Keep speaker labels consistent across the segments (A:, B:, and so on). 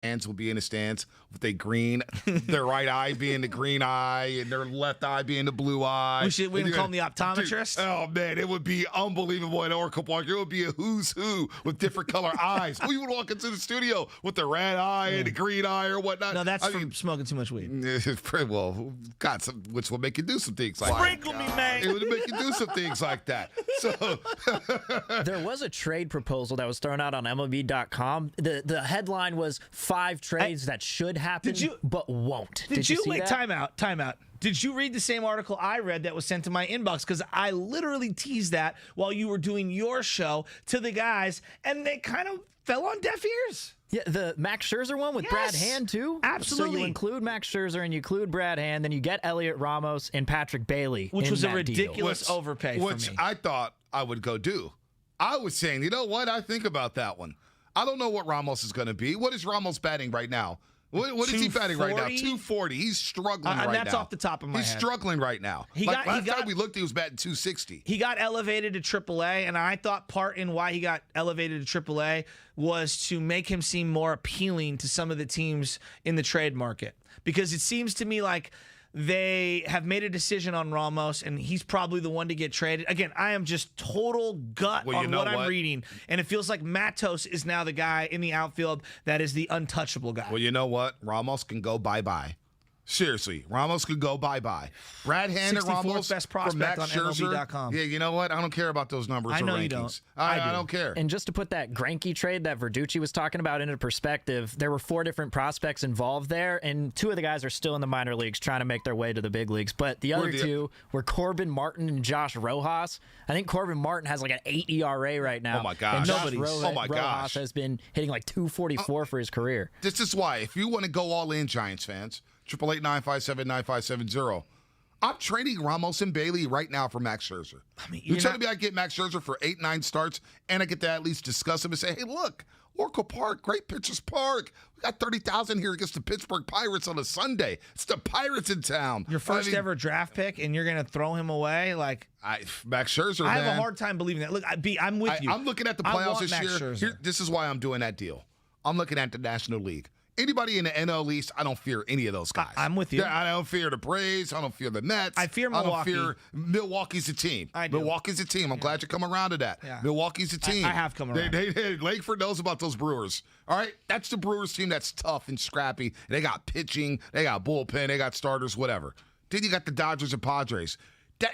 A: Fans will be in the stands with their right eye being the green eye and their left eye being the blue eye.
B: We can call him the optometrist.
A: Dude, oh, man, it would be unbelievable at Oracle Park. It would be a who's who with different color eyes. We would walk into the studio with the red eye and the green eye or whatnot.
B: No, that's from smoking too much weed.
A: Well, got some, which will make you do some things like
B: Sprinkle me, man.
A: It would make you do some things like that. So
C: there was a trade proposal that was thrown out on MLB.com. The headline was 5 trades that should happen, but won't.
B: Did you
C: see
B: wait?
C: that?
B: Time out. Did you read the same article I read that was sent to my inbox? Because I literally teased that while you were doing your show to the guys, and they kind of fell on deaf ears.
C: Yeah, the Max Scherzer one with Brad Hand, too?
B: Absolutely.
C: So you include Max Scherzer and you include Brad Hand, then you get Elliot Ramos and Patrick Bailey.
B: Which was a ridiculous
C: deal.
B: overpay for me.
A: Which I thought I would go do. I was saying, you know what? I think about that one. I don't know what Ramos is going to be. What is Ramos batting right now? What is he batting right now? 240. He's struggling right now.
B: And that's off the top of my head.
A: He's struggling right now. Last time we looked, he was batting 260.
B: He got elevated to AAA, and I thought part in why he got elevated to AAA was to make him seem more appealing to some of the teams in the trade market. Because it seems to me like they have made a decision on Ramos, and he's probably the one to get traded. Again, I am just total gut on what I'm reading, and it feels like Matos is now the guy in the outfield that is the untouchable guy.
A: Well, you know what? Ramos can go bye-bye. Seriously, Ramos could go bye-bye. Brad Hand and Ramos
B: best prospect on MLB.com.
A: Yeah, you know what? I don't care about those numbers
B: I know
A: or rankings.
B: You don't.
A: I don't care.
C: And just to put that Greinke trade that Verducci was talking about into perspective, there were 4 different prospects involved there, and 2 of the guys are still in the minor leagues trying to make their way to the big leagues. But the other 2 were Corbin Martin and Josh Rojas. I think Corbin Martin has like an 8 ERA right now.
A: Oh, my gosh.
C: And Rojas has been hitting like 244 for his career.
A: This is why, if you want to go all in, Giants fans, 888-957-9570. I'm trading Ramos and Bailey right now for Max Scherzer. I mean, you're telling me I get Max Scherzer for 8-9 starts, and I get to at least discuss him and say, hey, look, Oracle Park, great pitchers park. We got 30,000 here against the Pittsburgh Pirates on a Sunday. It's the Pirates in town.
B: Your first ever draft pick, and you're going to throw him away?
A: Max Scherzer,
B: I
A: man.
B: have a hard time believing that. Look, I'm with you.
A: I'm looking at the playoffs this year. This is why I'm doing that deal. I'm looking at the National League. Anybody in the NL East, I don't fear any of those guys.
B: I'm with you.
A: I don't fear the Braves. I don't fear the Mets.
B: I fear Milwaukee.
A: I don't fear Milwaukee's a team.
B: I do.
A: Milwaukee's a team. I'm glad you come around to that. Yeah. Milwaukee's a team.
B: I have come around.
A: Lakeford knows about those Brewers. All right? That's the Brewers team that's tough and scrappy. They got pitching. They got bullpen. They got starters, whatever. Then you got the Dodgers and Padres.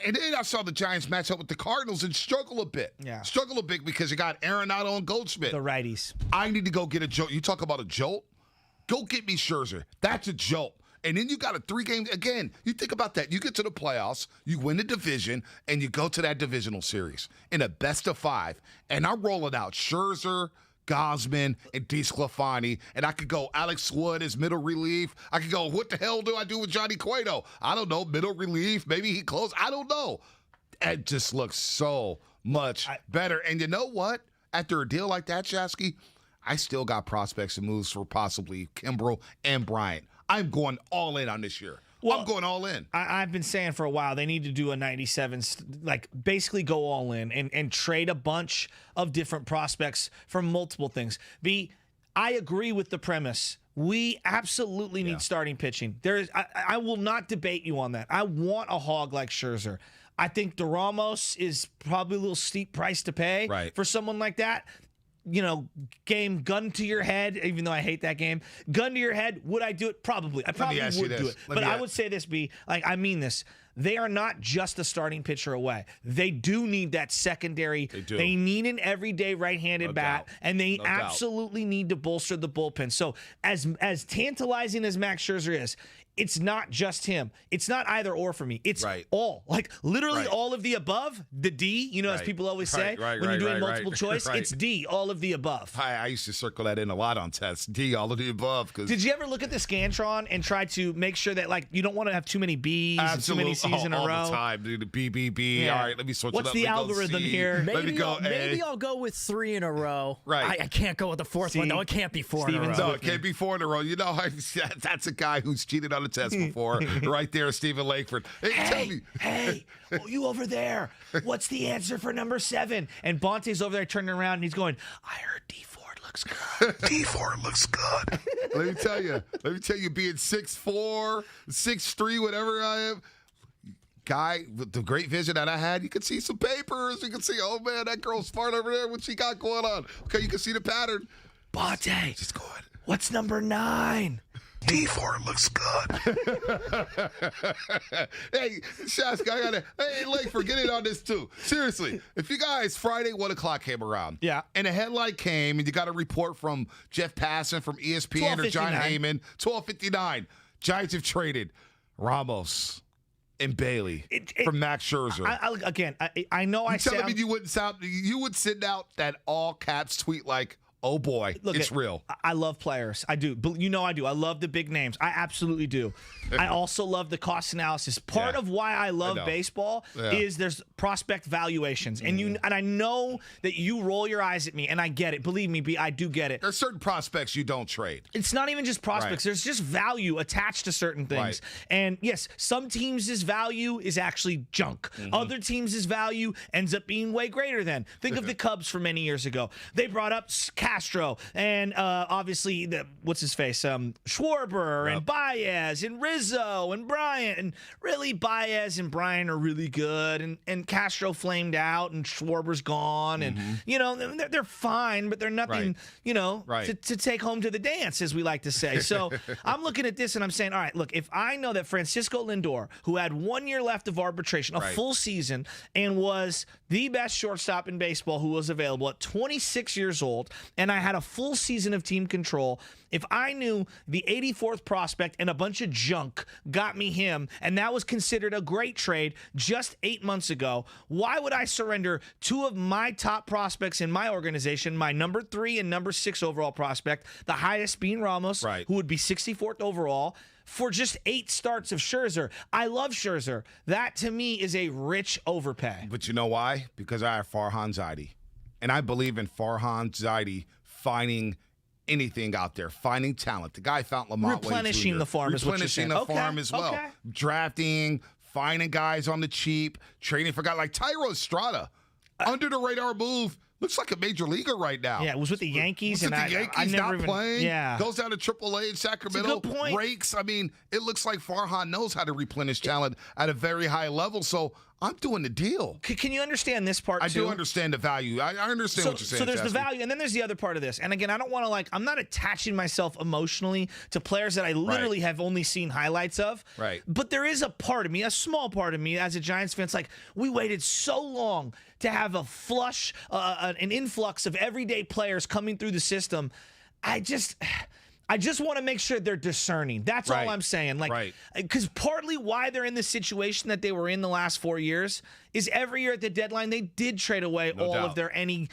A: And then I saw the Giants match up with the Cardinals and struggle a bit.
B: Yeah.
A: Struggle a bit because you got Arenado and Goldschmidt.
B: The righties.
A: I need to go get a jolt. You talk about a jolt? Go get me Scherzer. That's a jolt. And then you got a 3-game, again, you think about that. You get to the playoffs, you win the division, and you go to that divisional series in a best of 5. And I'm rolling out Scherzer, Gagne, and DeSclafani. And I could go Alex Wood as middle relief. I could go, what the hell do I do with Johnny Cueto? I don't know, middle relief. Maybe he closed. I don't know. It just looks so much better. And you know what? After a deal like that, Shasky, I still got prospects and moves for possibly Kimbrel and Bryant. I'm going all in on this year. Well, I'm going all in.
B: I've been saying for a while they need to do a 97, basically go all in and trade a bunch of different prospects for multiple things. I agree with the premise. We absolutely need starting pitching. I will not debate you on that. I want a hog like Scherzer. I think DeRamos is probably a little steep price to pay for someone like that. Game gun to your head, even though I hate that game. Gun to your head, would I do it? Probably. I probably would do it. But I would say this, I mean this. They are not just a starting pitcher away. They do need that secondary. They do. They need an everyday right-handed bat, and they absolutely need to bolster the bullpen. So as tantalizing as Max Scherzer is, it's not just him. It's not either or for me. It's all. Literally all of the above, the D, as people always say when you're doing multiple choice, it's D, all of the above.
A: I used to circle that in a lot on tests. D, all of the above.
B: Did you ever look at the Scantron and try to make sure that you don't want to have too many Bs and too many Cs in a row?
A: All the time, dude. B, B, B. Yeah. All right, let me switch it up.
B: What's the algorithm here?
C: Maybe I'll go with 3 in a row.
A: Right.
C: I can't go with the 4th one. No, it can't be 4 in a row.
A: No, it can't be 4 in a row. That's a guy who's cheated on a test before. Right there, Stephen Lakeford. Tell me.
B: Hey, you over there. What's the answer for number 7? And Bonte's over there turning around, and he's going, I heard D Ford looks good.
A: D4 looks good. Let me tell you, being 6'4", 6'3", whatever I am, guy with the great vision that I had, you could see some papers. You could see, oh man, that girl's smart over there. What she got going on? Okay, you can see the pattern.
B: Bonte,
A: She's good.
B: what's number 9?
A: D4 looks good. Hey, Shaska, hey, Lake, forget it on this too. Seriously, if you guys, Friday, 1 o'clock came around.
B: Yeah.
A: And a headline came, and you got a report from Jeff Passan from ESPN or John Heyman, 12:59. Giants have traded Ramos and Bailey from Max Scherzer.
B: I know I
A: telling me you would send out that all caps tweet like, oh boy, it's real.
B: I love players. I do. You know I do. I love the big names. I absolutely do. I also love the cost analysis. Part of why I love baseball is there's prospect valuations. And I know that you roll your eyes at me, and I get it. Believe me, B, I do get it.
A: There's certain prospects you don't trade.
B: It's not even just prospects. There's just value attached to certain things. And yes, some teams' value is actually junk. Other teams' value ends up being way greater than. Think of the Cubs for many years ago. They brought up Castro and obviously what's his face, Schwarber and Baez and Rizzo and Bryant, and really Baez and Bryant are really good, and Castro flamed out and Schwarber's gone, and you know they're fine, but they're nothing to take home to the dance, as we like to say. So I'm looking at this and I'm saying, all right, look, if I know that Francisco Lindor, who had 1 year left of arbitration, a full season, and was the best shortstop in baseball who was available at 26 years old, and I had a full season of team control, if I knew the 84th prospect and a bunch of junk got me him, and that was considered a great trade just 8 months ago, why would I surrender 2 of my top prospects in my organization, my number 3 and number 6 overall prospect, the highest being Ramos, who would be 64th overall, for just 8 starts of Scherzer? I love Scherzer. That, to me, is a rich overpay.
A: But you know why? Because I have Farhan Zaidi. And I believe in Farhan Zaidi finding anything out there, finding talent. The guy found Lamont
B: replenishing the farm is what you're saying.
A: Replenishing the farm as well. Drafting, finding guys on the cheap, trading for guys like Tyro Estrada. Under the radar move. Looks like a major leaguer right now.
B: Yeah, it was with the Yankees.
A: I never even playing.
B: Yeah.
A: Goes down to AAA in Sacramento.
B: It's a good point.
A: Breaks. I mean, it looks like Farhan knows how to replenish talent at a very high level. So I'm doing the deal.
B: Can you understand this part, too?
A: I do understand the value. I understand what you're saying,
B: So there's
A: Chasky.
B: the value, and then there's the other part of this. And again, I don't want to, I'm not attaching myself emotionally to players that I literally have only seen highlights of.
A: Right.
B: But there is a part of me, a small part of me, as a Giants fan, it's like, we waited so long to have a flush, an influx of everyday players coming through the system. I just want to make sure they're discerning. That's all I'm saying. Because partly why they're in the situation that they were in the last 4 years is every year at the deadline they did trade away of their any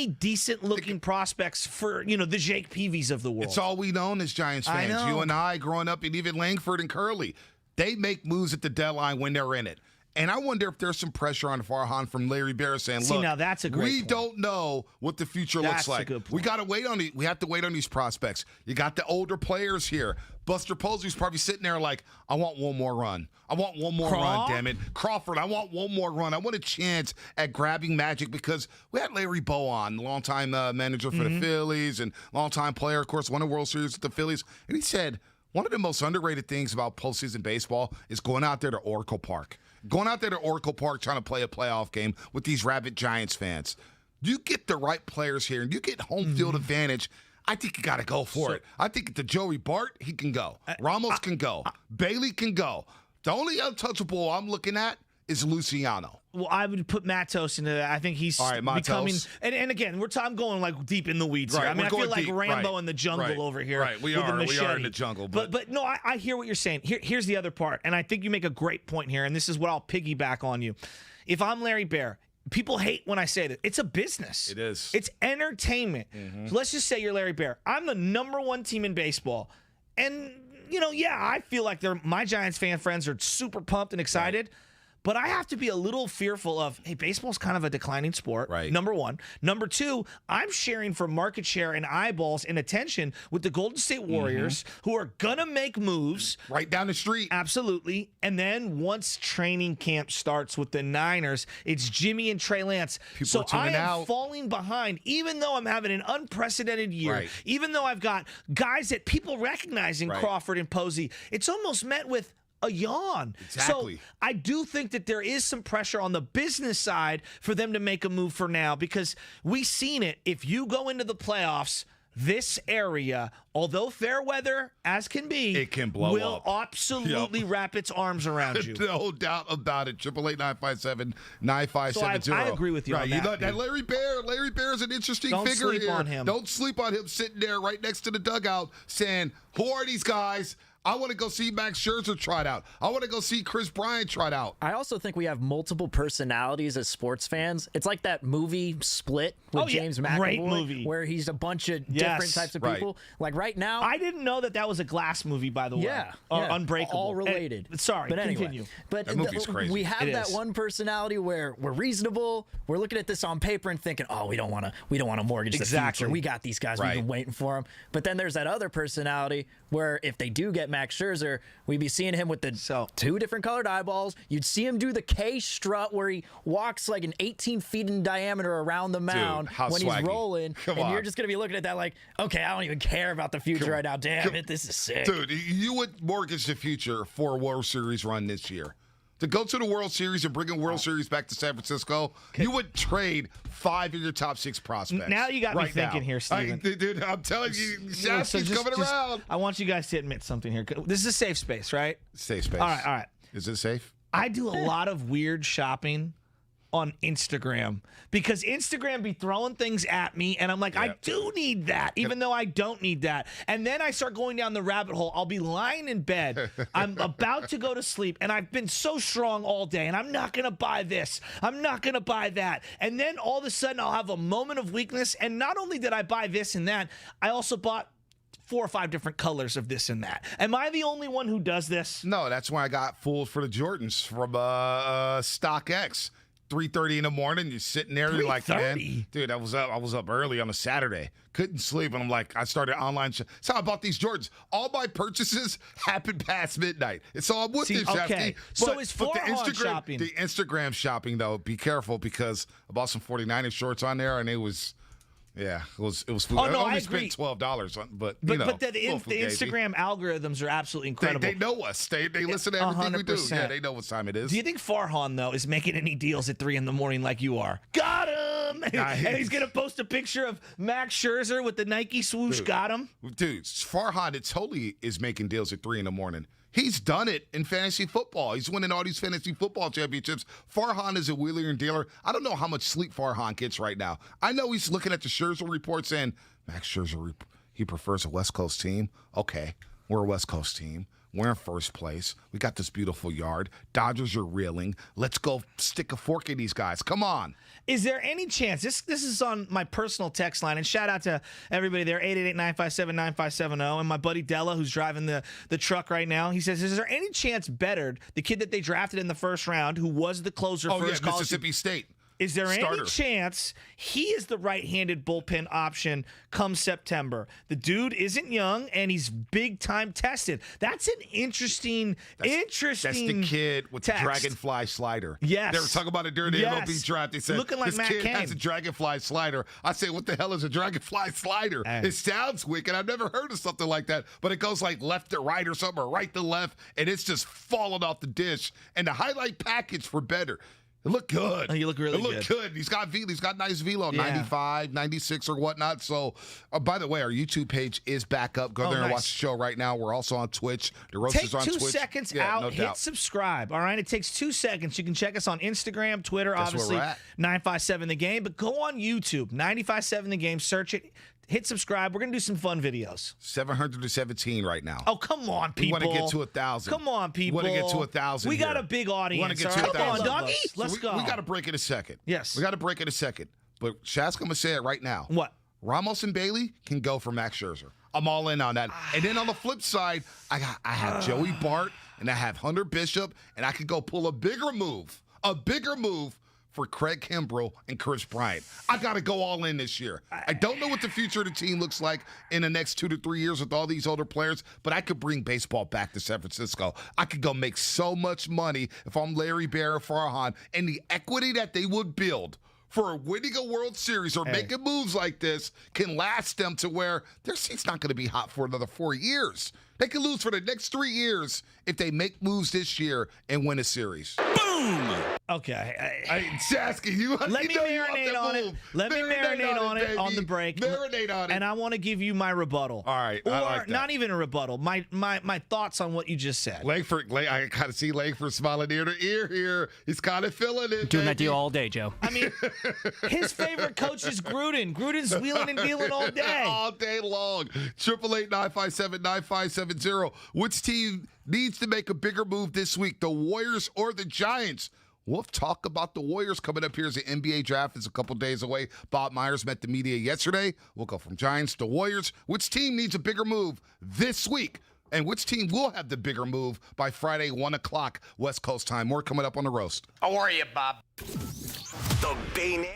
B: decent looking prospects for the Jake Peavies of the world.
A: It's all we known as Giants fans. You and I growing up, and even Langford and Curley, they make moves at the deadline when they're in it. And I wonder if there's some pressure on Farhan from Larry Bear saying, "Look,
B: now that's a great
A: we
B: point.
A: don't know what the future looks like.
B: A good point.
A: We got to wait on we have to wait on these prospects. You got the older players here. Buster Posey's probably sitting there like, I want one more run. I want one more run, damn it. Crawford, I want one more run. I want a chance at grabbing magic, because we had Larry Bow on, longtime manager for the Phillies and longtime player, of course, won a World Series with the Phillies. And he said, one of the most underrated things about postseason baseball is going out there to Oracle Park. Going out there to Oracle Park trying to play a playoff game with these rabid Giants fans. You get the right players here, and you get home field advantage. I think you got to go for it. I think the Joey Bart, he can go. Ramos can go. Bailey can go. The only untouchable I'm looking at is Luciano.
B: Well, I would put Matos into that. I think he's becoming. And again, I'm going like deep in the weeds here. I mean, I feel like Rambo in the jungle over here.
A: Right, we are in the jungle.
B: But no, I hear what you're saying. Here's the other part, and I think you make a great point here, and this is what I'll piggyback on you. If I'm Larry Bear, people hate when I say that. It's a business.
A: It is.
B: It's entertainment. So let's just say you're Larry Bear. I'm the number 1 team in baseball, and I feel like my Giants fan friends are super pumped and excited. But I have to be a little fearful of, hey, baseball's kind of a declining sport.
A: Right.
B: Number one. Number two, I'm sharing for market share and eyeballs and attention with the Golden State Warriors, who are going to make moves.
A: Right down the street.
B: Absolutely. And then once training camp starts with the Niners, it's Jimmy and Trey Lance.
A: People are
B: I
A: tuning
B: am
A: out.
B: falling behind, even though I'm having an unprecedented year,
A: Right.
B: even though I've got guys that people recognize in
A: Right.
B: Crawford and Posey. It's almost met with a yawn.
A: Exactly.
B: So I do think that there is some pressure on the business side for them to make a move for now, because we've seen it. If you go into the playoffs, this area, although fair weather as can be,
A: it can blow
B: will
A: up.
B: absolutely wrap its arms around you.
A: No doubt about it. 888-957-9570.
B: So I agree with you on that,
A: That Larry Bear is an interesting
B: Don't
A: figure
B: sleep
A: here.
B: on him.
A: Don't sleep on him sitting there right next to the dugout saying, who are these guys? I want to go see Max Scherzer tried out. I want to go see Chris Bryant tried out.
C: I also think we have multiple personalities as sports fans. It's like that movie Split with James McAvoy,
B: Great movie.
C: where he's a bunch of
B: Yes.
C: different types of
A: Right.
C: people. Like right now,
B: I didn't know that was a Glass movie, by the way.
C: yeah,
B: Or
C: yeah,
B: Unbreakable.
C: all related.
B: Sorry,
C: but anyway,
B: continue.
C: But
A: That movie's crazy.
C: we have
B: It
C: that
B: is.
C: one personality where we're reasonable. We're looking at this on paper and thinking, oh, we don't want to mortgage
B: Exactly.
C: the future. We got these guys.
A: Right.
C: We've been waiting for them. But then there's that other personality where if they do get Max Scherzer, we'd be seeing him with the two different colored eyeballs. You'd see him do the K strut where he walks like an 18 feet in diameter around the mound
A: how
C: when
A: swaggy.
C: he's rolling.
A: Come
C: and
A: on.
C: you're just going to be looking at that like, okay, I don't even care about the future right now. Damn it, this is sick.
A: Dude, you would mortgage the future for a World Series run this year. To go to the World Series and bring a World Series back to San Francisco, you would trade 5 of your top 6 prospects.
B: Now you got me
A: right
B: thinking
A: now.
B: here, Steven.
A: Dude, I'm telling you, Shasky's coming around.
B: I want you guys to admit something here. This is a safe space, right?
A: Safe space.
B: All right.
A: Is it safe?
B: I do a lot of weird shopping on Instagram because Instagram be throwing things at me and I'm like, I do need that, even though I don't need that. And then I start going down the rabbit hole. I'll be lying in bed. I'm about to go to sleep and I've been so strong all day and I'm not going to buy this. I'm not going to buy that. And then all of a sudden I'll have a moment of weakness. And not only did I buy this and that, I also bought 4 or 5 different colors of this and that. Am I the only one who does this?
A: No, that's why I got fooled for the Jordans from StockX. 3:30 in the morning, you're sitting there, you're like, man,
B: 3:30?
A: dude, I was up early on a Saturday, couldn't sleep, and I'm like, I started online. So I bought these Jordans. All my purchases happened past midnight. It's all I'm with you,
B: okay.
A: Shafty.
B: So it's
A: but the
B: Farhan shopping.
A: The Instagram shopping though, be careful because I bought some 49ers shorts on there, and it was. Yeah, it was.
B: Oh, no,
A: I only
B: I agree.
A: spent $12 on, but
B: But
A: the
B: Instagram algorithms are absolutely incredible.
A: They know us. They listen to everything we do.
B: 100%.
A: Yeah, they know what time it is.
B: Do you think Farhan, though, is making any deals at 3 a.m. like you are? Got him! And he's going to post a picture of Max Scherzer with the Nike swoosh.
A: Dude.
B: Got him?
A: Dude, Farhan, it totally is making deals at 3 a.m. He's done it in fantasy football. He's winning all these fantasy football championships. Farhan is a wheeler and dealer. I don't know how much sleep Farhan gets right now. I know he's looking at the Scherzer report saying, Max Scherzer, he prefers a West Coast team. Okay, we're a West Coast team. We're in first place. We got this beautiful yard. Dodgers are reeling. Let's go stick a fork in these guys. Come on.
B: Is there any chance, this is on my personal text line, and shout out to everybody there, 888-957-9570, and my buddy Della, who's driving the truck right now. He says, is there any chance Beddard, the kid that they drafted in the first round, who was the closer for his college,
A: Mississippi State.
B: is there
A: starter.
B: any chance he is the right-handed bullpen option come September? The dude isn't young, and he's big-time tested. That's an interesting
A: That's the kid with
B: text.
A: the dragonfly slider.
B: Yes.
A: They were talking about it during the
B: Yes.
A: MLB draft. They said,
B: Looking like
A: this
B: Matt
A: kid
B: Cain.
A: has a dragonfly slider. I said, what the hell is a dragonfly slider?
B: Hey.
A: It sounds wicked. I've never heard of something like that. But it goes like left to right or something, or right to left, and it's just falling off the dish. And the highlight package for better. It looked good.
B: Oh, you look really
A: It looked good. He's got nice velo,
B: Yeah.
A: 95, 96 or whatnot. So, by the way, our YouTube page is back up. Go there and
B: nice.
A: watch the show right now. We're also on Twitch. The
B: Take
A: Roasters on
B: 2
A: Twitch.
B: seconds
A: Yeah,
B: out,
A: no
B: hit
A: doubt.
B: subscribe. All right, it takes 2 seconds. You can check us on Instagram, Twitter,
A: That's where
B: obviously,
A: we're at.
B: 957 The Game. But go on YouTube, 957 The Game. Search it. Hit subscribe. We're gonna do some fun videos.
A: 717 right now.
B: Oh, come on, people.
A: We want to get to 1,000.
B: Come on, people.
A: We want to get to 1,000.
B: We got
A: here.
B: a big
A: We
B: audience.
A: want to get
B: all
A: to
B: right? Come on,
A: 1,000.
B: doggy.
A: So
B: Let's go.
A: We got to break in a second.
B: Yes.
A: We got to break in a second. But Shaz, I'm going to say it right now.
B: What?
A: Ramos and Bailey can go for Max Scherzer. I'm all in on that. And then on the flip side, I have Joey Bart and I have Hunter Bishop, and I could go pull a bigger move for Craig Kimbrell and Chris Bryant. I got to go all in this year. I don't know what the future of the team looks like in the next 2 to 3 years with all these older players, but I could bring baseball back to San Francisco. I could go make so much money if I'm Larry Bear or Farhan, and the equity that they would build for winning a World Series or making moves like this can last them to where their seat's not going to be hot for another 4 years. They could lose for the next 3 years if they make moves this year and win a series.
B: Boom! Okay.
A: I'm just asking you.
B: Let me marinate on it. Let me marinate on it on the break.
A: Marinate on it.
B: And I want to give you my rebuttal.
A: All right.
B: Or
A: I like that.
B: not even a rebuttal. My thoughts on what you just said.
A: Langford, I kind of see Langford smiling ear to ear here. He's kind of feeling it.
C: Doing that deal all day, Joe.
B: I mean, his favorite coach is Gruden. Gruden's wheeling and dealing all day.
A: All day long. 888-957-9570. Which team needs to make a bigger move this week, the Warriors or the Giants? We'll talk about the Warriors coming up here as the NBA draft is a couple days away. Bob Myers met the media yesterday. We'll go from Giants to Warriors. Which team needs a bigger move this week? And which team will have the bigger move by Friday, 1 o'clock West Coast time? More coming up on The Roast.
D: How are you, Bob? The Bane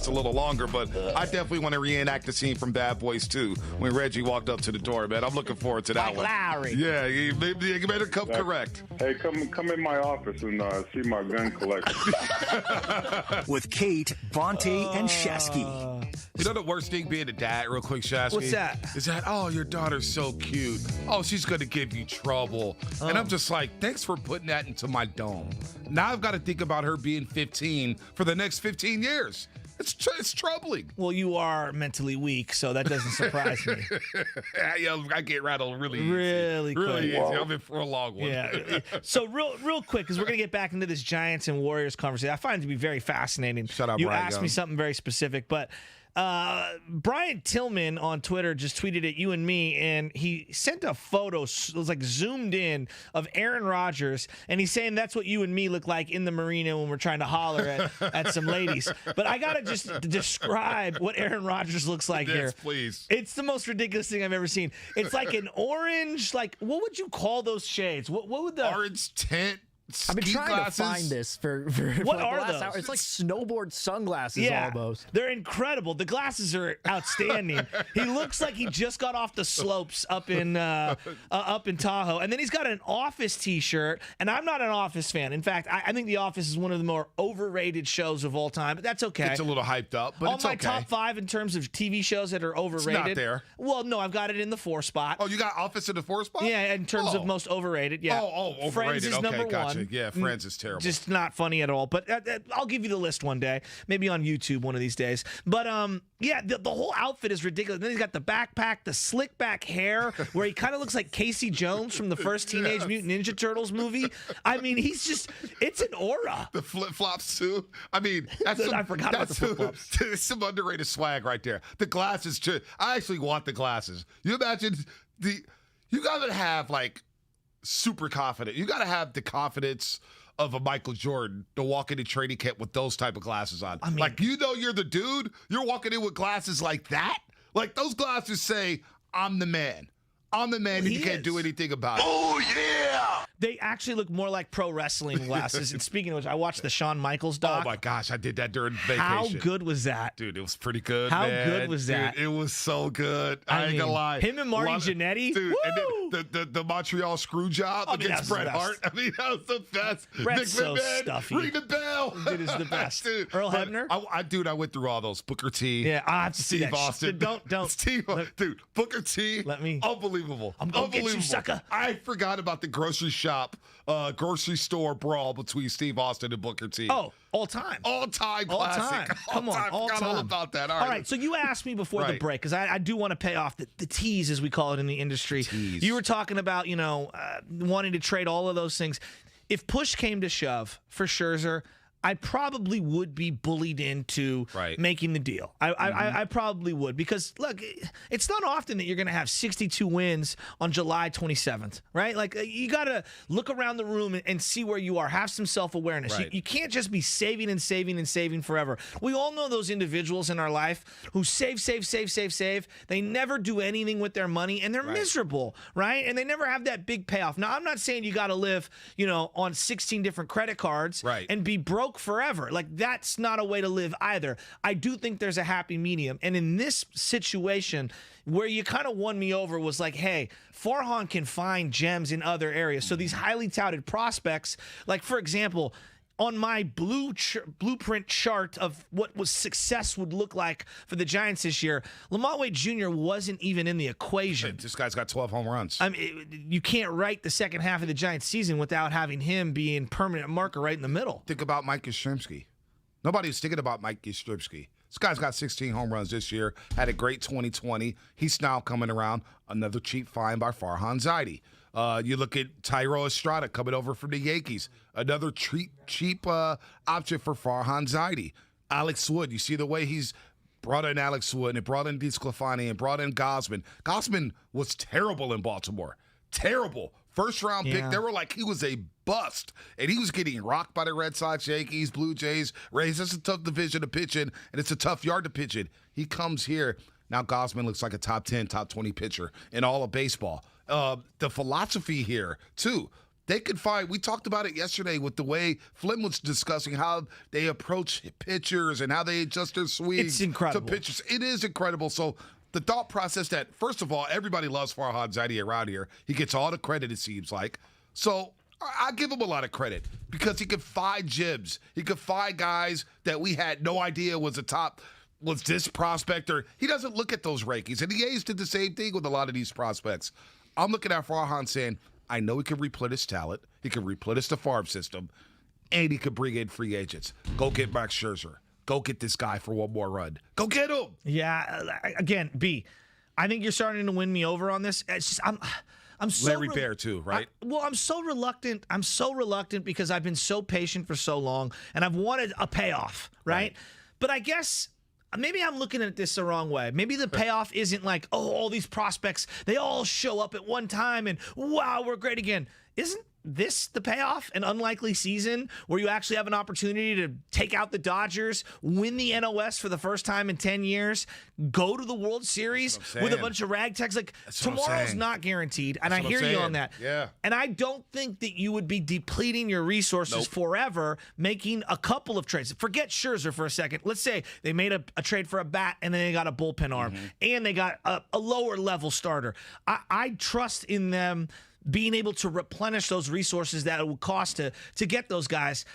A: a little longer, but I definitely want to reenact the scene from Bad Boys 2 when Reggie walked up to the door, man. I'm looking forward to that one.
B: Lowry.
A: Yeah, you better come correct.
E: Hey, come in my office and see my gun collection.
F: With Kate, Bonte, and Shasky.
A: You know the worst thing being a dad, real quick, Shasky?
B: What's that?
A: Is that, oh, your daughter's so cute. Oh, she's going to give you trouble. And I'm just like, thanks for putting that into my dome. Now I've got to think about her being 15 for the next 15 years. It's troubling.
B: Well, you are mentally weak, so that doesn't surprise me.
A: Yeah, I get rattled really easy.
B: Really quick.
A: Really easy. I'm in for a long one.
B: Yeah. So real quick, because we're going to get back into this Giants and Warriors conversation. I find it to be very fascinating.
A: Shut up,
B: You
A: Brian
B: asked
A: Young.
B: me something very specific, but Brian Tillman on Twitter just tweeted at you and me, and he sent a photo, it was like zoomed in, of Aaron Rodgers, and he's saying that's what you and me look like in the marina when we're trying to holler at some ladies. But I got to just describe what Aaron Rodgers looks like here.
A: Yes, please.
B: It's the most ridiculous thing I've ever seen. It's like an orange, like, what would you call those shades? What would the...
A: Orange tint.
C: I've been
A: ski
C: trying
A: glasses.
C: to find this for
B: What
C: like
B: are
C: the last
B: those?
C: hour. It's like snowboard sunglasses almost.
B: They're incredible. The glasses are outstanding. He looks like he just got off the slopes up in Tahoe, and then he's got an Office T-shirt. And I'm not an Office fan. In fact, I think The Office is one of the more overrated shows of all time. But that's okay.
A: It's a little hyped up, but
B: on
A: it's
B: my
A: okay.
B: top 5 in terms of TV shows that are overrated.
A: It's not there.
B: Well, no, I've got it in the 4 spot.
A: Oh, you got Office in the 4 spot?
B: Yeah, in terms of most overrated. Yeah.
A: Oh, overrated.
B: Friends is
A: okay,
B: number
A: gotcha.
B: 1.
A: Yeah, Friends is terrible.
B: Just not funny at all. But I'll give you the list one day, maybe on YouTube one of these days. But yeah, the whole outfit is ridiculous. Then he's got the backpack, the slick back hair, where he kind of looks like Casey Jones from the first Teenage Mutant Ninja Turtles movie. I mean, it's an aura.
A: The flip-flops, too. I mean,
B: I forgot about the flip-flops.
A: It's some underrated swag right there. The glasses, too. I actually want the glasses. You imagine you got to have, like, super confident. You got to have the confidence of a Michael Jordan to walk into training camp with those type of glasses on. I mean, like, you know you're the dude. You're walking in with glasses like that. Like, those glasses say, I'm the man. I'm the man, and you can't do anything about it.
D: Oh, yeah!
B: They actually look more like pro wrestling glasses. And speaking of which, I watched the Shawn Michaels doc.
A: Oh, my gosh. I did that during vacation.
B: How good was that?
A: Dude, it was pretty good,
B: How
A: man.
B: good was that?
A: Dude, it was so good. I ain't gonna lie.
B: Him and Marty Jannetty?
A: Dude,
B: Woo!
A: and then the Montreal screw job against Bret Hart. I mean, that was the best.
B: Bret's
A: Nick
B: so
A: McMahon,
B: stuffy.
A: ring the bell.
B: Dude is the best.
A: Dude,
B: Earl
A: but
B: Hebner?
A: Dude, I went through all those. Booker T.
B: Yeah, I have to see
A: Steve
B: that.
A: Austin.
B: Don't.
A: Dude, Booker T.
B: Let me.
A: Unbelievable.
B: I'm gonna get you,
A: Unbelievable.
B: sucker.
A: I forgot about the grocery store brawl between Steve Austin and Booker T.
B: Oh, all time.
A: All-time
B: All
A: classic.
B: time. Come on, all
A: Forgot all
B: time.
A: about that.
B: All right, so you asked me before the
A: Right.
B: break, because I do want to pay off the tease, as we call it in the industry.
A: Tease.
B: You were talking about, wanting to trade all of those things. If push came to shove for Scherzer, I probably would be bullied into making the deal. I probably would, because look, it's not often that you're going to have 62 wins on July 27th, right? Like, you got to look around the room and see where you are. Have some self-awareness.
A: Right.
B: You can't just be saving and saving and saving forever. We all know those individuals in our life who save. They never do anything with their money, and they're miserable, right? And they never have that big payoff. Now, I'm not saying you got to live, on 16 different credit cards and be broke forever. Like, that's not a way to live either. I do think there's a happy medium. And in this situation, where you kind of won me over was like, hey, Farhan can find gems in other areas. So these highly touted prospects, like, for example, on my blueprint chart of what was success would look like for the Giants this year, Lamont Wade Jr. wasn't even in the equation.
A: This guy's got 12 home runs.
B: I mean, you can't write the second half of the Giants season without having him being permanent marker right in the middle.
A: Think about Mike Yastrzemski. Nobody's thinking about Mike Yastrzemski. This guy's got 16 home runs this year, had a great 2020. He's now coming around. Another cheap find by Farhan Zaidi. You look at Thairo Estrada coming over from the Yankees. Another cheap option for Farhan Zaidi. Alex Wood, you see the way he's brought in Alex Wood and brought in DeSclafani and brought in Gausman. Gausman was terrible in Baltimore. Terrible. First-round pick. They were like he was a bust. And he was getting rocked by the Red Sox, Yankees, Blue Jays, Rays. It's a tough division to pitch in, and it's a tough yard to pitch in. He comes here. Now Gausman looks like a top 10, top 20 pitcher in all of baseball. The philosophy here, too, They could find, we talked about it yesterday with the way Flynn was discussing how they approach pitchers and how they adjust their swing
B: It's incredible.
A: to pitchers. It is incredible. So the thought process that, first of all, everybody loves Farhad Zaidi around here. He gets all the credit, it seems like. So I give him a lot of credit because he could find gems. He could find guys that we had no idea was this prospect, or he doesn't look at those rankings. And the A's did the same thing with a lot of these prospects. I'm looking at Farhan saying, I know he can replenish talent, he can replenish the farm system, and he could bring in free agents. Go get Max Scherzer. Go get this guy for one more run. Go get him.
B: Yeah. Again, B, I think you're starting to win me over on this. It's just, I'm so
A: Larry Bear too, right?
B: I'm so reluctant. I'm so reluctant because I've been so patient for so long, and I've wanted a payoff, right? But I guess maybe I'm looking at this the wrong way. Maybe the payoff isn't like, oh, all these prospects, they all show up at one time, and wow, we're great again. Isn't this the payoff? An unlikely season where you actually have an opportunity to take out the Dodgers, win the NOS for the first time in 10 years, go to the World Series with a bunch of ragtags. Like, tomorrow's not guaranteed, and I hear you on that.
A: Yeah.
B: And I don't think that you would be depleting your resources forever making a couple of trades. Forget Scherzer for a second. Let's say they made a trade for a bat, and then they got a bullpen arm, and they got a lower level starter. I trust in them being able to replenish those resources that it would cost to get those guys.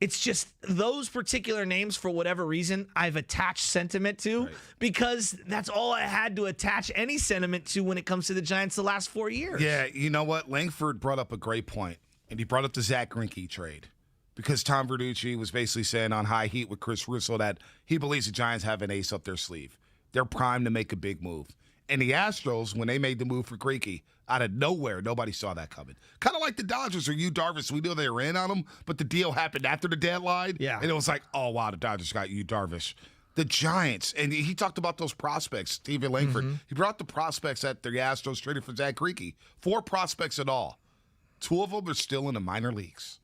B: It's just those particular names, for whatever reason, I've attached sentiment to because that's all I had to attach any sentiment to when it comes to the Giants the last 4 years.
A: Yeah, you know what? Langford brought up a great point, and he brought up the Zach Greinke trade because Tom Verducci was basically saying on High Heat with Chris Russo that he believes the Giants have an ace up their sleeve. They're primed to make a big move. And the Astros, when they made the move for Greinke, out of nowhere, nobody saw that coming. Kind of like the Dodgers or Darvish. We knew they were in on them, but the deal happened after the deadline.
B: Yeah.
A: And it was like, oh, wow, the Dodgers got Darvish. The Giants, and he talked about those prospects, Stephen Langford. He brought the prospects that the Astros traded for Zach Greinke. 4 prospects in all. 2 of them are still in the minor leagues.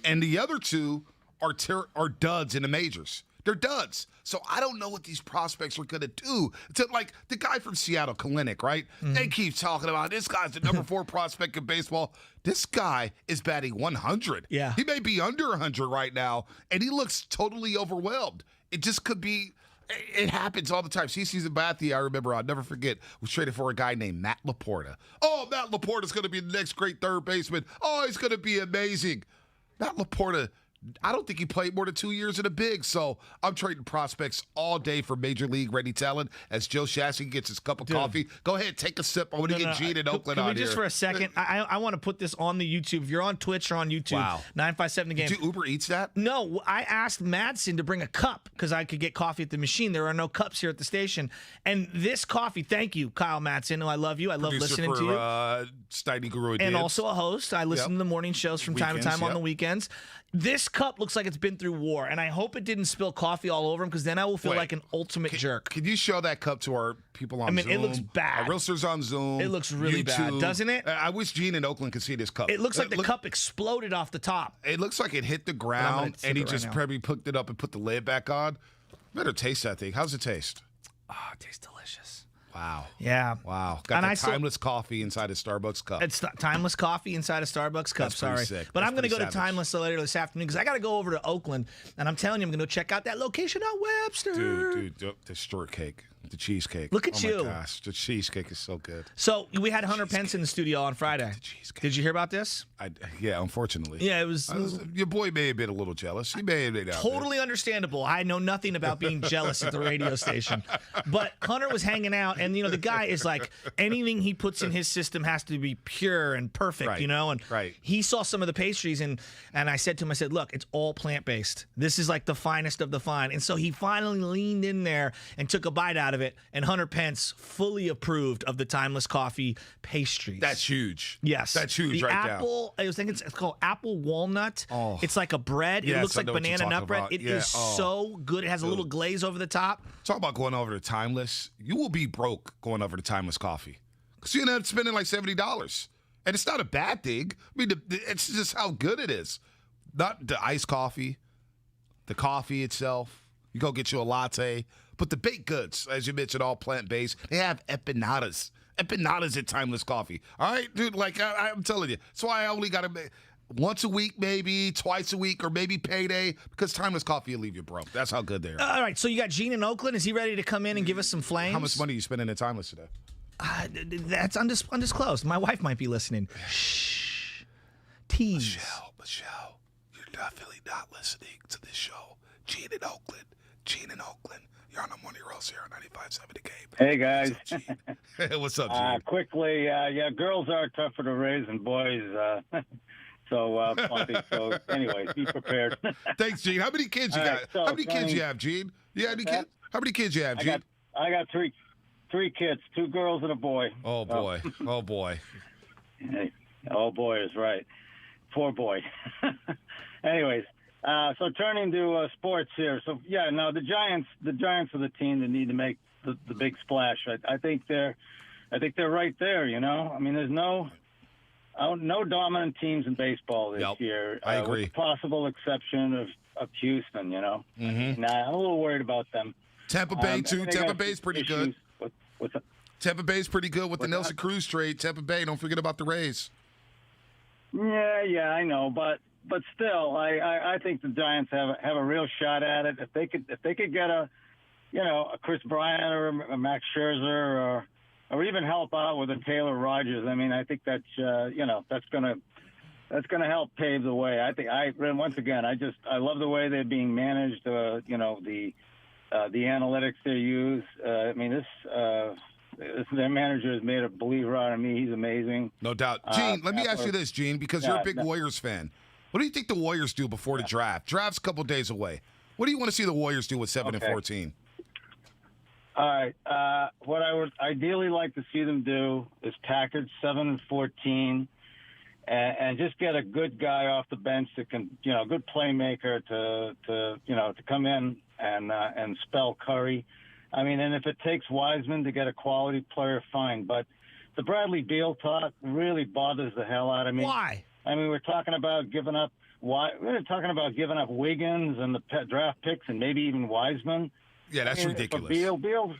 A: And the other 2 are duds in the majors. They're duds. So I don't know what these prospects are going to do. It's like the guy from Seattle, Kalinick, right? They keep talking about this guy's the number 4 prospect in baseball. This guy is batting 100.
B: Yeah.
A: He may be under 100 right now, and he looks totally overwhelmed. It just could be. It happens all the time. CC Sabathia, I remember, I'll never forget, was traded for a guy named Matt Laporta. Oh, Matt Laporta's going to be the next great third baseman. Oh, he's going to be amazing. Matt Laporta, I don't think he played more than 2 years in the big, so I'm trading prospects all day for Major League ready talent as Joe Shasky gets his cup of coffee. Go ahead, take a sip. I want to get Gene in Oakland
B: Can
A: on
B: we just
A: here.
B: for a second, I want to put this on the YouTube. If you're on Twitch or on YouTube, 957 The Game.
A: Did you Uber Eats that?
B: No, I asked Madsen to bring a cup because I could get coffee at the machine. There are no cups here at the station. And this coffee, thank you, Kyle Madsen. Oh, I love you. I love
A: Producer
B: listening
A: for,
B: to you.
A: Steiny Guru
B: And
A: Dibs.
B: also a host. I listen to the morning shows from time to time on the weekends. This cup looks like it's been through war, and I hope it didn't spill coffee all over him because then I will feel like an ultimate jerk.
A: Can you show that cup to our people on Zoom?
B: It looks bad.
A: Our realtors on Zoom.
B: It looks really bad, doesn't it?
A: I wish Gene in Oakland could see this cup.
B: It looks like the cup exploded off the top.
A: It looks like it hit the ground, and he just probably picked it up and put the lid back on. Better taste that thing. How's it taste?
B: Oh, it tastes delicious.
A: Wow.
B: Yeah.
A: Wow. Got that timeless coffee inside a Starbucks cup.
B: It's timeless coffee inside a Starbucks cup.
A: That's pretty
B: Sorry.
A: sick.
B: But
A: That's
B: I'm going to go
A: pretty
B: to Timeless later this afternoon because I got to go over to Oakland. And I'm telling you, I'm going to check out that location on Webster.
A: Dude, the shortcake, the cheesecake.
B: Look at you.
A: Oh, my gosh. The cheesecake is so good.
B: So we had Hunter Pence in the studio on Friday.
A: cheesecake.
B: Did you hear about this?
A: Yeah, unfortunately.
B: Yeah, it was
A: your boy may have been a little jealous. He may have been out
B: totally understandable. I know nothing about being jealous at the radio station. But Hunter was hanging out, and, the guy is like, anything he puts in his system has to be pure and perfect,
A: Right.
B: And
A: Right.
B: he saw some of the pastries, and I said to him, I said, look, it's all plant-based. This is like the finest of the fine. And so he finally leaned in there and took a bite out of it, and Hunter Pence fully approved of the Timeless Coffee pastries.
A: That's huge.
B: Yes.
A: That's huge
B: the
A: right
B: apple, I was thinking it's called apple walnut.
A: Oh.
B: It's like a bread. It
A: Yes,
B: looks
A: I
B: like
A: know what you're
B: banana nut
A: talking
B: bread.
A: about.
B: It is so good. It has a little glaze over the top.
A: Talk about going over to Timeless. You will be broke going over to Timeless Coffee. Because you end up spending like $70. And it's not a bad thing. I mean, it's just how good it is. Not the iced coffee, the coffee itself. You go get you a latte. But the baked goods, as you mentioned, all plant-based. They have empanadas Empanadas at Timeless Coffee. All right, dude. Like I'm telling you, that's why I only got to once a week, maybe twice a week, or maybe payday, because Timeless Coffee will leave you broke. That's how good they are.
B: All right, so you got Gene in Oakland. Is he ready to come in and give us some flames?
A: How much money are you spending at Timeless today?
B: That's undisclosed. My wife might be listening. Shh. Tease.
A: Michelle, you're definitely not listening to this show. Gene in Oakland. You're on the Money Rolls here on 95.7 The Game.
G: Hey, guys.
A: Hey, what's up, Gene?
G: Quickly, girls are tougher to raise than boys. Funky. So, anyway, be prepared.
A: Thanks, Gene. How many kids you got?
G: Right, so
A: How many kids you have, Gene? You got any kids? How many kids you have, Gene?
G: I got three kids, 2 girls and a boy.
A: Oh, boy. Oh, boy.
G: Hey, oh, boy is right. Poor boy. Anyways, so turning to sports here. So, the Giants are the team that need to make the big splash. I think they're right there, you know. I mean, there's no dominant teams in baseball this year.
A: I agree.
G: With the possible exception of Houston, you know.
A: Mm-hmm.
G: I'm a little worried about them.
A: Tampa Bay, too. Tampa Bay's pretty good.
G: What's up?
A: Tampa Bay's pretty good with the Nelson Cruz trade. Tampa Bay, don't forget about the Rays.
G: Yeah, I know, but still, I think the Giants have a real shot at it. If they could get a Chris Bryant or a Max Scherzer or even help out with a Taylor Rogers. I mean, I think that's gonna help pave the way. Once again, I love the way they're being managed. The analytics they use. I mean, their manager has made a believer out of me. He's amazing.
A: No doubt. Gene, let me ask you this, Gene, because you're a big Warriors fan. What do you think the Warriors do before the draft? Draft's a couple days away. What do you want to see the Warriors do with 7-14?
G: All right. What I would ideally like to see them do is package 7-14 and just get a good guy off the bench that can, good playmaker to come in and spell Curry. I mean, and if it takes Wiseman to get a quality player, fine. But the Bradley Beal talk really bothers the hell out of me.
B: Why?
G: I mean, we're talking about giving up Wiggins and the draft picks and maybe even Wiseman.
A: Yeah, that's ridiculous.
G: Beal's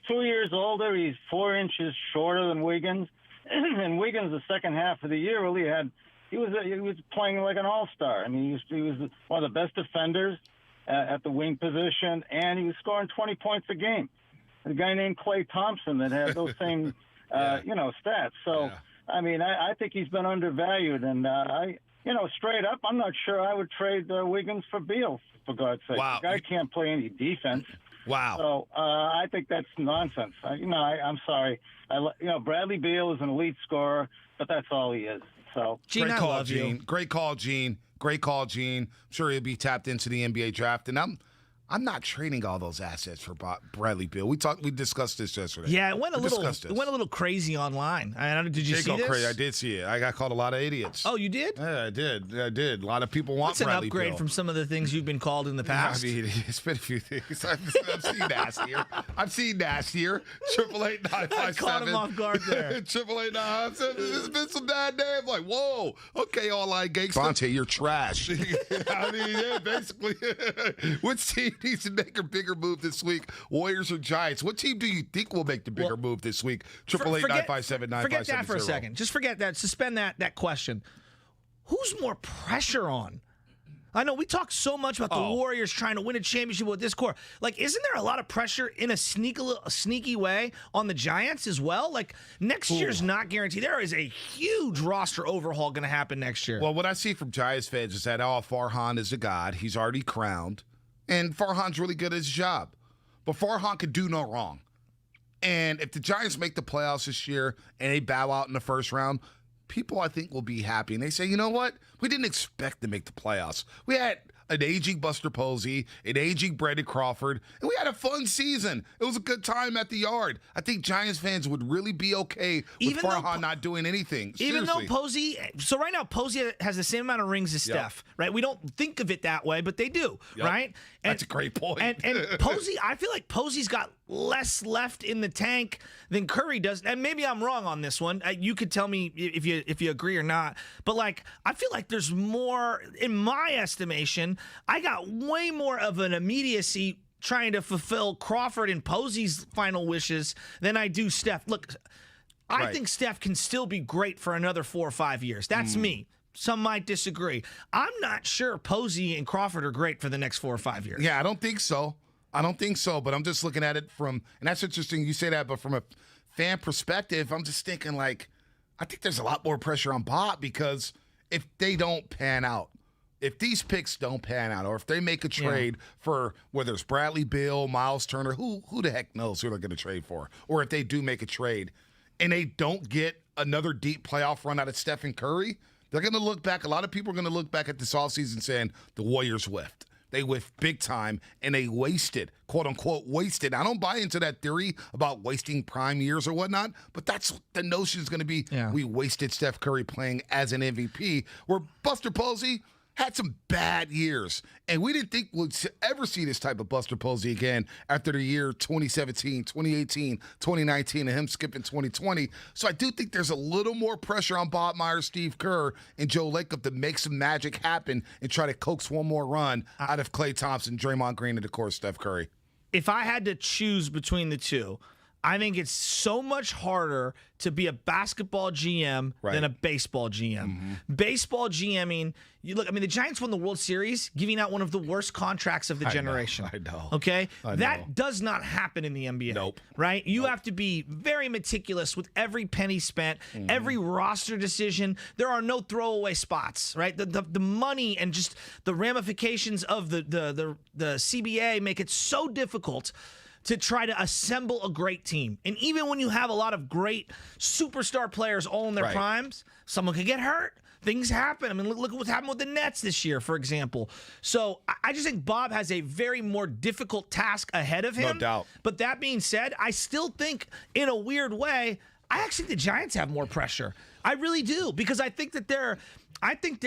G: 2 years older. He's 4 inches shorter than Wiggins. And Wiggins, the second half of the year, he was playing like an all-star. I mean, he was one of the best defenders at the wing position, and he was scoring 20 points a game. A guy named Klay Thompson that had those same, stats. So, I mean, I think he's been undervalued, and straight up, I'm not sure I would trade Wiggins for Beal, for God's sake.
A: Wow.
G: The guy can't play any defense.
A: Wow.
G: So I think that's nonsense. I'm sorry. Bradley Beal is an elite scorer, but that's all he is. So
B: Gene,
A: Great
B: I
A: call,
B: love
A: Gene.
B: you.
A: Great call, Gene. I'm sure he'll be tapped into the NBA draft, and I'm not trading all those assets for Bradley Beal. We discussed this yesterday.
B: Yeah, it went a little crazy online. Did you see this?
A: Crazy. I did see it. I got called a lot of idiots.
B: Oh, you did?
A: Yeah, I did. A lot of people want
B: That's an
A: Bradley
B: upgrade
A: Beal.
B: from some of the things you've been called in the past.
A: I mean, it's been a few things. I've seen nastier. 888-957.
B: I caught him off guard there.
A: 888-957. There's been some bad names. Like, whoa, okay, online gangster. Bonte, you're trash. I mean, yeah, basically. Which team needs to make a bigger move this week? Warriors or Giants? What team do you think will make the bigger move this week? 888-957-9570.
B: Forget that for a second. Just forget that. Suspend that question. Who's more pressure on? I know we talk so much about the Warriors trying to win a championship with this core. Like, isn't there a lot of pressure in a sneaky way on the Giants as well? Like, next year's not guaranteed. There is a huge roster overhaul going to happen next year.
A: Well, what I see from Giants fans is that, Farhan is a god. He's already crowned. And Farhan's really good at his job. But Farhan could do no wrong. And if the Giants make the playoffs this year and they bow out in the first round, people, I think, will be happy. And they say, you know what? We didn't expect to make the playoffs. We had an aging Buster Posey, an aging Brandon Crawford, and we had a fun season. It was a good time at the Yard. I think Giants fans would really be okay with Farhan not doing anything.
B: Even
A: Seriously.
B: though Posey, so right now Posey has the same amount of rings as Steph, right? We don't think of it that way, but they do, right? And,
A: that's a great point.
B: And Posey, I feel like Posey's got less left in the tank than Curry does. And maybe I'm wrong on this one. You could tell me if you agree or not. But like, I feel like there's more, in my estimation, I got way more of an immediacy trying to fulfill Crawford and Posey's final wishes than I do Steph. Look, I think Steph can still be great for another 4 or 5 years. That's me. Some might disagree. I'm not sure Posey and Crawford are great for the next 4 or 5 years.
A: Yeah, I don't think so. But I'm just looking at it from, and that's interesting you say that, but from a fan perspective, I'm just thinking, like, I think there's a lot more pressure on Bob because if they don't pan out, if these picks don't pan out, or if they make a trade for whether it's Bradley Beal, Miles Turner, who the heck knows who they're going to trade for, or if they do make a trade and they don't get another deep playoff run out of Stephen Curry, they're going to look back. A lot of people are going to look back at this offseason saying the Warriors whiffed. They whiffed big time, and they wasted, quote-unquote, wasted. I don't buy into that theory about wasting prime years or whatnot, but that's the notion is going to be we wasted Steph Curry playing as an MVP, where Buster Posey had some bad years, and we didn't think we'd ever see this type of Buster Posey again after the year 2017, 2018, 2019, and him skipping 2020. So I do think there's a little more pressure on Bob Myers, Steve Kerr, and Joe Lacob to make some magic happen and try to coax one more run out of Klay Thompson, Draymond Green, and, of course, Steph Curry.
B: If I had to choose between the two, I think it's so much harder to be a basketball GM than a baseball GM.
A: Mm-hmm.
B: Baseball GMing, the Giants won the World Series giving out one of the worst contracts of the generation.
A: I know.
B: Okay?
A: I know.
B: That does not happen in the NBA.
A: Nope.
B: Right? You have to be very meticulous with every penny spent, every roster decision. There are no throwaway spots, right? The money and just the ramifications of the CBA make it so difficult to try to assemble a great team. And even when you have a lot of great superstar players all in their primes, someone could get hurt. Things happen. I mean, look at what's happened with the Nets this year, for example. So I just think Bob has a very more difficult task ahead of him.
A: No doubt.
B: But that being said, I still think, in a weird way, I actually think the Giants have more pressure. I really do, because I think their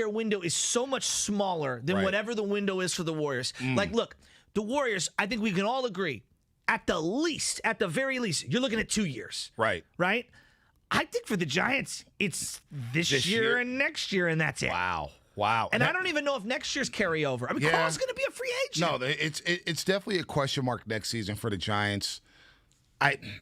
B: window is so much smaller than whatever the window is for the Warriors. Like, look, the Warriors, I think we can all agree, at the very least, you're looking at 2 years.
A: Right.
B: Right? I think for the Giants, it's this year and next year, and that's it.
A: Wow.
B: And I don't even know if next year's carryover. I mean, Carl's going to be a free agent.
A: No, it's definitely a question mark next season for the Giants.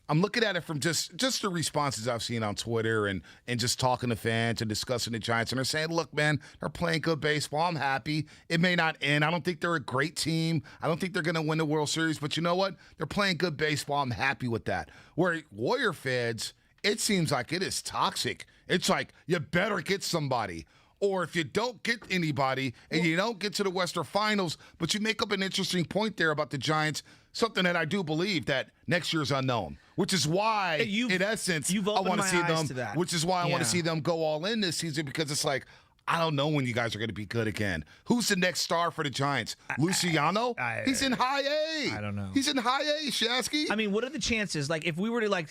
A: I'm looking at it from just the responses I've seen on Twitter and just talking to fans and discussing the Giants. And they're saying, look, man, they're playing good baseball. I'm happy. It may not end. I don't think they're a great team. I don't think they're going to win the World Series. But you know what? They're playing good baseball. I'm happy with that. Where Warrior fans, it seems like it is toxic. It's like, you better get somebody. Or if you don't get anybody and you don't get to the Western Finals, but you make up an interesting point there about the Giants, something that I do believe that next year's unknown, which is why, in essence, I want to see them. Which is why I want to see them go all in this season, because it's like, I don't know when you guys are going to be good again. Who's the next star for the Giants? Luciano? He's in high A.
B: I don't know.
A: He's in high A, Shasky.
B: I mean, what are the chances? Like, if we were to,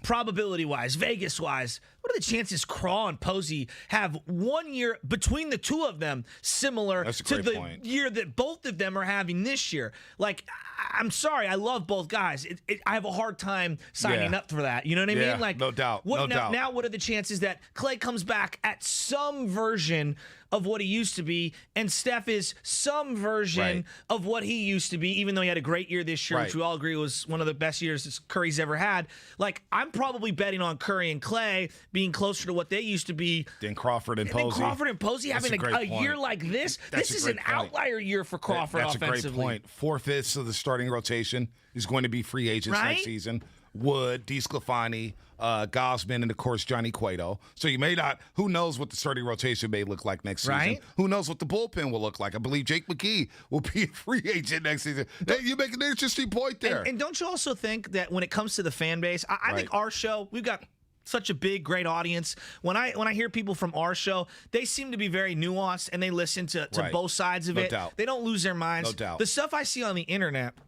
B: probability-wise, Vegas-wise, what are the chances Craw and Posey have 1 year between the two of them similar to the year that both of them are having this year? Like, I'm sorry, I love both guys. I have a hard time signing up for that. You know what I mean? Like,
A: no doubt.
B: Now, what are the chances that Klay comes back at some version of what he used to be, and Steph is some version of what he used to be, even though he had a great year this year, which we all agree was one of the best years Curry's ever had. Like, I'm probably betting on Curry and Klay being closer to what they used to be
A: than Crawford and Posey.
B: Having a year like this. This is an outlier year for Crawford offensively.
A: That's a great point. 4/5 of the starting rotation is going to be free agents next season. Wood, DeSclafani, Gosman, and, of course, Johnny Cueto. So you may not – who knows what the starting rotation may look like next season. Who knows what the bullpen will look like. I believe Jake McGee will be a free agent next season. You make an interesting point there.
B: And don't you also think that when it comes to the fan base, I think our show, we've got such a big, great audience. When I hear people from our show, they seem to be very nuanced, and they listen to both sides of it.
A: Doubt.
B: They don't lose their minds.
A: No doubt.
B: The stuff I see on the internet –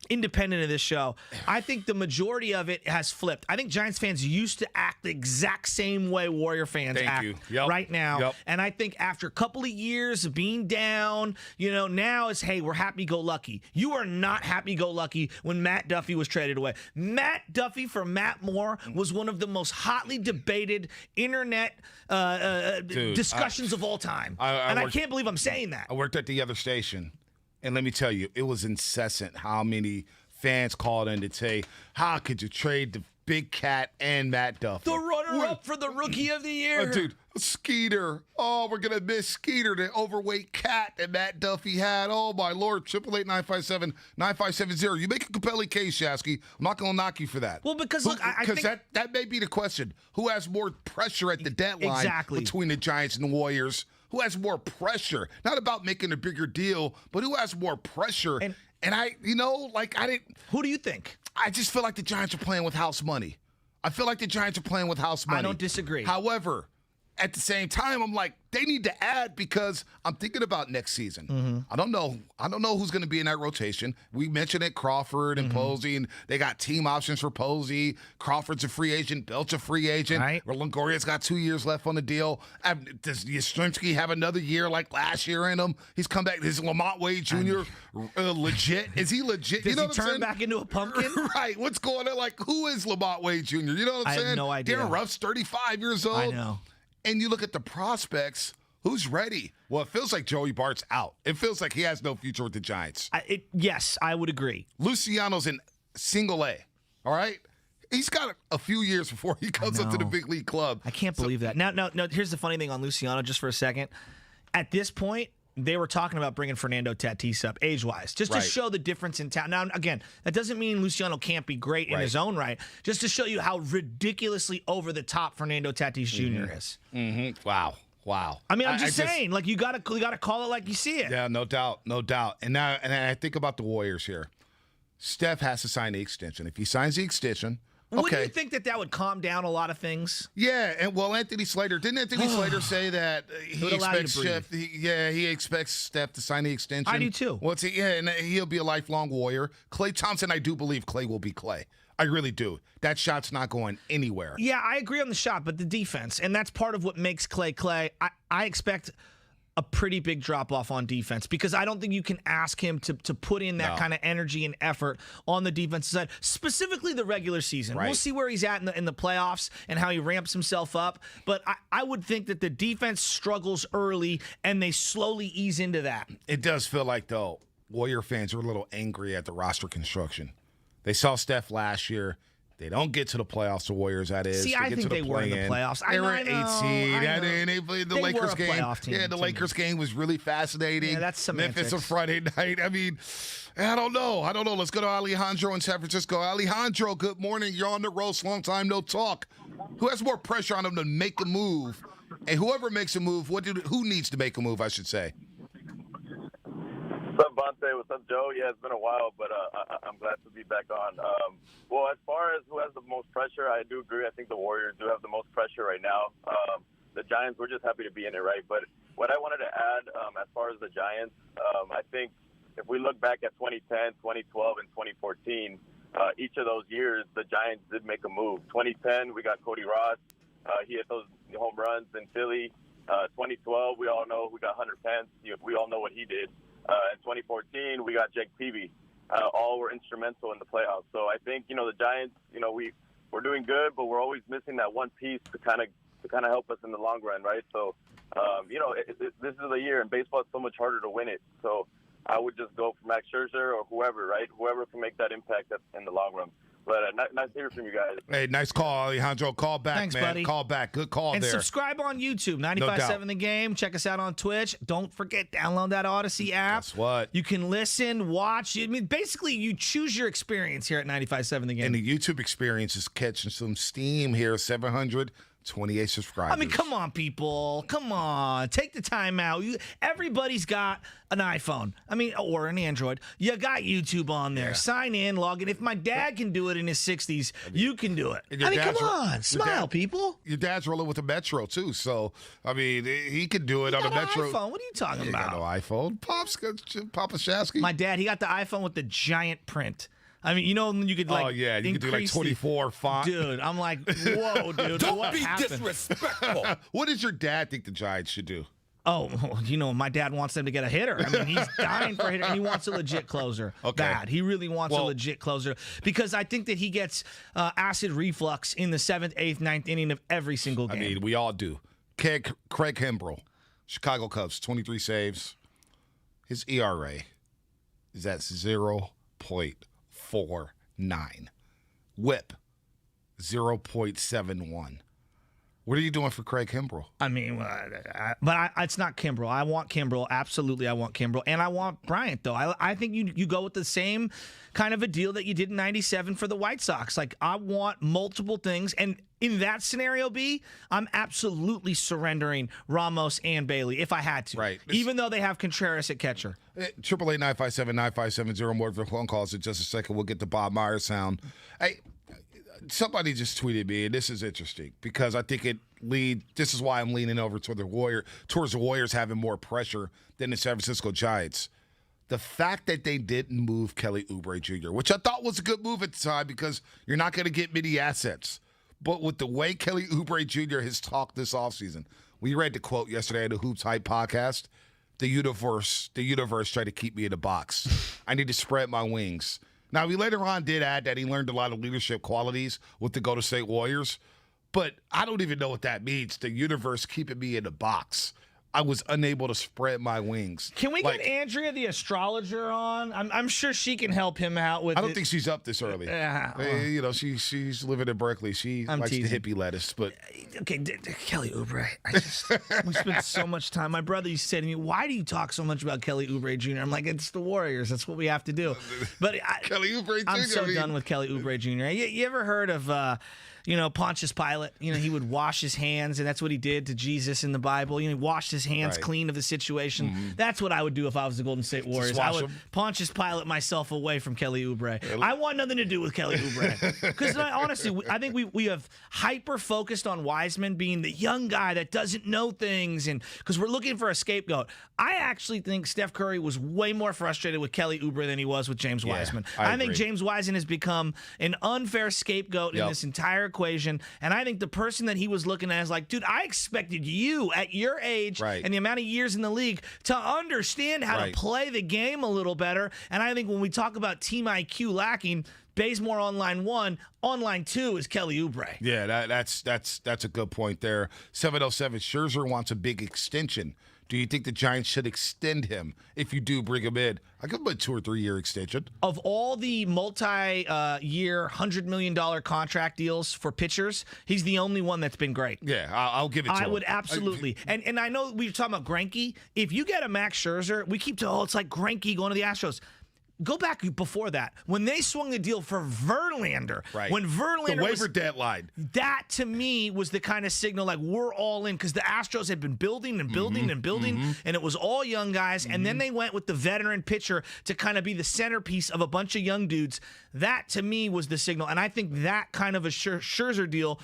B: independent of this show, I think the majority of it has flipped. I think Giants fans used to act the exact same way Warrior fans act right now. And I think after a couple of years of being down, now it's, hey, we're happy-go-lucky. You are not happy-go-lucky when Matt Duffy was traded away. Matt Duffy for Matt Moore was one of the most hotly debated internet discussions of all time. I can't believe I'm saying that.
A: I worked at the other station. And let me tell you, it was incessant how many fans called in to say, how could you trade the big cat and Matt Duffy?
B: The runner-up for the Rookie of the Year.
A: Dude, Skeeter. Oh, we're going to miss Skeeter, the overweight cat that Matt Duffy had. Oh, my Lord. 888-957-9570. You make a compelling case, Shasky. I'm not going to knock you for that.
B: Well, because, look, I think...
A: Because that may be the question. Who has more pressure at the deadline between the Giants and the Warriors? Who has more pressure? Not about making a bigger deal, but who has more pressure? And I didn't...
B: Who do you think?
A: I just feel like the Giants are playing with house money. I feel like the Giants are playing with house money.
B: I don't disagree.
A: However, at the same time, I'm like, they need to add because I'm thinking about next season.
B: Mm-hmm.
A: I don't know who's going to be in that rotation. We mentioned it, Crawford and Posey, and they got team options for Posey. Crawford's a free agent. Belt's a free agent.
B: Right.
A: Longoria's got 2 years left on the deal. Does Yastrzemski have another year like last year in him? He's come back. Is Lamont Wade Jr. Legit? Is he legit?
B: Does
A: you know
B: he
A: what I'm
B: turn
A: saying?
B: back into a pumpkin?
A: Right. What's going on? Like, who is Lamont Wade Jr.? You know what I'm saying?
B: I have no idea.
A: Darren Ruff's 35 years old.
B: I know.
A: And you look at the prospects, who's ready? Well, it feels like Joey Bart's out. It feels like he has no future with the Giants.
B: Yes, I would agree.
A: Luciano's in single A, all right? He's got a few years before he comes up to the big league club.
B: I can't believe that. Now, here's the funny thing on Luciano, just for a second. At this point, they were talking about bringing Fernando Tatis up age-wise, just to show the difference in talent. Now, again, that doesn't mean Luciano can't be great in his own right, just to show you how ridiculously over the top Fernando Tatis Jr. is.
A: Mm-hmm. Wow. I mean,
B: I'm just saying, like, you gotta call it like you see it.
A: Yeah, no doubt. And now, and I think about the Warriors here. Steph has to sign the extension. If he signs the extension. Okay.
B: Wouldn't you think that would calm down a lot of things?
A: Yeah, and Anthony Slater say that he expects Steph to sign the extension?
B: I do too.
A: Well, and he'll be a lifelong Warrior. Klay Thompson, I do believe Klay will be Klay. I really do. That shot's not going anywhere.
B: Yeah, I agree on the shot, but the defense, and that's part of what makes Klay. I expect a pretty big drop-off on defense because I don't think you can ask him to put in that kind of energy and effort on the defensive side, specifically the regular season. We'll see where he's at in the playoffs and how he ramps himself up, but I would think that the defense struggles early and they slowly ease into that.
A: It does feel like, though, Warrior fans are a little angry at the roster construction. They saw Steph last year. They don't get to the playoffs, the Warriors, that is.
B: See, I think they were in the playoffs.
A: They were 8 seed. They played the Lakers game.
B: Yeah,
A: the Lakers game was really fascinating.
B: Yeah, that's semantics.
A: Memphis on Friday night. I mean, I don't know. Let's go to Alejandro in San Francisco. Alejandro, good morning. You're on the roast. Long time no talk. Who has more pressure on him to make a move? And whoever makes a move, who needs to make a move, I should say?
H: What's up, Bonte? What's up, Joe? Yeah, it's been a while, but I'm glad to be back on. Well, as far as who has the most pressure, I do agree. I think the Warriors do have the most pressure right now. The Giants, we're just happy to be in it, right? But what I wanted to add as far as the Giants, I think if we look back at 2010, 2012, and 2014, each of those years, the Giants did make a move. 2010, we got Cody Ross. He hit those home runs in Philly. 2012, we all know we got Hunter Pence. We all know what he did. In 2014, we got Jake Peavy. All were instrumental in the playoffs. So I think, the Giants, we're doing good, but we're always missing that one piece to kind of help us in the long run, right? So, this is the year, and baseball is so much harder to win it. So I would just go for Max Scherzer or whoever, right? Whoever can make that impact in the long run. But nice to hear from you guys.
A: Hey, nice call, Alejandro. Call back,
B: Thanks,
A: man.
B: buddy.
A: Call back. Good call
B: and
A: there.
B: And subscribe on YouTube, 95.7 The Game. Check us out on Twitch. Don't forget, download that Odyssey app.
A: Guess what?
B: You can listen, watch. I mean, basically, you choose your experience here at 95.7 The Game.
A: And the YouTube experience is catching some steam here. 728 subscribers.
B: I mean, come on, people. Come on. Take the time out. Everybody's got an iPhone. I mean, or an Android. You got YouTube on there. Yeah. Sign in, log in. If my dad can do it in his 60s, you can do it. I mean, come on. Smile, people.
A: Your dad's rolling with a Metro, too. So, I mean, he could do it on a Metro.
B: iPhone. What are you talking about?
A: Got no iPhone. Papa Shasky.
B: My dad, he got the iPhone with the giant print. I mean, you could
A: you could do like 24 font.
B: Dude, I'm like, whoa, dude.
I: Don't be disrespectful.
A: What does your dad think the Giants should do?
B: Oh, my dad wants them to get a hitter. I mean, he's dying for a hitter, and he wants a legit closer.
A: Okay.
B: Bad. He really wants a legit closer because I think that he gets acid reflux in the 7th, 8th, 9th inning of every single game.
A: I mean, we all do. Craig Kimbrell, Chicago Cubs, 23 saves. His ERA, is at 0.49. Whip, 0.71. What are you doing for Craig Kimbrell?
B: I mean, it's not Kimbrell. I want Kimbrell. Absolutely, I want Kimbrell. And I want Bryant, though. I think you go with the same kind of a deal that you did in 97 for the White Sox. Like, I want multiple things. And in that scenario, B, I'm absolutely surrendering Ramos and Bailey if I had to.
A: Right.
B: Even though they have Contreras at catcher.
A: 888-957-9570. More for phone calls in just a second. We'll get the Bob Myers sound. Hey, somebody just tweeted me, and this is interesting because I think this is why I'm leaning over towards the Warriors having more pressure than the San Francisco Giants. The fact that they didn't move Kelly Oubre Jr., which I thought was a good move at the time because you're not going to get many assets. But with the way Kelly Oubre Jr. has talked this offseason, we read the quote yesterday at the Hoops Hype podcast, the universe tried to keep me in a box. I need to spread my wings. Now, he later on did add that he learned a lot of leadership qualities with the Golden State Warriors, but I don't even know what that means, the universe keeping me in a box. I was unable to spread my wings.
B: Can we get Andrea, the astrologer, on? I'm sure she can help him out with.
A: I don't think she's up this early. You know, she's living in Berkeley. She likes the hippie lettuce, but
B: okay, Kelly Oubre. We spent so much time. My brother used to say to me, "Why do you talk so much about Kelly Oubre Jr.?" I'm like, "It's the Warriors. That's what we have to do." But
A: Kelly Oubre Jr.
B: I'm so done with Kelly Oubre Jr. You ever heard of? Pontius Pilate, he would wash his hands, and that's what he did to Jesus in the Bible. He washed his hands clean of the situation. Mm-hmm. That's what I would do if I was the Golden State Warriors. I would Pontius Pilate myself away from Kelly Oubre. I want nothing to do with Kelly Oubre. Because honestly, I think we have hyper-focused on Wiseman being the young guy that doesn't know things, and because we're looking for a scapegoat. I actually think Steph Curry was way more frustrated with Kelly Oubre than he was with James Wiseman. I think James Wiseman has become an unfair scapegoat in this entire equation, and I think the person that he was looking at is like, dude, I expected you at your age and the amount of years in the league to understand how to play the game a little better. And I think when we talk about team IQ lacking, Bazemore on line 1, on line 2 is Kelly Oubre.
A: Yeah, that's a good point there. 707 Scherzer wants a big extension. Do you think the Giants should extend him if you do bring him in? I give him a 2 or 3 year extension. Of
B: all the multi-year, $100 million contract deals for pitchers, he's the only one that's been great.
A: Yeah, I'll give it to him.
B: I would absolutely. And I know we were talking about Greinke. If you get a Max Scherzer, we keep saying, it's like Greinke going to the Astros. Go back before that. When they swung the deal for Verlander, when Verlander
A: the waiver deadline,
B: that to me was the kind of signal like we're all in because the Astros had been building and building and building, and it was all young guys, and then they went with the veteran pitcher to kind of be the centerpiece of a bunch of young dudes. That to me was the signal, and I think that kind of a Scherzer deal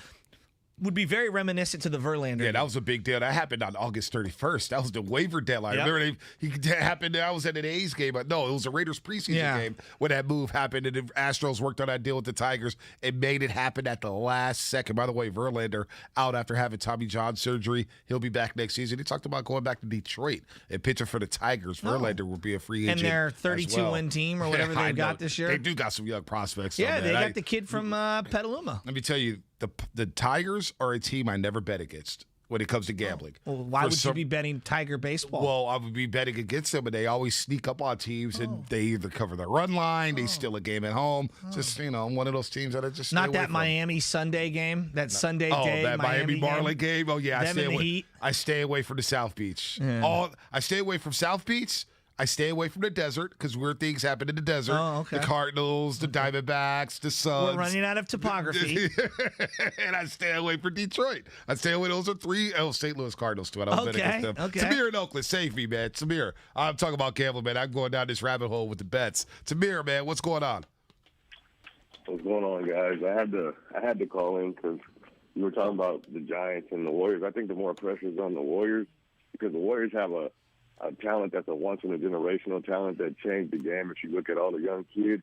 B: would be very reminiscent to the Verlander.
A: Yeah, that was a big deal. That happened on August 31st. That was the waiver deadline. Yep. Remember, he happened. I was at an A's game. No, it was a Raiders preseason game when that move happened, and the Astros worked on that deal with the Tigers and made it happen at the last second. By the way, Verlander out after having Tommy John surgery. He'll be back next season. He talked about going back to Detroit and pitching for the Tigers. Verlander will be a free agent.
B: And their 32-win team or whatever they've got this year.
A: They do got some young prospects.
B: Yeah, they got the kid from Petaluma.
A: Let me tell you, the Tigers are a team I never bet against when it comes to gambling.
B: Well, why would you be betting Tiger baseball?
A: Well, I would be betting against them, and they always sneak up on teams, and they either cover the run line, they steal a game at home. Just, one of those teams that I just
B: not that Miami Sunday game, that Sunday day.
A: That Miami Marlin game. Oh, yeah.
B: I
A: stay away from the South Beach.
B: Yeah.
A: I stay away from South Beach. I stay away from the desert because weird things happen in the desert.
B: Oh, okay.
A: The Cardinals, the Diamondbacks, the Suns.
B: We're running out of topography.
A: And I stay away from Detroit. I stay away. Those are 3. St. Louis Cardinals, too. I don't bet against them.
B: Okay.
A: Samir in Oakland, save me, man. Samir, I'm talking about gambling, man. I'm going down this rabbit hole with the bets. Samir, man, what's going on?
E: What's going on, guys? I had to call in because you were talking about the Giants and the Warriors. I think the more pressure is on the Warriors because the Warriors have a talent that's a once-in-a-generational talent that changed the game. If you look at all the young kids,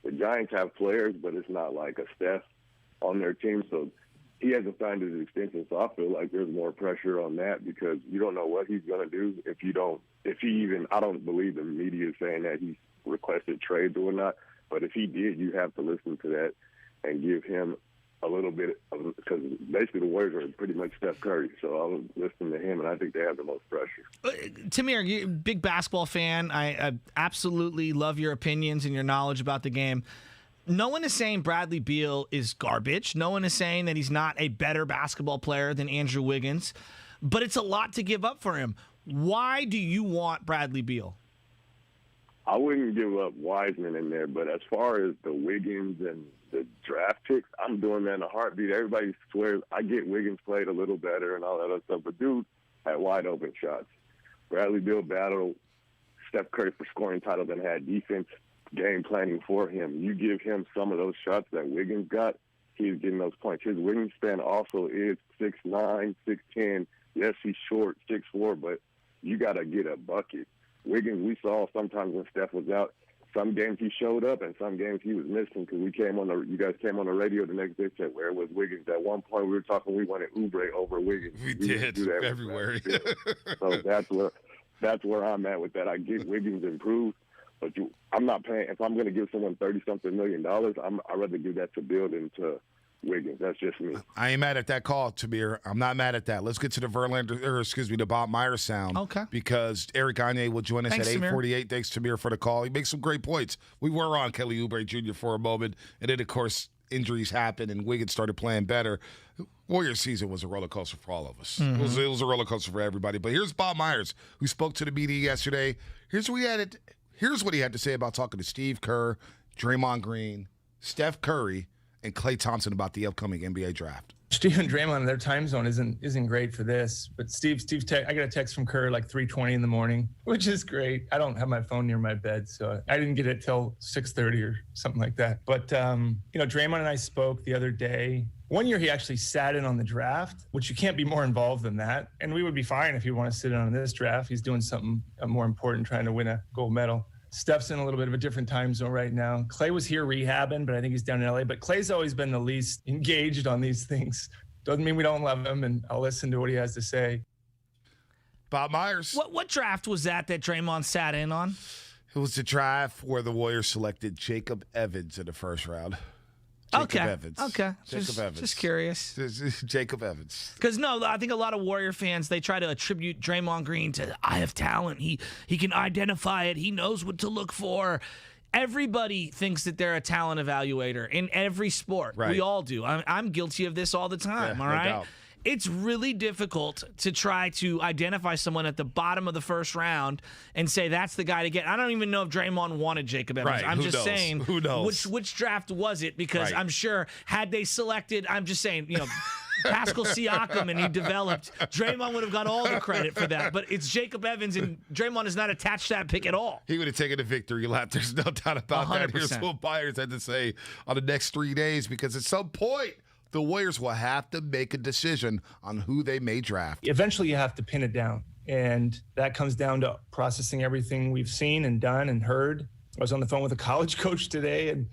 E: the Giants have players, but it's not like a Steph on their team. So he hasn't signed his extension. So I feel like there's more pressure on that because you don't know what he's going to do I don't believe the media is saying that he's requested trades or not. But if he did, you have to listen to that and give him a little bit because basically the Warriors are pretty much Steph Curry. So I was listening to him, and I think they have the most pressure.
B: Tamir, you're a big basketball fan. I absolutely love your opinions and your knowledge about the game. No one is saying Bradley Beal is garbage. No one is saying that he's not a better basketball player than Andrew Wiggins. But it's a lot to give up for him. Why do you want Bradley Beal?
E: I wouldn't give up Wiseman in there, but as far as the Wiggins and the draft picks, I'm doing that in a heartbeat. Everybody swears I get Wiggins played a little better and all that other stuff, but dude had wide open shots. Bradley Beal battled Steph Curry for scoring titles and had defense game planning for him. You give him some of those shots that Wiggins got, he's getting those points. His wingspan also is 6'9", 6'10". Yes, he's short, 6'4", but you got to get a bucket. Wiggins, we saw sometimes when Steph was out, some games he showed up and some games he was missing because you guys came on the radio the next day and said, where was Wiggins? At one point we were talking, we wanted Oubre over Wiggins.
A: We did
E: do that
A: everywhere.
E: So that's where I'm at with that. I get Wiggins improved, but I'm not paying. If I'm going to give someone $30-something million, I'd rather give that to Beal than to Wiggins. That's just me.
A: I ain't mad at that call, Tamir. I'm not mad at that. Let's get to the Bob Myers sound.
B: Okay.
A: Because Eric Gagne will join us
B: Thanks,
A: at 8:48.
B: Tamir.
A: Thanks, Tamir, for the call. He makes some great points. We were on Kelly Oubre Jr. for a moment, and then, of course, injuries happened and Wiggins started playing better. Warriors season was a roller coaster for all of us.
B: Mm-hmm.
A: It was a roller coaster for everybody. But here's Bob Myers, who spoke to the media yesterday. Here's what he had to say about talking to Steve Kerr, Draymond Green, Steph Curry, and Klay Thompson about the upcoming NBA draft.
J: Steve and Draymond, their time zone isn't great for this. But Steve's I got a text from Kerr like 3:20 in the morning, which is great. I don't have my phone near my bed, so I didn't get it till 6:30 or something like that. But Draymond and I spoke the other day. One year he actually sat in on the draft, which you can't be more involved than that. And we would be fine if you want to sit in on this draft. He's doing something more important, trying to win a gold medal. Steph's in a little bit of a different time zone right now. Klay was here rehabbing, but I think he's down in LA. But Klay's always been the least engaged on these things. Doesn't mean we don't love him, and I'll listen to what he has to say.
A: Bob Myers.
B: What draft was that Draymond sat in on?
A: It was the draft where the Warriors selected Jacob Evans in the first round.
B: Okay.
A: Evans.
B: Okay.
A: Jacob Evans.
B: Just curious.
A: Jacob Evans.
B: Because I think a lot of Warrior fans, they try to attribute Draymond Green to, I have talent. He can identify it. He knows what to look for. Everybody thinks that they're a talent evaluator in every sport.
A: Right.
B: We all do. I'm guilty of this all the time. All
A: no
B: right.
A: doubt.
B: It's really difficult to try to identify someone at the bottom of the first round and say that's the guy to get. I don't even know if Draymond wanted Jacob Evans.
A: Right.
B: I'm
A: Who
B: just
A: knows?
B: saying
A: Who knows?
B: which draft was it? Because
A: Right.
B: I'm sure had they selected, I'm just saying, Pascal Siakam and he developed, Draymond would have got all the credit for that. But it's Jacob Evans, and Draymond is not attached to that pick at all.
A: He would have taken a victory lap. There's no doubt about that.
B: 100%.
A: Here's what Myers had to say on the next 3 days, because at some point, the Warriors will have to make a decision on who they may draft.
J: Eventually, you have to pin it down. And that comes down to processing everything we've seen and done and heard. I was on the phone with a college coach today, and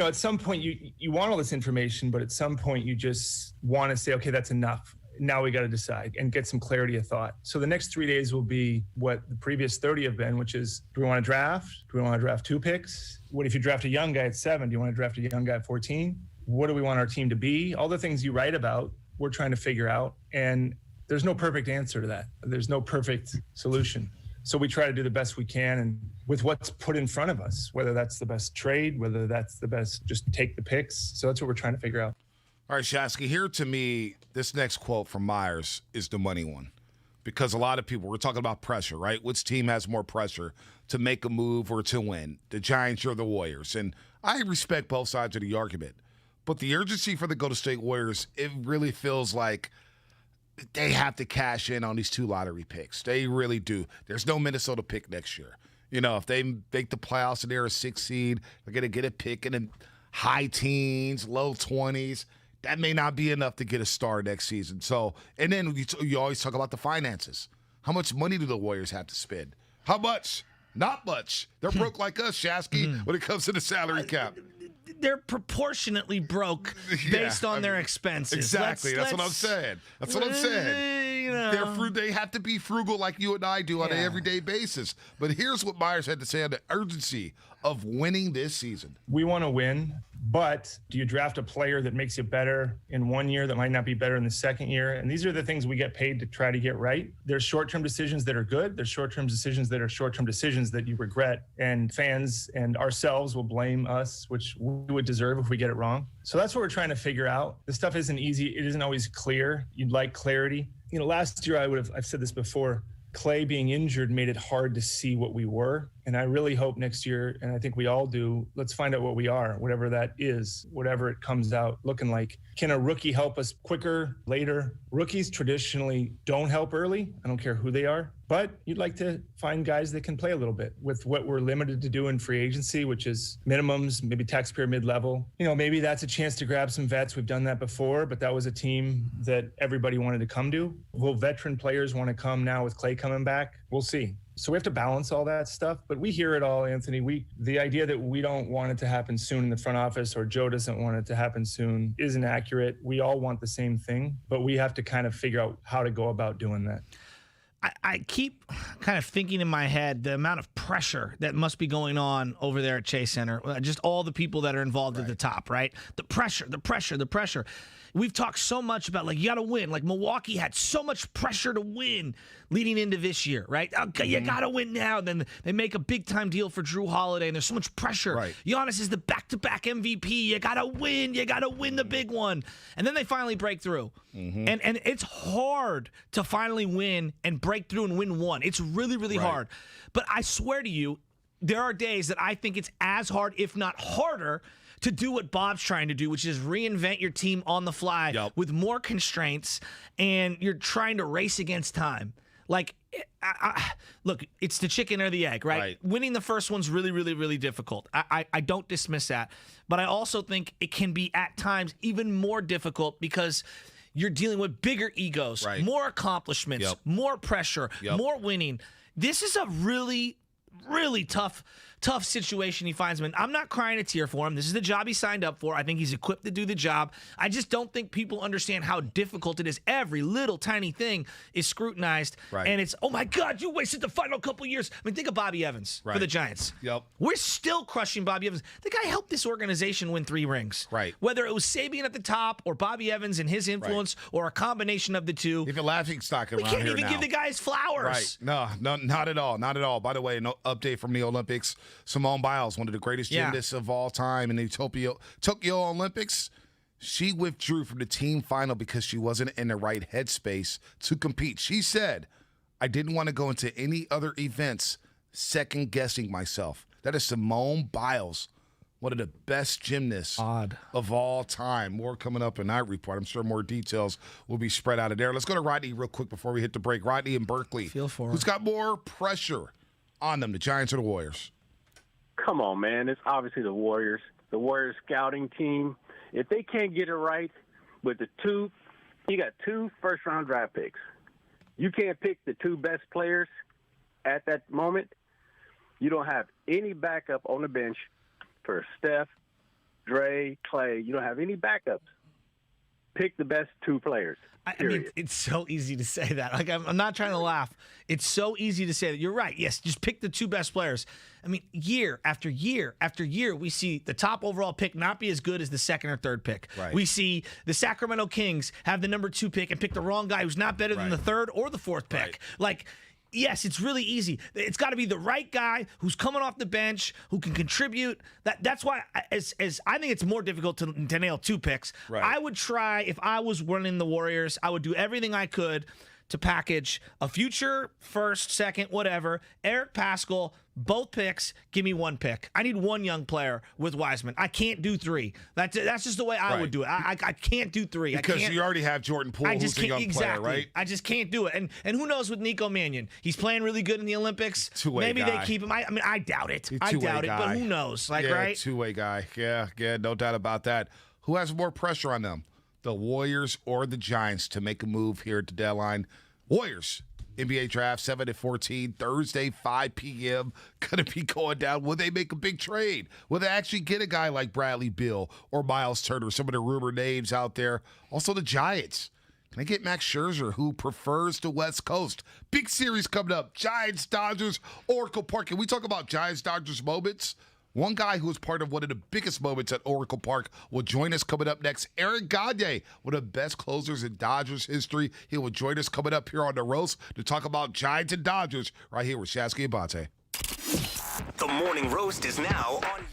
J: at some point you want all this information, but at some point you just want to say, okay, that's enough. Now we got to decide and get some clarity of thought. So the next 3 days will be what the previous 30 have been, which is, do we want to draft? Do we want to draft 2 picks? What if you draft a young guy at 7? Do you want to draft a young guy at 14? What do we want our team to be? All the things you write about, we're trying to figure out. And there's no perfect answer to that. There's no perfect solution. So we try to do the best we can and with what's put in front of us, whether that's the best trade, whether that's the best, just take the picks. So that's what we're trying to figure out.
A: All right, Shasky, here to me, this next quote from Myers is the money one. Because a lot of people, we're talking about pressure, right? Which team has more pressure to make a move or to win? The Giants or the Warriors? And I respect both sides of the argument. But the urgency for the Golden State Warriors, it really feels like they have to cash in on these 2 lottery picks. They really do. There's no Minnesota pick next year. If they make the playoffs and they're a 6 seed, they're going to get a pick in the high teens, low 20s. That may not be enough to get a star next season. So, and then you always talk about the finances. How much money do the Warriors have to spend? How much? Not much. They're broke like us, Shasky, when it comes to the salary cap.
B: They're proportionately broke based on their expenses.
A: Exactly. That's what I'm saying. That's what I'm saying. They have to be frugal like you and I do on an everyday basis. But here's what Myers had to say on the urgency of winning this season.
J: We want to win, But do you draft a player that makes you better in 1 year that might not be better in the second year? And these are the things we get paid to try to get right. There's short-term decisions that are good. There's short-term decisions that are short-term decisions that you regret. And fans and ourselves will blame us, which we would deserve if we get it wrong. So that's what we're trying to figure out. This stuff isn't easy. It isn't always clear. You'd like clarity. Last year I've said this before, Clay being injured made it hard to see what we were. And I really hope next year, and I think we all do, let's find out what we are, whatever that is, whatever it comes out looking like. Can a rookie help us quicker, later? Rookies traditionally don't help early. I don't care who they are. But you'd like to find guys that can play a little bit with what we're limited to do in free agency, which is minimums, maybe taxpayer mid-level. Maybe that's a chance to grab some vets. We've done that before, but that was a team that everybody wanted to come to. Will veteran players want to come now with Clay coming back? We'll see. So we have to balance all that stuff, but we hear it all, Anthony. The idea that we don't want it to happen soon in the front office or Joe doesn't want it to happen soon isn't accurate. We all want the same thing, but we have to kind of figure out how to go about doing that.
B: I keep kind of thinking in my head the amount of pressure that must be going on over there at Chase Center. Just all the people that are involved at the top, right? The pressure. We've talked so much about, you got to win. Milwaukee had so much pressure to win leading into this year, right? Okay, you got to win now. Then they make a big-time deal for Drew Holiday, and there's so much pressure.
A: Right.
B: Giannis is the back-to-back MVP. You got to win. You got to win the big one. And then they finally break through. And it's hard to finally win and break through and win one. It's really, really hard. But I swear to you, there are days that I think it's as hard, if not harder, to do what Bob's trying to do, which is reinvent your team on the fly with more constraints, and you're trying to race against time. Look, it's the chicken or the egg, right? Winning the first one's really, really, really difficult. I don't dismiss that. But I also think it can be at times even more difficult because you're dealing with bigger egos, more accomplishments, more pressure, more winning. This is a really, really tough situation he finds him in. I'm not crying a tear for him. This is the job he signed up for. I think he's equipped to do the job. I just don't think people understand how difficult it is. Every little tiny thing is scrutinized. And it's, oh my God, you wasted the final couple years. I mean, think of Bobby Evans for the Giants. We're still crushing Bobby Evans. The guy helped this organization win 3 rings. Whether it was Sabian at the top or Bobby Evans and his influence or a combination of the two.
A: Even laughing stock around here now.
B: We can't even give the guy his flowers.
A: No, not at all. Not at all. By the way, no update from the Olympics. Simone Biles, one of the greatest gymnasts of all time in the Tokyo Olympics, she withdrew from the team final because she wasn't in the right headspace to compete. She said, I didn't want to go into any other events second-guessing myself. That is Simone Biles, one of the best gymnasts of all time. More coming up in that report. I'm sure more details will be spread out of there. Let's go to Rodney real quick before we hit the break. Rodney in Berkeley.
B: Feel for him.
A: Who's got more pressure on them, the Giants or the Warriors?
K: Come on, man. It's obviously the Warriors. The Warriors scouting team. If they can't get it right with you got 2 first-round draft picks. You can't pick the 2 best players at that moment. You don't have any backup on the bench for Steph, Dre, Clay. You don't have any backups. Pick the best 2 players.
B: I mean, it's so easy to say that. I'm not trying to laugh. It's so easy to say that. You're right. Yes, just pick the 2 best players. I mean, year after year after year, we see the top overall pick not be as good as the 2nd or 3rd pick. We see the Sacramento Kings have the number 2 pick and pick the wrong guy who's not better than the 3rd or the 4th pick. Yes, it's really easy. It's got to be the right guy who's coming off the bench, who can contribute. That's why, as I think it's more difficult to nail 2 picks. I would try, if I was running the Warriors, I would do everything I could to package a future first, second, whatever, Eric Paschall, both picks, give me 1 pick. I need 1 young player with Wiseman. I can't do 3. That's just the way I would do it. I can't do 3.
A: Because you already have Jordan Poole, who's a young player, right?
B: I just can't do it. And who knows with Nico Mannion? He's playing really good in the Olympics. Maybe
A: guy.
B: They keep him. I mean, I doubt it. I doubt it, but who knows? Right?
A: Two-way guy. Yeah, no doubt about that. Who has more pressure on them? The Warriors or the Giants to make a move here at the deadline? Warriors. NBA draft 7-14, Thursday, 5 p.m. Going to be going down. Will they make a big trade? Will they actually get a guy like Bradley Beal or Miles Turner, some of the rumor names out there? Also the Giants. Can I get Max Scherzer, who prefers the West Coast? Big series coming up. Giants, Dodgers, Oracle Park. Can we talk about Giants, Dodgers moments? One guy who was part of one of the biggest moments at Oracle Park will join us coming up next. Gagne, one of the best closers in Dodgers history. He will join us coming up here on The Roast to talk about Giants and Dodgers right here with Shasky and Bonte.
F: The Morning Roast is now on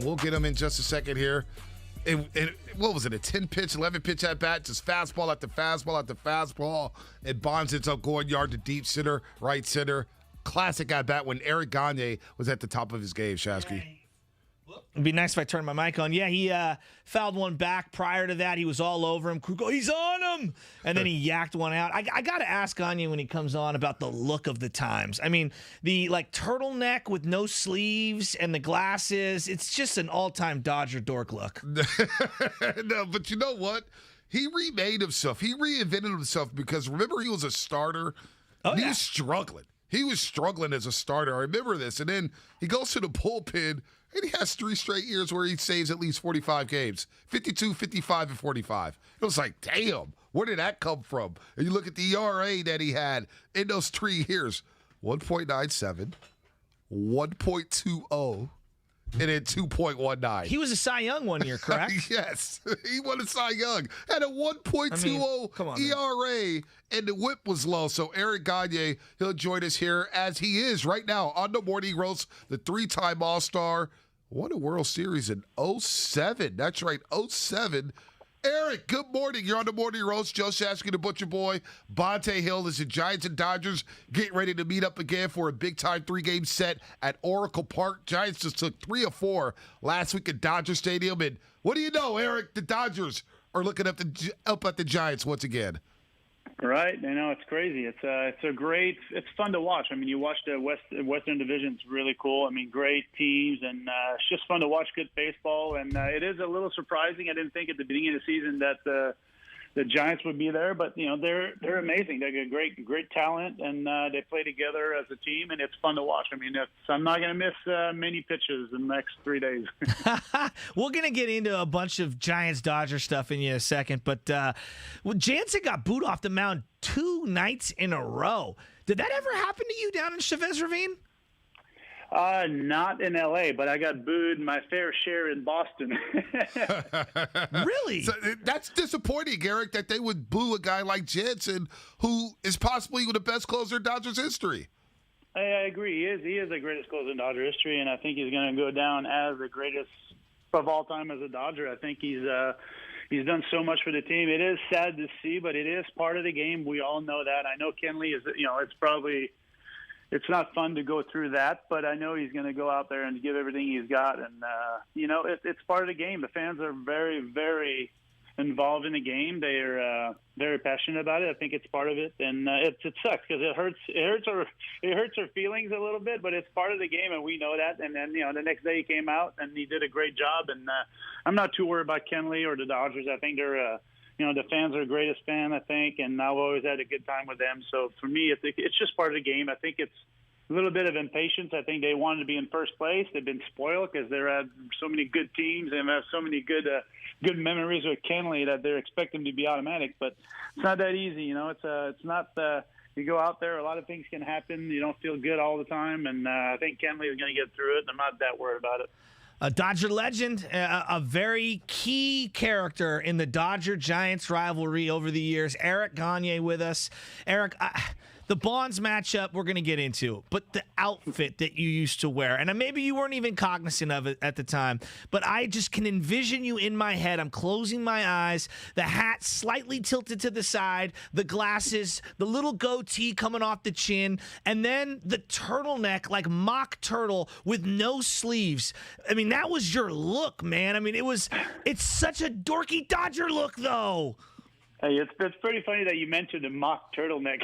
A: We'll get him in just a second here. What was it, a 10-pitch, 11-pitch at-bat, just fastball after fastball after fastball. And Bonds ends up going yard to deep center, right center. Classic at-bat when Eric Gagne was at the top of his game, Shasky.
B: It'd be nice if I turned my mic on. Yeah, he fouled one back. Prior to that, he was all over him. He's on him! And then he yacked one out. I got to ask Gagne when he comes on about the look of the times. I mean, the turtleneck with no sleeves and the glasses, it's just an all-time Dodger dork look.
A: No, but you know what? He remade himself. He reinvented himself because remember he was a starter? He was struggling. He was struggling as a starter. I remember this. And then he goes to the bullpen, and he has 3 straight years where he saves at least 45 games, 52, 55, and 45. It was like, damn, where did that come from? And you look at the ERA that he had in those 3 years, 1.97, 1.20, and then 2.19.
B: He was a Cy Young one year, correct?
A: Yes. He won a Cy Young. Had a 1.20 ERA, and the whip was low. So Eric Gagne, he'll join us here as he is right now on the Morning Roast, the 3-time All-Star. Won a World Series in 07. That's right, 07. Eric, good morning. You're on the Morning Roast. Joe Shasky, the Butcher Boy. Bonte Hill is the Giants and Dodgers getting ready to meet up again for a big-time 3-game set at Oracle Park. Giants just took 3 of 4 last week at Dodger Stadium. And what do you know, Eric? The Dodgers are looking up at the Giants once again.
L: Right, I know, it's crazy. It's fun to watch. I mean, you watch the Western Division; it's really cool. I mean, great teams, and it's just fun to watch good baseball. And it is a little surprising. I didn't think at the beginning of the season that the Giants would be there, but they're amazing. They got great talent, and they play together as a team, and it's fun to watch. I mean, I'm not going to miss many pitches in the next 3 days.
B: We're going to get into a bunch of Giants-Dodger stuff in a second, but Jansen got booed off the mound 2 nights in a row. Did that ever happen to you down in Chavez Ravine?
L: Not in L.A., but I got booed my fair share in Boston.
B: Really?
A: So that's disappointing, Eric, that they would boo a guy like Jansen, who is possibly the best closer in Dodgers history.
L: I agree. He is the greatest closer in Dodger history, and I think he's going to go down as the greatest of all time as a Dodger. I think he's done so much for the team. It is sad to see, but it is part of the game. We all know that. I know Kenley is, it's not fun to go through that, but I know he's going to go out there and give everything he's got. And, it's part of the game. The fans are very, very involved in the game. They are very passionate about it. I think it's part of it. And it sucks because it hurts our feelings a little bit, but it's part of the game, and we know that. And then, the next day he came out, and he did a great job. And I'm not too worried about Kenley or the Dodgers. I think they're the fans are the greatest fan, I think, and I've always had a good time with them. So for me, it's just part of the game. I think it's a little bit of impatience. I think they wanted to be in first place. They've been spoiled because they're at so many good teams and have so many good memories with Kenley that they're expecting to be automatic. But it's not that easy. It's not. You go out there, a lot of things can happen. You don't feel good all the time, and I think Kenley is going to get through it. I'm not that worried about it.
B: A Dodger legend, a very key character in the Dodger-Giants rivalry over the years. Eric Gagne with us. Eric, the Bonds matchup we're going to get into, but the outfit that you used to wear, and maybe you weren't even cognizant of it at the time, but I just can envision you in my head. I'm closing my eyes, the hat slightly tilted to the side, the glasses, the little goatee coming off the chin, and then the turtleneck, like mock turtle with no sleeves. I mean, that was your look, man. I mean, it's such a dorky Dodger look, though.
L: Hey, it's pretty funny that you mentioned the mock turtleneck.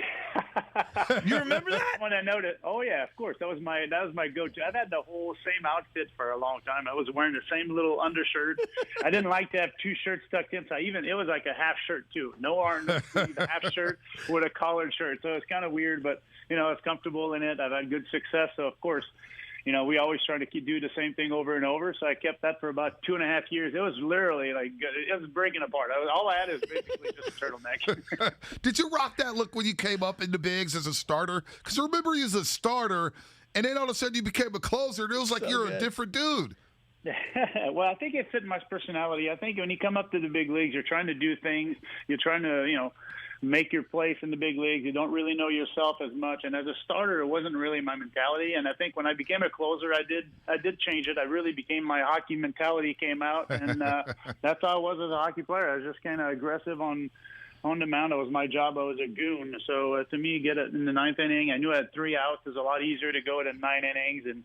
B: You remember that?
L: When I noted, oh yeah, of course, that was my go-to. I've had the whole same outfit for a long time. I was wearing the same little undershirt. I didn't like to have 2 shirts tucked in, so it was like a half shirt too. No arm, no sleeve, a half shirt with a collared shirt. So it's kind of weird, but it's comfortable in it. I've had good success, so of course. We always try to do the same thing over and over. So I kept that for about 2.5 years. It was literally it was breaking apart. All I had is basically just a turtleneck.
A: Did you rock that look when you came up in the bigs as a starter? Because remember, he was a starter, and then all of a sudden you became a closer, and it was like you're a different dude.
L: Well, I think it fit my personality. I think when you come up to the big leagues, you're trying to do things. You're trying to, make your place in the big leagues. You don't really know yourself as much. And as a starter, it wasn't really my mentality. And I think when I became a closer, I did change it. I really became my hockey mentality came out. And that's how I was as a hockey player. I was just kind of aggressive on the mound. It was my job. I was a goon. So to me, get it in the ninth inning, I knew I had 3 outs. It was a lot easier to go to 9 innings. And,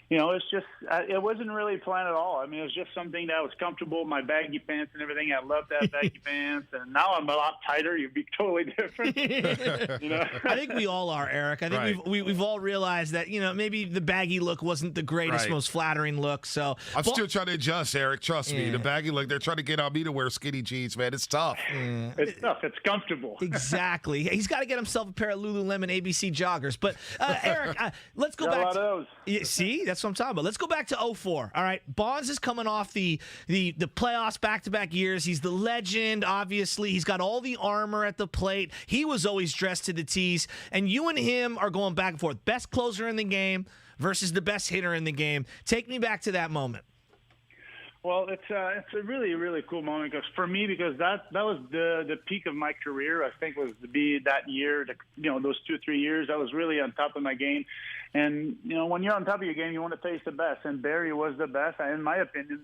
L: it's just it wasn't really planned at all. I mean, it was just something that was comfortable, my baggy pants and everything. I loved that baggy pants. And now I'm a lot tighter. You'd be totally different.
B: I think we all are, Eric. I think we've all realized that, maybe the baggy look wasn't the greatest, most flattering look. So
A: I'm still trying to adjust, Eric. Trust me. The baggy look, they're trying to get on me to wear skinny jeans, man. It's tough.
L: It's tough. It's comfortable.
B: Exactly. He's got to get himself a pair of Lululemon ABC joggers. But, Eric, let's go back to those. See? That's what I'm talking about. Let's go back to 2004. All right. Bonds is coming off the playoffs back-to-back years. He's the legend, obviously. He's got all the armor at the plate. He was always dressed to the T's. And you and him are going back and forth. Best closer in the game versus the best hitter in the game. Take me back to that moment.
L: Well, it's a really, really cool moment because that was the peak of my career. I think was to be that year, those 2 or 3 years. I was really on top of my game. And, when you're on top of your game, you want to face the best. And Barry was the best, in my opinion.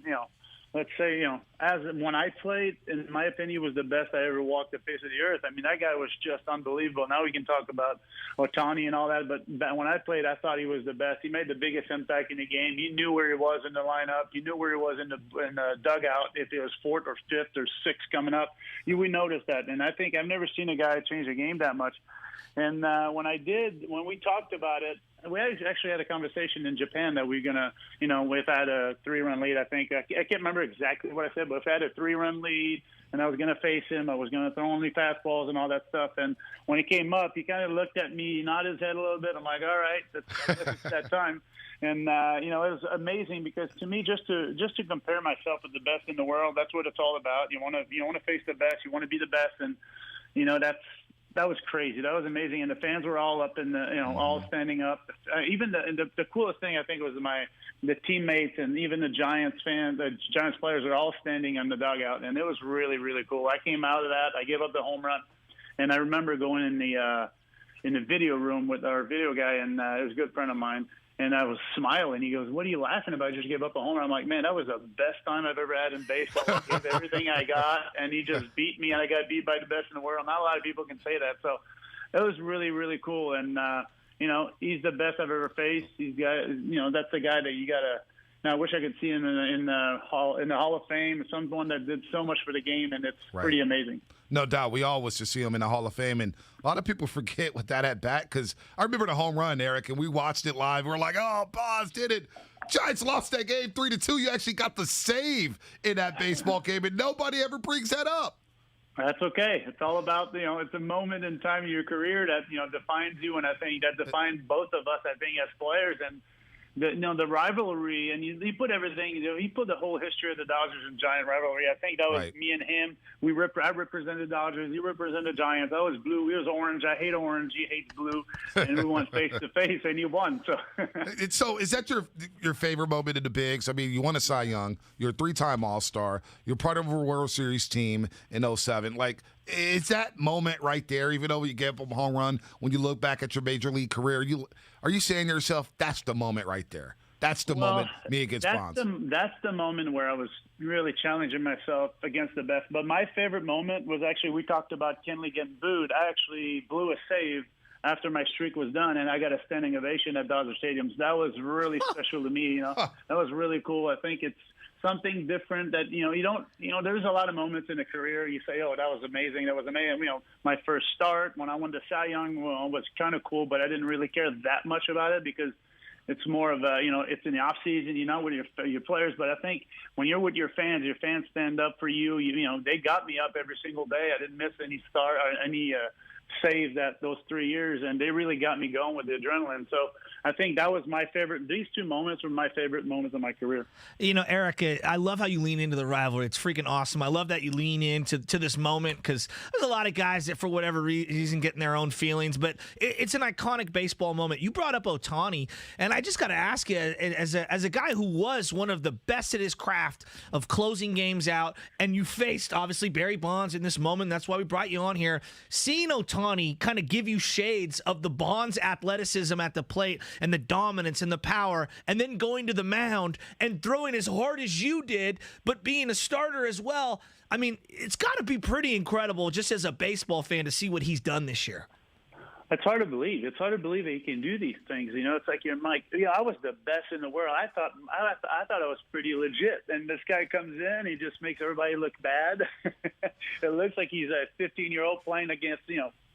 L: Let's say, when I played, in my opinion, he was the best I ever walked the face of the earth. I mean, that guy was just unbelievable. Now we can talk about Ohtani and all that, but when I played, I thought he was the best. He made the biggest impact in the game. He knew where he was in the lineup. He knew where he was in the dugout. If it was 4th or 5th or 6th coming up, we noticed that. And I think I've never seen a guy change the game that much. And when we talked about it, we actually had a conversation in Japan that we're going to, if I had a 3-run lead, I think. I can't remember exactly what I said, but if I had a 3-run lead and I was going to face him, I was going to throw only fastballs and all that stuff. And when he came up, he kind of looked at me, nodded his head a little bit. I'm like, all right, I guess it's that time. And, it was amazing because to me, just to compare myself with the best in the world, that's what it's all about. You want to face the best. You want to be the best. And, that was crazy. That was amazing, and the fans were all up in the, all standing up. Even the coolest thing I think was the teammates and even the Giants fans, the Giants players are all standing on the dugout, and it was really, really cool. I came out of that. I gave up the home run, and I remember going in the video room with our video guy, and it was a good friend of mine. And I was smiling. He goes, "What are you laughing about? I just gave up a home run." I'm like, "Man, that was the best time I've ever had in baseball. I gave everything I got, and he just beat me, and I got beat by the best in the world." Not a lot of people can say that. So it was really, really cool. And, he's the best I've ever faced. He's got, that's the guy that you got to – now I wish I could see him in the Hall of Fame, someone that did so much for the game, and it's pretty amazing.
A: No doubt. We all wish to see him in the Hall of Fame. And a lot of people forget with that at bat because I remember the home run, Eric, and we watched it live. We're like, oh, Bonds did it. Giants lost that game 3-2. You actually got the save in that baseball game, and nobody ever brings that up.
L: That's okay. It's all about, it's a moment in time of your career that, defines you, and I think that defines both of us, I think, as players. And the rivalry, and you put everything, you put the whole history of the Dodgers and Giant rivalry. I think that was me and him. I represented Dodgers. You represented Giants. I was blue. He was orange. I hate orange. He hates blue. And we went face to face, and you won.
A: So is that your favorite moment in the bigs? I mean, you won a Cy Young. You're a 3-time All-Star. You're part of a World Series team in 2007. Like, is that moment right there, even though you gave up a home run, when you look back at your major league career, are you saying to yourself, that's the moment right there? That's the moment me against Bonds.
L: That's the moment where I was really challenging myself against the best. But my favorite moment was actually, we talked about Kenley getting booed. I actually blew a save after my streak was done, and I got a standing ovation at Dodger Stadium. That was really special to me. That was really cool. I think it's something different that, you don't, there's a lot of moments in a career you say, oh, that was amazing. That was amazing. My first start when I won the Cy Young was kind of cool, but I didn't really care that much about it because it's more of a, it's in the off season, you're not with your players. But I think when you're with your fans stand up for you. They got me up every single day. I didn't miss any saved those 3 years, and they really got me going with the adrenaline. So I think that was my favorite. These two moments were my favorite moments of my career.
B: You know, Eric, I love how you lean into the rivalry. It's freaking awesome. I love that you lean into this moment because there's a lot of guys that, for whatever reason, getting their own feelings. But it's an iconic baseball moment. You brought up Ohtani, and I just got to ask you, as a guy who was one of the best at his craft of closing games out, and you faced, obviously, Barry Bonds in this moment. That's why we brought you on here. Seeing Ohtani kind of give you shades of the Bonds athleticism at the plate and the dominance and the power, and then going to the mound and throwing as hard as you did, but being a starter as well. I mean, it's got to be pretty incredible just as a baseball fan to see what he's done this year.
L: It's hard to believe. It's hard to believe that he can do these things. You know, it's like you're Mike. Yeah, I was the best in the world. I thought I was pretty legit, and this guy comes in. He just makes everybody look bad. It looks like he's a 15-year-old playing against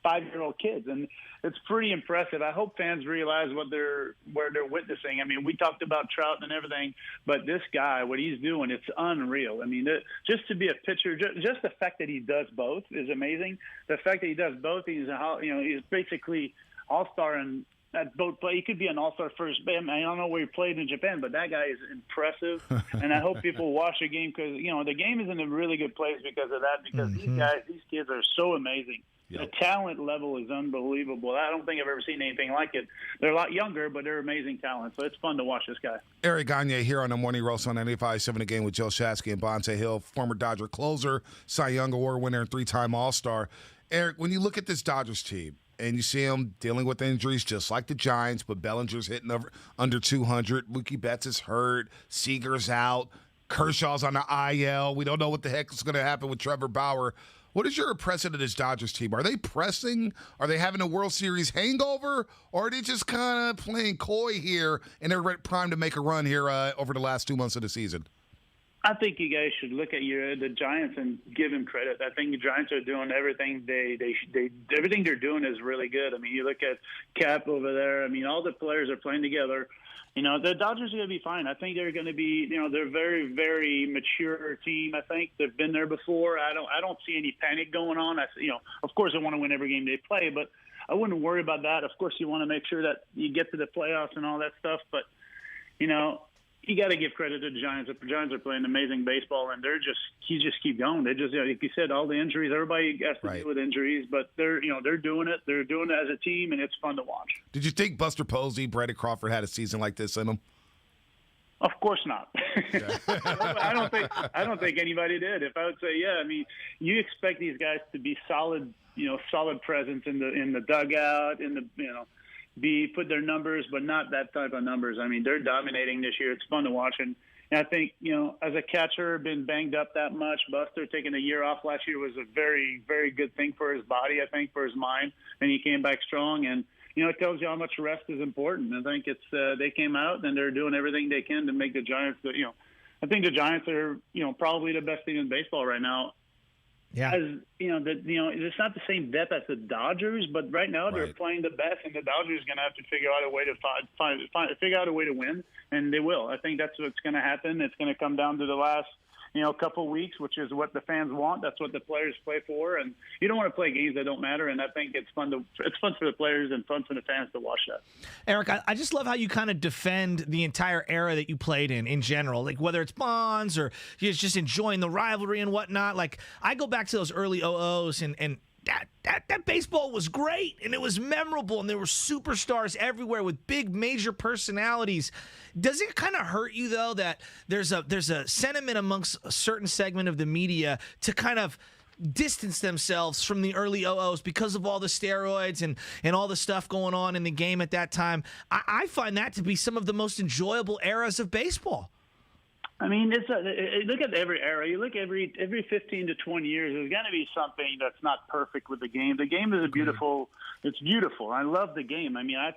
L: 5-year-old kids, and it's pretty impressive. I hope fans realize where they're witnessing. I mean, we talked about Trout and everything, but this guy, what he's doing, it's unreal. I mean, just to be a pitcher, just the fact that he does both is amazing. The fact that he does both, he's basically all-star and at both play. He could be an all-star first. I don't know where he played in Japan, but that guy is impressive. And I hope people watch the game because the game is in a really good place because of that. Because these kids are so amazing. Yep. The talent level is unbelievable. I don't think I've ever seen anything like it. They're a lot younger, but they're amazing talent. So it's fun to watch this guy.
A: Eric Gagne here on the Morning Roast on 95.7 Again with Joe Shasky and Bonte Hill, former Dodger closer, Cy Young Award winner, and 3-time All-Star. Eric, when you look at this Dodgers team and you see them dealing with injuries just like the Giants, but Bellinger's hitting under 200, Mookie Betts is hurt, Seager's out, Kershaw's on the IL. We don't know what the heck is going to happen with Trevor Bauer. What is your impression of this Dodgers team? Are they pressing? Are they having a World Series hangover? Or are they just kind of playing coy here and they're primed to make a run here over the last 2 months of the season?
L: I think you guys should look at the Giants and give them credit. I think the Giants are doing everything everything they're doing is really good. I mean, you look at Cap over there. I mean, all the players are playing together. The Dodgers are going to be fine. I think they're going to be, they're a very, very mature team. I think they've been there before. I don't see any panic going on. Of course, they want to win every game they play, but I wouldn't worry about that. Of course, you want to make sure that you get to the playoffs and all that stuff. But, you got to give credit to the Giants. The Giants are playing amazing baseball, and you just keep going. They just, like you said, all the injuries. Everybody has to deal with injuries, but they're doing it. They're doing it as a team, and it's fun to watch.
A: Did you think Buster Posey, Brady Crawford had a season like this in them?
L: Of course not. Yeah. I don't think anybody did. If I would say, yeah, I mean, you expect these guys to be solid, solid presence in the dugout, put their numbers, but not that type of numbers. I mean, they're dominating this year. It's fun to watch. And I think, as a catcher, been banged up that much, Buster taking a year off last year was a very, very good thing for his body, I think, for his mind. And he came back strong. And, it tells you how much rest is important. I think they came out and they're doing everything they can to make the Giants, I think the Giants are, probably the best team in baseball right now.
B: Yeah.
L: It's not the same depth as the Dodgers, but right now they're playing the best, and the Dodgers are going to have to figure out a way to figure out a way to win, and they will. I think that's what's going to happen. It's going to come down to the last, couple of weeks, which is what the fans want. That's what the players play for, and you don't want to play games that don't matter. And I think it's fun for the players and fun for the fans to watch that.
B: Eric, I just love how you kind of defend the entire era that you played in general, like whether it's Bonds or you're just enjoying the rivalry and whatnot. Like I go back to those early 00s and that baseball was great and it was memorable and there were superstars everywhere with big major personalities. Does it kind of hurt you though that there's a sentiment amongst a certain segment of the media to kind of distance themselves from the early 00s because of all the steroids and all the stuff going on in the game at that time? I find that to be some of the most enjoyable eras of baseball.
L: I mean, look at every era. You look every 15 to 20 years, there's going to be something that's not perfect with the game. The game is beautiful. It's beautiful. I love the game. I mean, I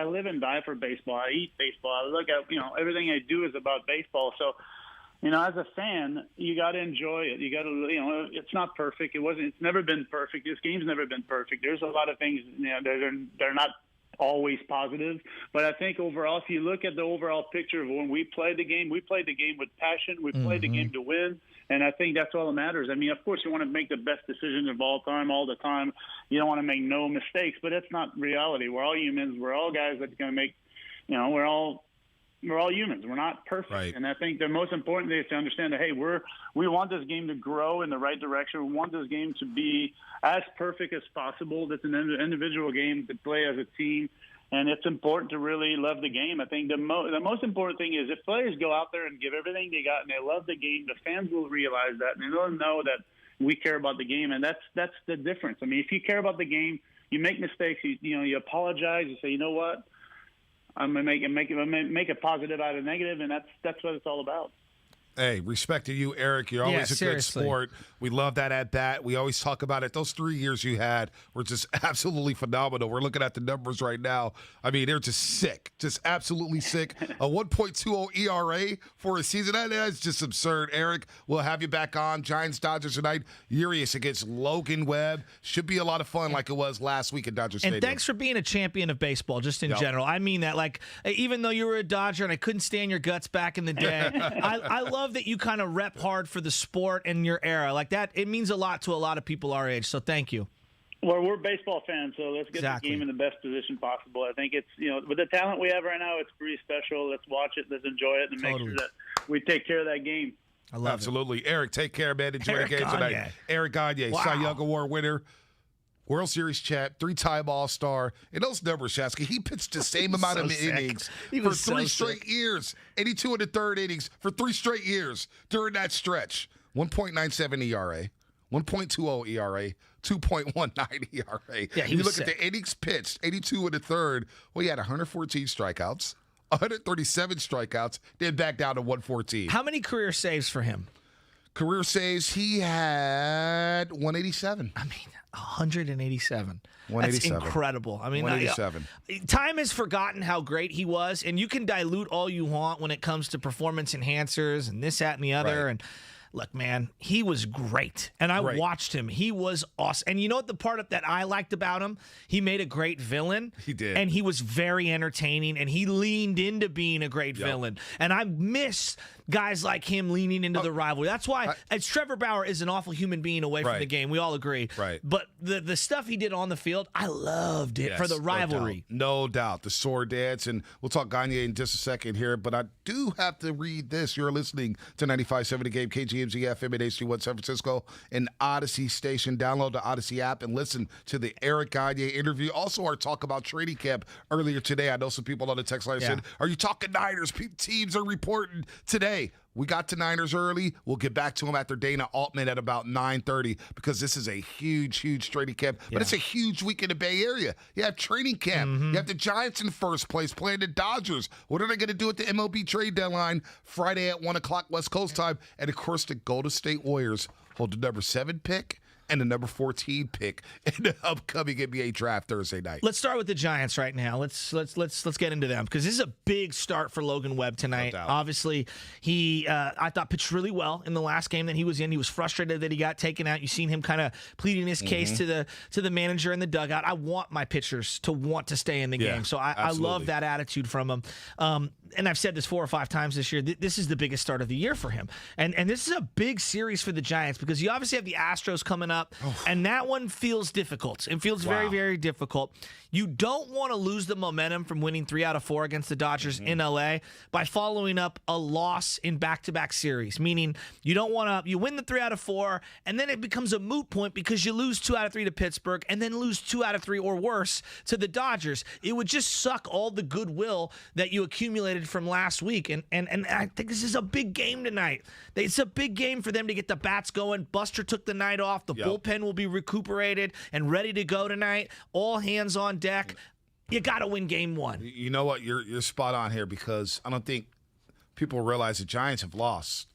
L: live and die for baseball. I eat baseball. I look at, everything I do is about baseball. So, as a fan, you got to enjoy it. You got to, it's not perfect. It's never been perfect. This game's never been perfect. There's a lot of things, they're not always positive. But I think overall, if you look at the overall picture of when we played the game with passion. We played the game to win. And I think that's all that matters. I mean, of course, you want to make the best decisions of all time, all the time. You don't want to make no mistakes, but that's not reality. We're all humans. We're all guys that's going to make, we're all humans. We're not perfect.
A: Right.
L: And I think the most important thing is to understand that, hey, we want this game to grow in the right direction. We want this game to be as perfect as possible. It's an individual game to play as a team. And it's important to really love the game. I think the most important thing is if players go out there and give everything they got and they love the game, the fans will realize that, and they'll know that we care about the game, and that's the difference. I mean, if you care about the game, you make mistakes, you apologize, you say, you know what, I'm gonna make a positive out of negative, and that's what it's all about.
A: Hey, respect to you, Eric. You're always a good sport. We love that at bat. We always talk about it. Those 3 years you had were just absolutely phenomenal. We're looking at the numbers right now. I mean, they're just sick, just absolutely sick. A 1.20 ERA for a season. That's just absurd. Eric, we'll have you back on. Giants Dodgers tonight. Urias against Logan Webb. Should be a lot of fun like it was last week at Dodger Stadium.
B: And thanks for being a champion of baseball, just in general. I mean that. Like, even though you were a Dodger and I couldn't stand your guts back in the day, I love that you kind of rep hard for the sport and your era. Like that, it means a lot to a lot of people our age. So thank you.
L: Well, we're baseball fans, so let's get the game in the best position possible. I think it's, with the talent we have right now, it's pretty special. Let's watch it, let's enjoy it, and make sure that we take care of that game.
B: I love
A: Absolutely. Eric, take care, man. Enjoy
B: Eric
A: the game
B: Gagne.
A: tonight. Eric Gagne, Cy Young Award winner, World Series champ, 3-time All-Star. And those numbers, Shasky, he pitched the same amount of innings for 3 straight years. 82 in the third innings for 3 straight years during that stretch. 1.97 ERA, 1.20 ERA, 2.19 ERA.
B: Yeah,
A: you look at the innings pitched, 82 in the third. Well, he had 114 strikeouts, 137 strikeouts, then back down to 114.
B: How many career saves for him?
A: Career saves, he had 187.
B: I mean, 187.
A: 187.
B: That's incredible. I mean,
A: 187.
B: Time has forgotten how great he was, and you can dilute all you want when it comes to performance enhancers and this, that, and the other.
A: Right.
B: And look, man, he was great. And I watched him. He was awesome. And you know what the part that I liked about him? He made a great villain.
A: He did.
B: And he was very entertaining, and he leaned into being a great villain. And I miss guys like him leaning into the rivalry. That's why as Trevor Bauer is an awful human being away from the game. We all agree.
A: Right.
B: But the stuff he did on the field, I loved it for the rivalry.
A: No doubt. The sword dance. And we'll talk Gagne in just a second here. But I do have to read this. You're listening to 95.7 The Game, KGMZ FM at HD1 San Francisco, and Odyssey Station. Download the Odyssey app and listen to the Eric Gagne interview. Also, our talk about training camp earlier today. I know some people on the text line said, are you talking Niners? Teams are reporting today. We got to Niners early. We'll get back to them after Dana Altman at about 9:30 because this is a huge, huge training camp. But it's a huge week in the Bay Area. You have training camp. You have the Giants in first place playing the Dodgers. What are they going to do at the MLB trade deadline Friday at 1 o'clock West Coast time? And, of course, the Golden State Warriors hold the number 7 pick and the number 14 pick in the upcoming NBA draft Thursday night.
B: Let's start with the Giants right now. Let's get into them because this is a big start for Logan Webb tonight.
A: No doubt.
B: Obviously, he I thought pitched really well in the last game that he was in. He was frustrated that he got taken out. You've seen him kind of pleading his case to the manager in the dugout. I want my pitchers to want to stay in the game, so I love that attitude from him. And I've said this 4 or 5 times this year. This is the biggest start of the year for him, and this is a big series for the Giants because you obviously have the Astros coming up. And that one feels difficult. It feels very, very difficult. You don't want to lose the momentum from winning 3 out of 4 against the Dodgers in LA by following up a loss in back-to-back series, meaning you don't want to, you win the 3 out of 4, and then it becomes a moot point because you lose 2 out of 3 to Pittsburgh and then lose 2 out of 3 or worse to the Dodgers. It would just suck all the goodwill that you accumulated from last week. And I think this is a big game tonight. It's a big game for them to get the bats going. Buster took the night off. The bullpen will be recuperated and ready to go tonight. All hands on deck. You got to win game 1.
A: You know what? You're spot on here because I don't think people realize the Giants have lost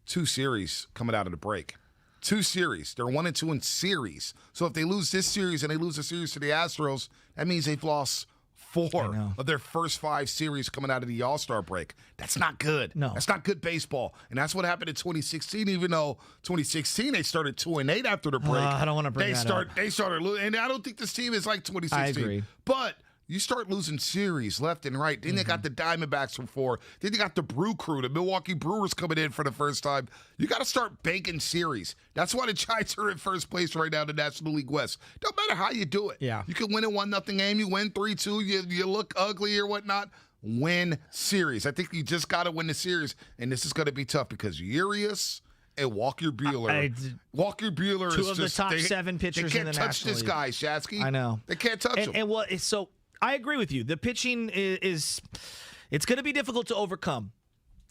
A: 2 series coming out of the break. 2 series. They're 1-2 in series. So if they lose this series and they lose a series to the Astros, that means they've lost 4 of their first 5 series coming out of the All-Star break. That's not good.
B: No.
A: That's not good baseball. And that's what happened in 2016, even though 2016 they started 2-8 after the break.
B: I don't want to bring that up.
A: They started losing. And I don't think this team is like 2016.
B: I agree.
A: But you start losing series left and right. Then you got the Diamondbacks from 4. Then you got the Brew Crew, the Milwaukee Brewers coming in for the first time. You got to start banking series. That's why the Giants are in first place right now in the National League West. Don't matter how you do it.
B: Yeah.
A: You can win a 1-0 game. You win 3-2. You look ugly or whatnot. Win series. I think you just got to win the series, and this is going to be tough because Urias and Walker Buehler. Walker Buehler
B: two
A: is
B: of
A: just,
B: the top 7 pitchers in the National League. They can't touch this guy,
A: Shatsky.
B: I know.
A: They can't touch him.
B: And well, so I agree with you. The pitching is it's going to be difficult to overcome.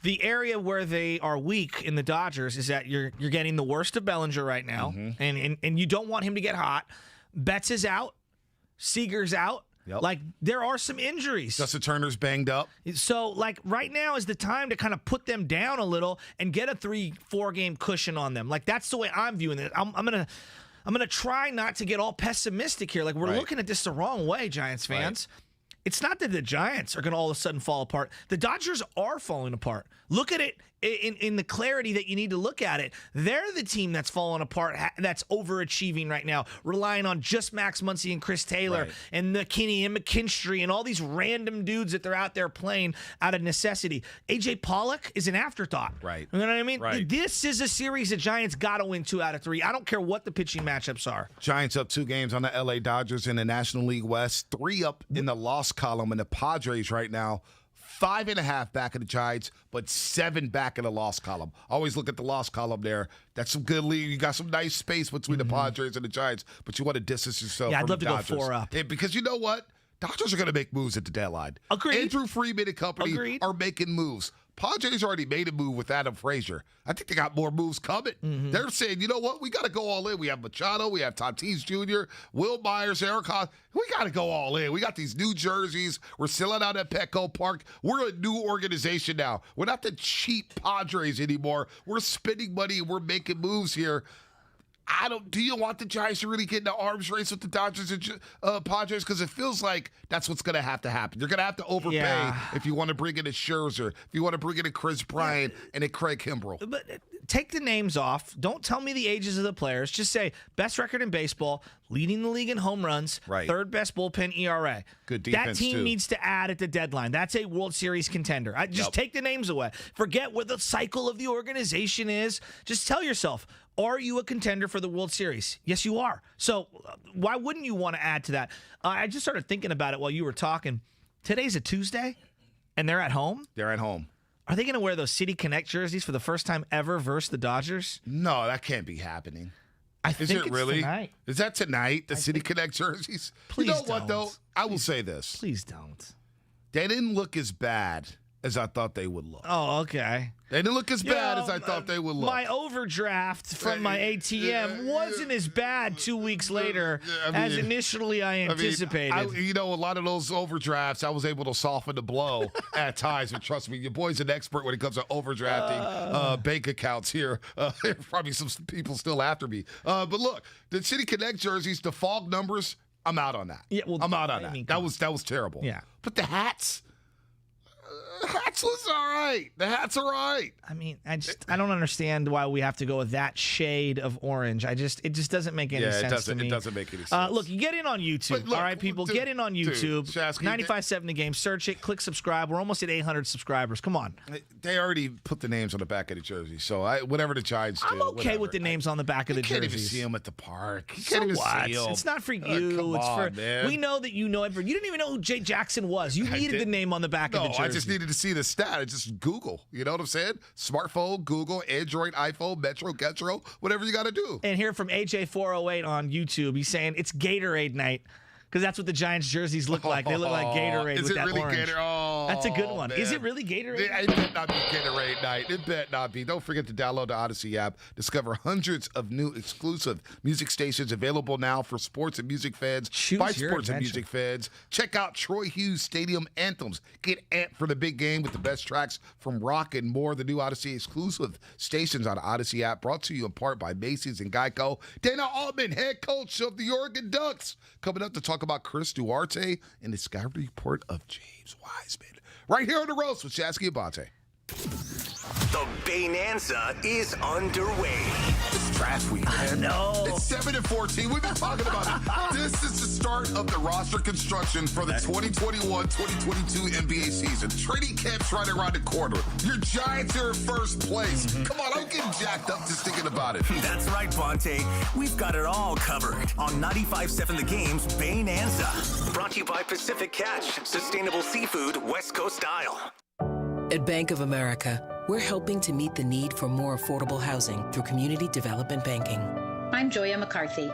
B: The area where they are weak in the Dodgers is that you're getting the worst of Bellinger right now, and you don't want him to get hot. Betts is out. Seager's out.
A: Yep.
B: Like, there are some injuries.
A: Justin Turner's banged up.
B: So, like, right now is the time to kind of put them down a little and get a 3-4 game cushion on them. Like, that's the way I'm viewing it. I'm gonna try not to get all pessimistic here. Like, we're looking at this the wrong way, Giants fans. Right. It's not that the Giants are going to all of a sudden fall apart. The Dodgers are falling apart. Look at it in the clarity that you need to look at it. They're the team that's falling apart, that's overachieving right now, relying on just Max Muncy and Chris Taylor and McKinney and McKinstry and all these random dudes that they're out there playing out of necessity. A.J. Pollock is an afterthought.
A: Right.
B: You know what I mean?
A: Right.
B: This is a series the Giants got to win 2 out of 3. I don't care what the pitching matchups are.
A: Giants up 2 games on the L.A. Dodgers in the National League West, 3 up in the loss column, and the Padres right now 5.5 back of the Giants, but 7 back in the loss column. Always look at the loss column there. That's some good lead. You got some nice space between the Padres and the Giants, but you want to distance yourself from the Dodgers.
B: I'd love to go 4 up.
A: Because you know what? Dodgers are going to make moves at the deadline.
B: Agreed.
A: Andrew Freeman and company are making moves. Padres already made a move with Adam Frazier. I think they got more moves coming. They're saying, you know what? We got to go all in. We have Machado. We have Tatis Jr., Will Myers, Eric Haas. We got to go all in. We got these new jerseys. We're selling out at Petco Park. We're a new organization now. We're not the cheap Padres anymore. We're spending money. We're making moves here. Do you want the Giants to really get in the arms race with the Dodgers and Padres? Because it feels like that's what's going to happen. You're going to have to overpay if you want to bring in a Scherzer, if you want to bring in a Chris Bryant and a Craig Kimbrell.
B: But take the names off. Don't tell me the ages of the players. Just say best record in baseball, leading the league in home runs, third best bullpen ERA.
A: Good defense,
B: that team
A: too.
B: needs to add at the deadline. That's a World Series contender. Just take the names away. Forget what the cycle of the organization is. Just tell yourself, are you a contender for the World Series? Yes, you are. So why wouldn't you want to add to that? I just started thinking about it while you were talking. Today's a Tuesday, and they're at home?
A: They're at home.
B: Are they going to wear those City Connect jerseys for the first time ever versus the Dodgers?
A: No, that can't be happening.
B: Is it really? Tonight.
A: Is that tonight, the City Connect jerseys?
B: Please
A: You know what, though? I will say this.
B: Please don't.
A: They didn't look as bad as I thought they would look.
B: Oh, okay.
A: They didn't look as bad as I thought they would look.
B: My overdraft from my ATM wasn't as bad 2 weeks later as initially I anticipated.
A: You know, a lot of those overdrafts, I was able to soften the blow at times. But trust me, your boy's an expert when it comes to overdrafting bank accounts here. Probably some people still after me. But look, the City Connect jerseys, the fog numbers, I'm out on that.
B: Yeah, well,
A: I'm out on that. That was terrible.
B: Yeah.
A: But the hats... hats was all right. The hats are right.
B: I mean, I don't understand why we have to go with that shade of orange. It just doesn't make any sense to me.
A: It doesn't make any sense.
B: Look, you get in on YouTube.
A: Look,
B: all right, people, get in on YouTube. 95.7 The Game. Search it. Click subscribe. We're almost at 800 subscribers. Come on.
A: They already put the names on the back of the jersey, so whatever the Giants do.
B: I'm okay with the names on the back of the jerseys.
A: You can't even see them at the park. You
B: So
A: can't even
B: what?
A: see them.
B: It's not for you. It's for
A: man.
B: we know that you know everything. You didn't even know who Jay Jackson was. You needed the name on the back of the jersey.
A: I just needed to see the stat. Just Google. You know what I'm saying? Smartphone, Google, Android, iPhone, Metro, Getro, whatever you got to do.
B: And here from AJ408 on YouTube, he's saying it's Gatorade night. Because that's what the Giants jerseys look like. They look like Gatorade with that orange.
A: Is it really Gatorade? Oh,
B: that's a good one.
A: Man.
B: Is it really Gatorade?
A: It better not be Gatorade night. It better not be. Don't forget to download the Odyssey app. Discover hundreds of new exclusive music stations available now for sports and music fans. By sports and music fans. Check out Troy Hughes Stadium Anthems. Get amped for the big game with the best tracks from rock and more. The new Odyssey exclusive stations on the Odyssey app, brought to you in part by Macy's and Geico. Dana Altman, head coach of the Oregon Ducks, coming up to talk about Chris Duarte and the scouting report of James Wiseman. Right here on The Roast with Shasky and Bonte.
F: The Bonanza is underway.
A: It's draft week, man.
B: No.
A: It's 7-14. We've been talking about it. This is the start of the roster construction for the 2021-2022 NBA season. Training camp's right around the corner. Your Giants are in first place. Come on, I'm getting jacked up just thinking about it.
F: That's right, Bonte. We've got it all covered on 95.7 The Game's Bonanza. Brought to you by Pacific Catch, sustainable seafood, West Coast style.
M: At Bank of America, we're helping to meet the need for more affordable housing through community development banking.
N: I'm Joya McCarthy.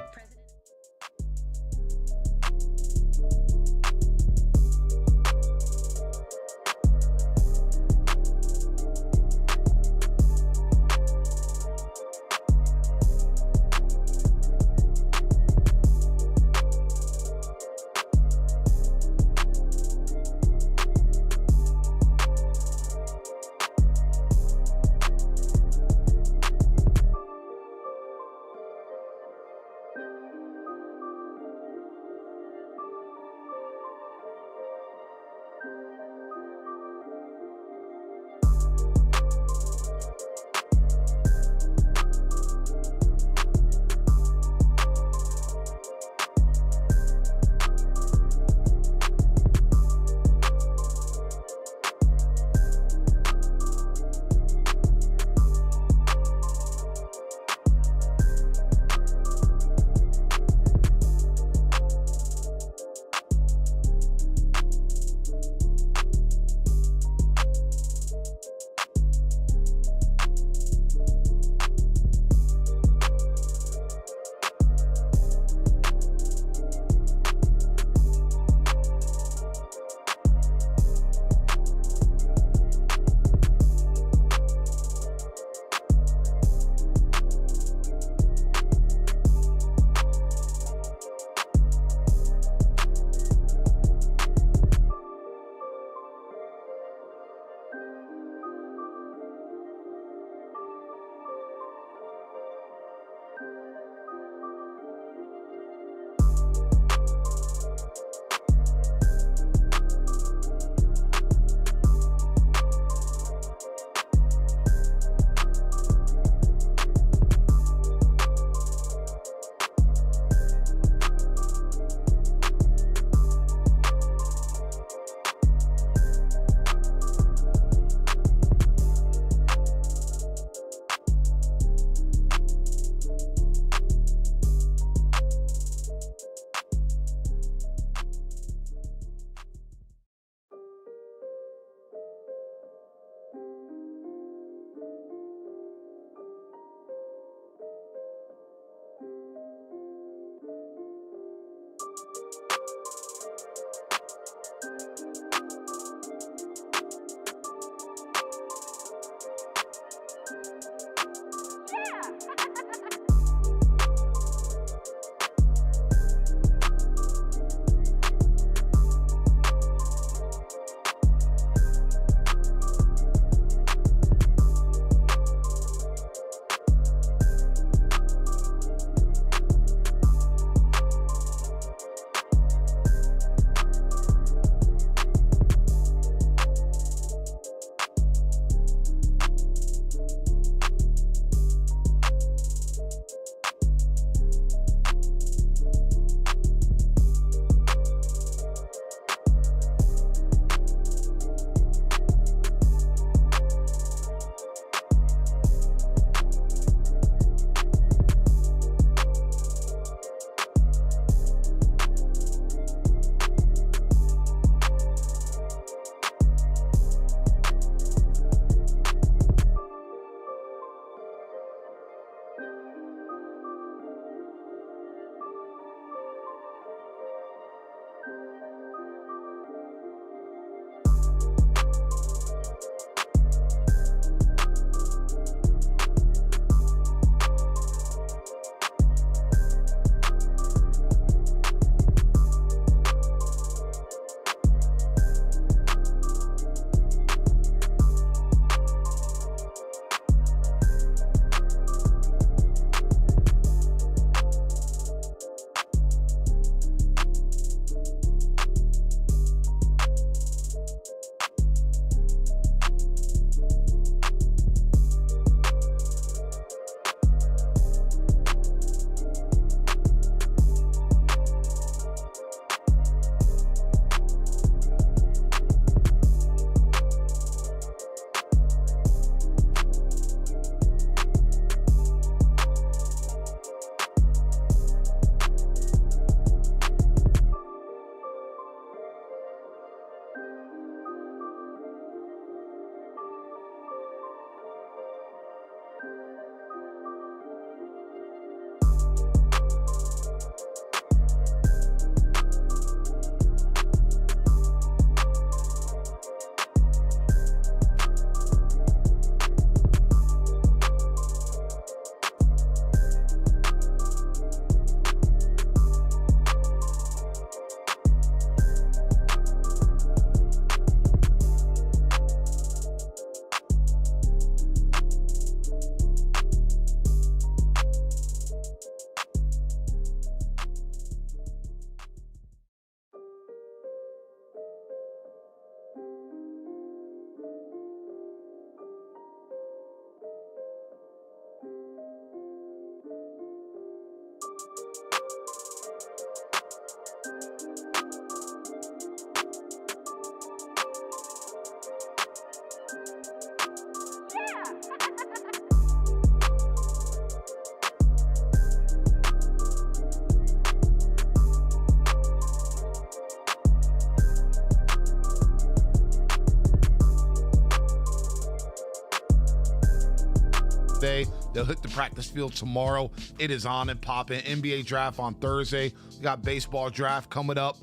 A: today. They'll hit the practice field tomorrow. It is on and popping. NBA draft on Thursday. We got baseball draft coming up.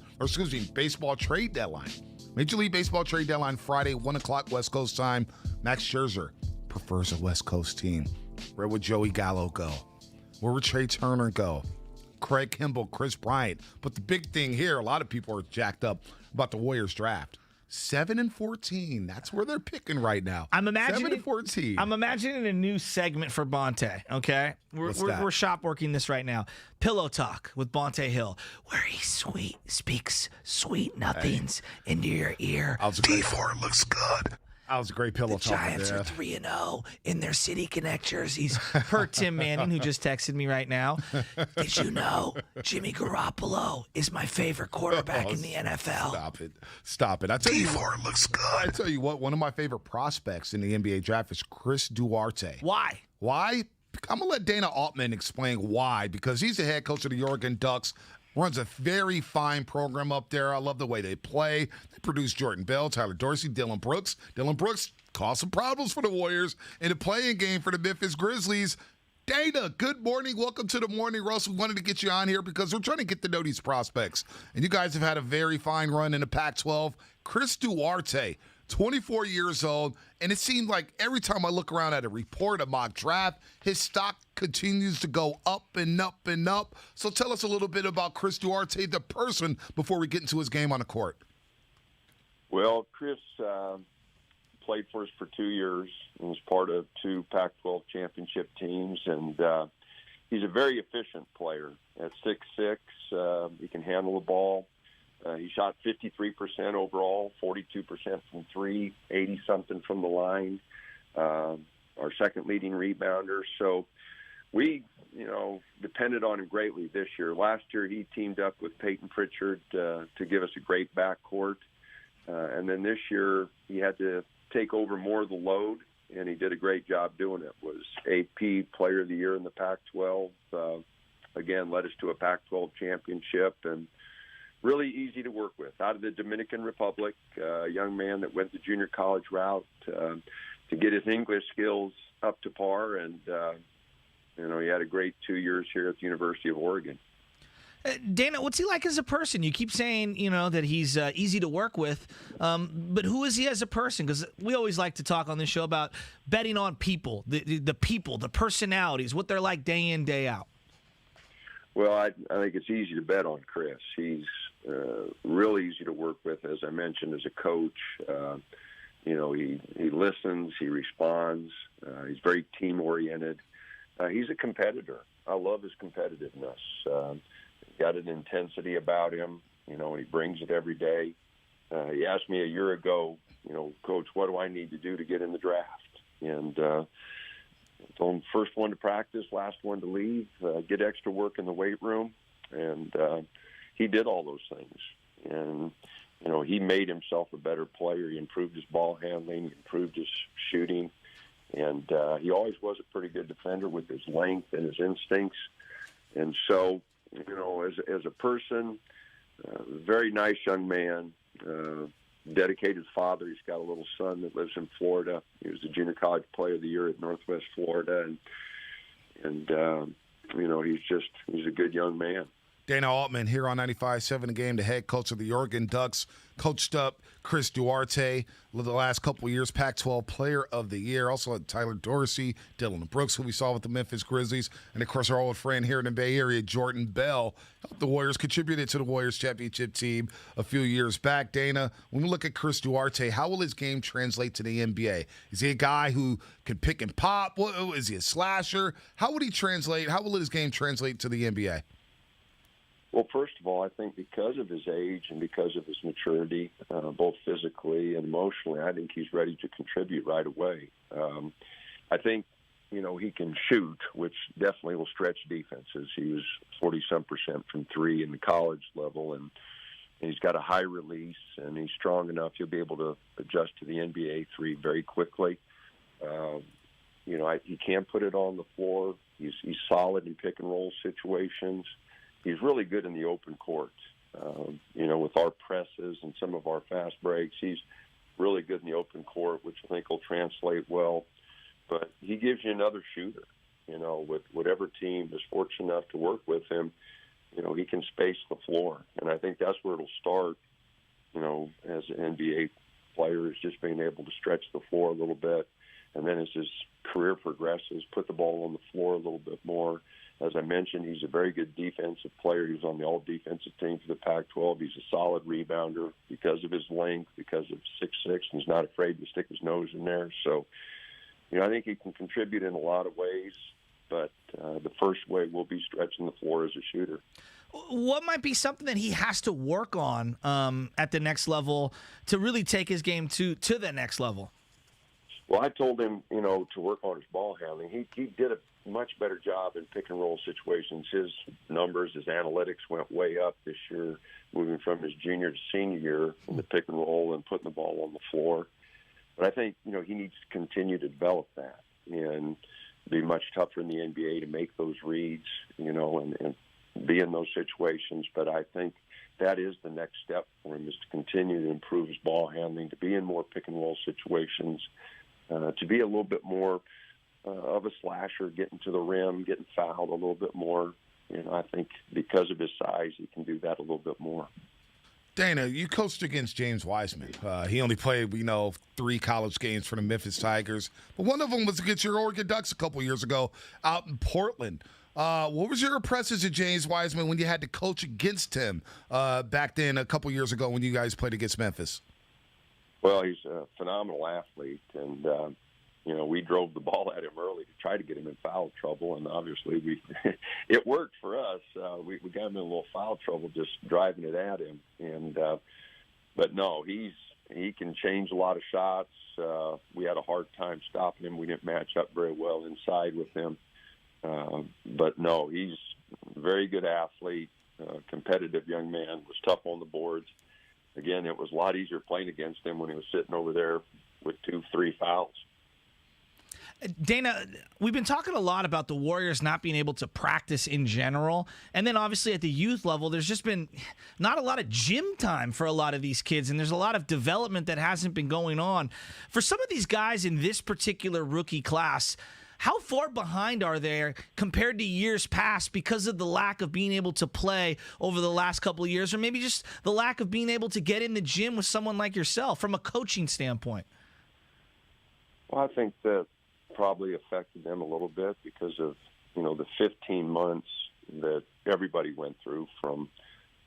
A: Baseball trade deadline. Major League Baseball trade deadline Friday, 1 o'clock West Coast time. Max Scherzer prefers a West Coast team. Where would Joey Gallo go? Where would Trey Turner go? Craig Kimbrell, Chris Bryant. But the big thing here, a lot of people are jacked up about the Warriors draft. 7-14. That's where they're picking right now. 7-14.
B: I'm imagining a new segment for Bonte, okay? We're shop working this right now. Pillow Talk with Bonte Hill, where he speaks sweet nothings into your ear.
A: D4 looks good. That was a great pillow talk.
B: Giants are 3-0 in their City Connect jerseys. Per Tim Manning, who just texted me right now. Did you know Jimmy Garoppolo is my favorite quarterback in the NFL?
A: Stop it. D4 looks good. I tell you what, one of my favorite prospects in the NBA draft is Chris Duarte.
B: Why?
A: I'm going to let Dana Altman explain why, because he's the head coach of the Oregon Ducks. Runs a very fine program up there. I love the way they play. They produce Jordan Bell, Tyler Dorsey, Dylan Brooks. Dylan Brooks caused some problems for the Warriors in the playing game for the Memphis Grizzlies. Dana, good morning. Welcome to the Morning Roast. We wanted to get you on here because we're trying to get to know these prospects. And you guys have had a very fine run in the Pac-12. Chris Duarte, 24 years old, and it seemed like every time I look around at a report, a mock draft, his stock continues to go up and up and up. So tell us a little bit about Chris Duarte, the person, before we get into his game on the court.
O: Well, Chris played for us for 2 years and was part of 2 Pac-12 championship teams, and he's a very efficient player. At 6'6", he can handle the ball. He shot 53% overall, 42% from three, 80-something from the line, our second leading rebounder. So we, depended on him greatly this year. Last year he teamed up with Peyton Pritchard to give us a great backcourt. And then this year he had to take over more of the load, and he did a great job doing it. Was AP Player of the Year in the Pac-12. Again, led us to a Pac-12 championship, and really easy to work with. Out of the Dominican Republic, a young man that went the junior college route to get his English skills up to par, and he had a great 2 years here at the University of Oregon.
B: Dana, what's he like as a person? You keep saying, that he's easy to work with, but who is he as a person? Because we always like to talk on this show about betting on people, the people, the personalities, what they're like day in, day out.
O: Well, I think it's easy to bet on Chris. He's really easy to work with, as I mentioned, as a coach. He listens, he responds. He's very team-oriented. He's a competitor. I love his competitiveness. He's got an intensity about him. He brings it every day. He asked me a year ago, Coach, what do I need to do to get in the draft? And told him first one to practice, last one to leave, get extra work in the weight room. And he did all those things. And, he made himself a better player. He improved his ball handling, he improved his shooting. And he always was a pretty good defender with his length and his instincts. And so, as a person, very nice young man, dedicated father. He's got a little son that lives in Florida. He was the junior college player of the year at Northwest Florida. And he's a good young man.
A: Dana Altman here on 95.7 The Game, the head coach of the Oregon Ducks, coached up Chris Duarte the last couple of years, Pac-12 Player of the Year. Also had Tyler Dorsey, Dylan Brooks, who we saw with the Memphis Grizzlies, and, of course, our old friend here in the Bay Area, Jordan Bell. The Warriors contributed to the Warriors championship team a few years back. Dana, when we look at Chris Duarte, how will his game translate to the NBA? Is he a guy who can pick and pop? Is he a slasher? How would he translate? How will his game translate to the NBA?
O: Well, first of all, I think because of his age and because of his maturity, both physically and emotionally, I think he's ready to contribute right away. I think, he can shoot, which definitely will stretch defenses. He was 40-some% from three in the college level, and he's got a high release, and he's strong enough. He'll be able to adjust to the NBA three very quickly. He can put it on the floor. He's solid in pick-and-roll situations. He's really good in the open court. With our presses and some of our fast breaks, he's really good in the open court, which I think will translate well but he gives you another shooter. With whatever team is fortunate enough to work with him, he can space the floor. And I think that's where it'll start, as an NBA player, is just being able to stretch the floor a little bit. And then as his career progresses, put the ball on the floor a little bit more. As I mentioned, he's a very good defensive player. He was on the all-defensive team for the Pac-12. He's a solid rebounder because of his length, because of 6'6", and he's not afraid to stick his nose in there. So, I think he can contribute in a lot of ways, but the first way will be stretching the floor as a shooter.
B: What might be something that he has to work on at the next level to really take his game to the next level?
O: Well, I told him, to work on his ball handling. He did a much better job in pick and roll situations. His numbers, his analytics went way up this year, moving from his junior to senior year in the pick and roll and putting the ball on the floor. But I think, he needs to continue to develop that and be much tougher in the NBA to make those reads, and be in those situations. But I think that is the next step for him, is to continue to improve his ball handling, to be in more pick and roll situations, to be a little bit more of a slasher, getting to the rim, getting fouled a little bit more. I think because of his size, he can do that a little bit more.
A: Dana, you coached against James Wiseman. He only played, 3 college games for the Memphis Tigers. But one of them was against your Oregon Ducks a couple years ago out in Portland. What was your impressions of James Wiseman when you had to coach against him back then a couple years ago when you guys played against Memphis?
O: Well, he's a phenomenal athlete, and we drove the ball at him early to try to get him in foul trouble, and obviously it worked for us. We got him in a little foul trouble just driving it at him, and but no, he can change a lot of shots. We had a hard time stopping him. We didn't match up very well inside with him, but no, he's a very good athlete, competitive young man, was tough on the boards. Again, it was a lot easier playing against him when he was sitting over there with 2-3 fouls.
B: Dana, we've been talking a lot about the Warriors not being able to practice in general. And then obviously at the youth level, there's just been not a lot of gym time for a lot of these kids. And there's a lot of development that hasn't been going on. For some of these guys in this particular rookie class, how far behind are they compared to years past because of the lack of being able to play over the last couple of years, or maybe just the lack of being able to get in the gym with someone like yourself from a coaching standpoint?
O: Well, I think that probably affected them a little bit because of, the 15 months that everybody went through from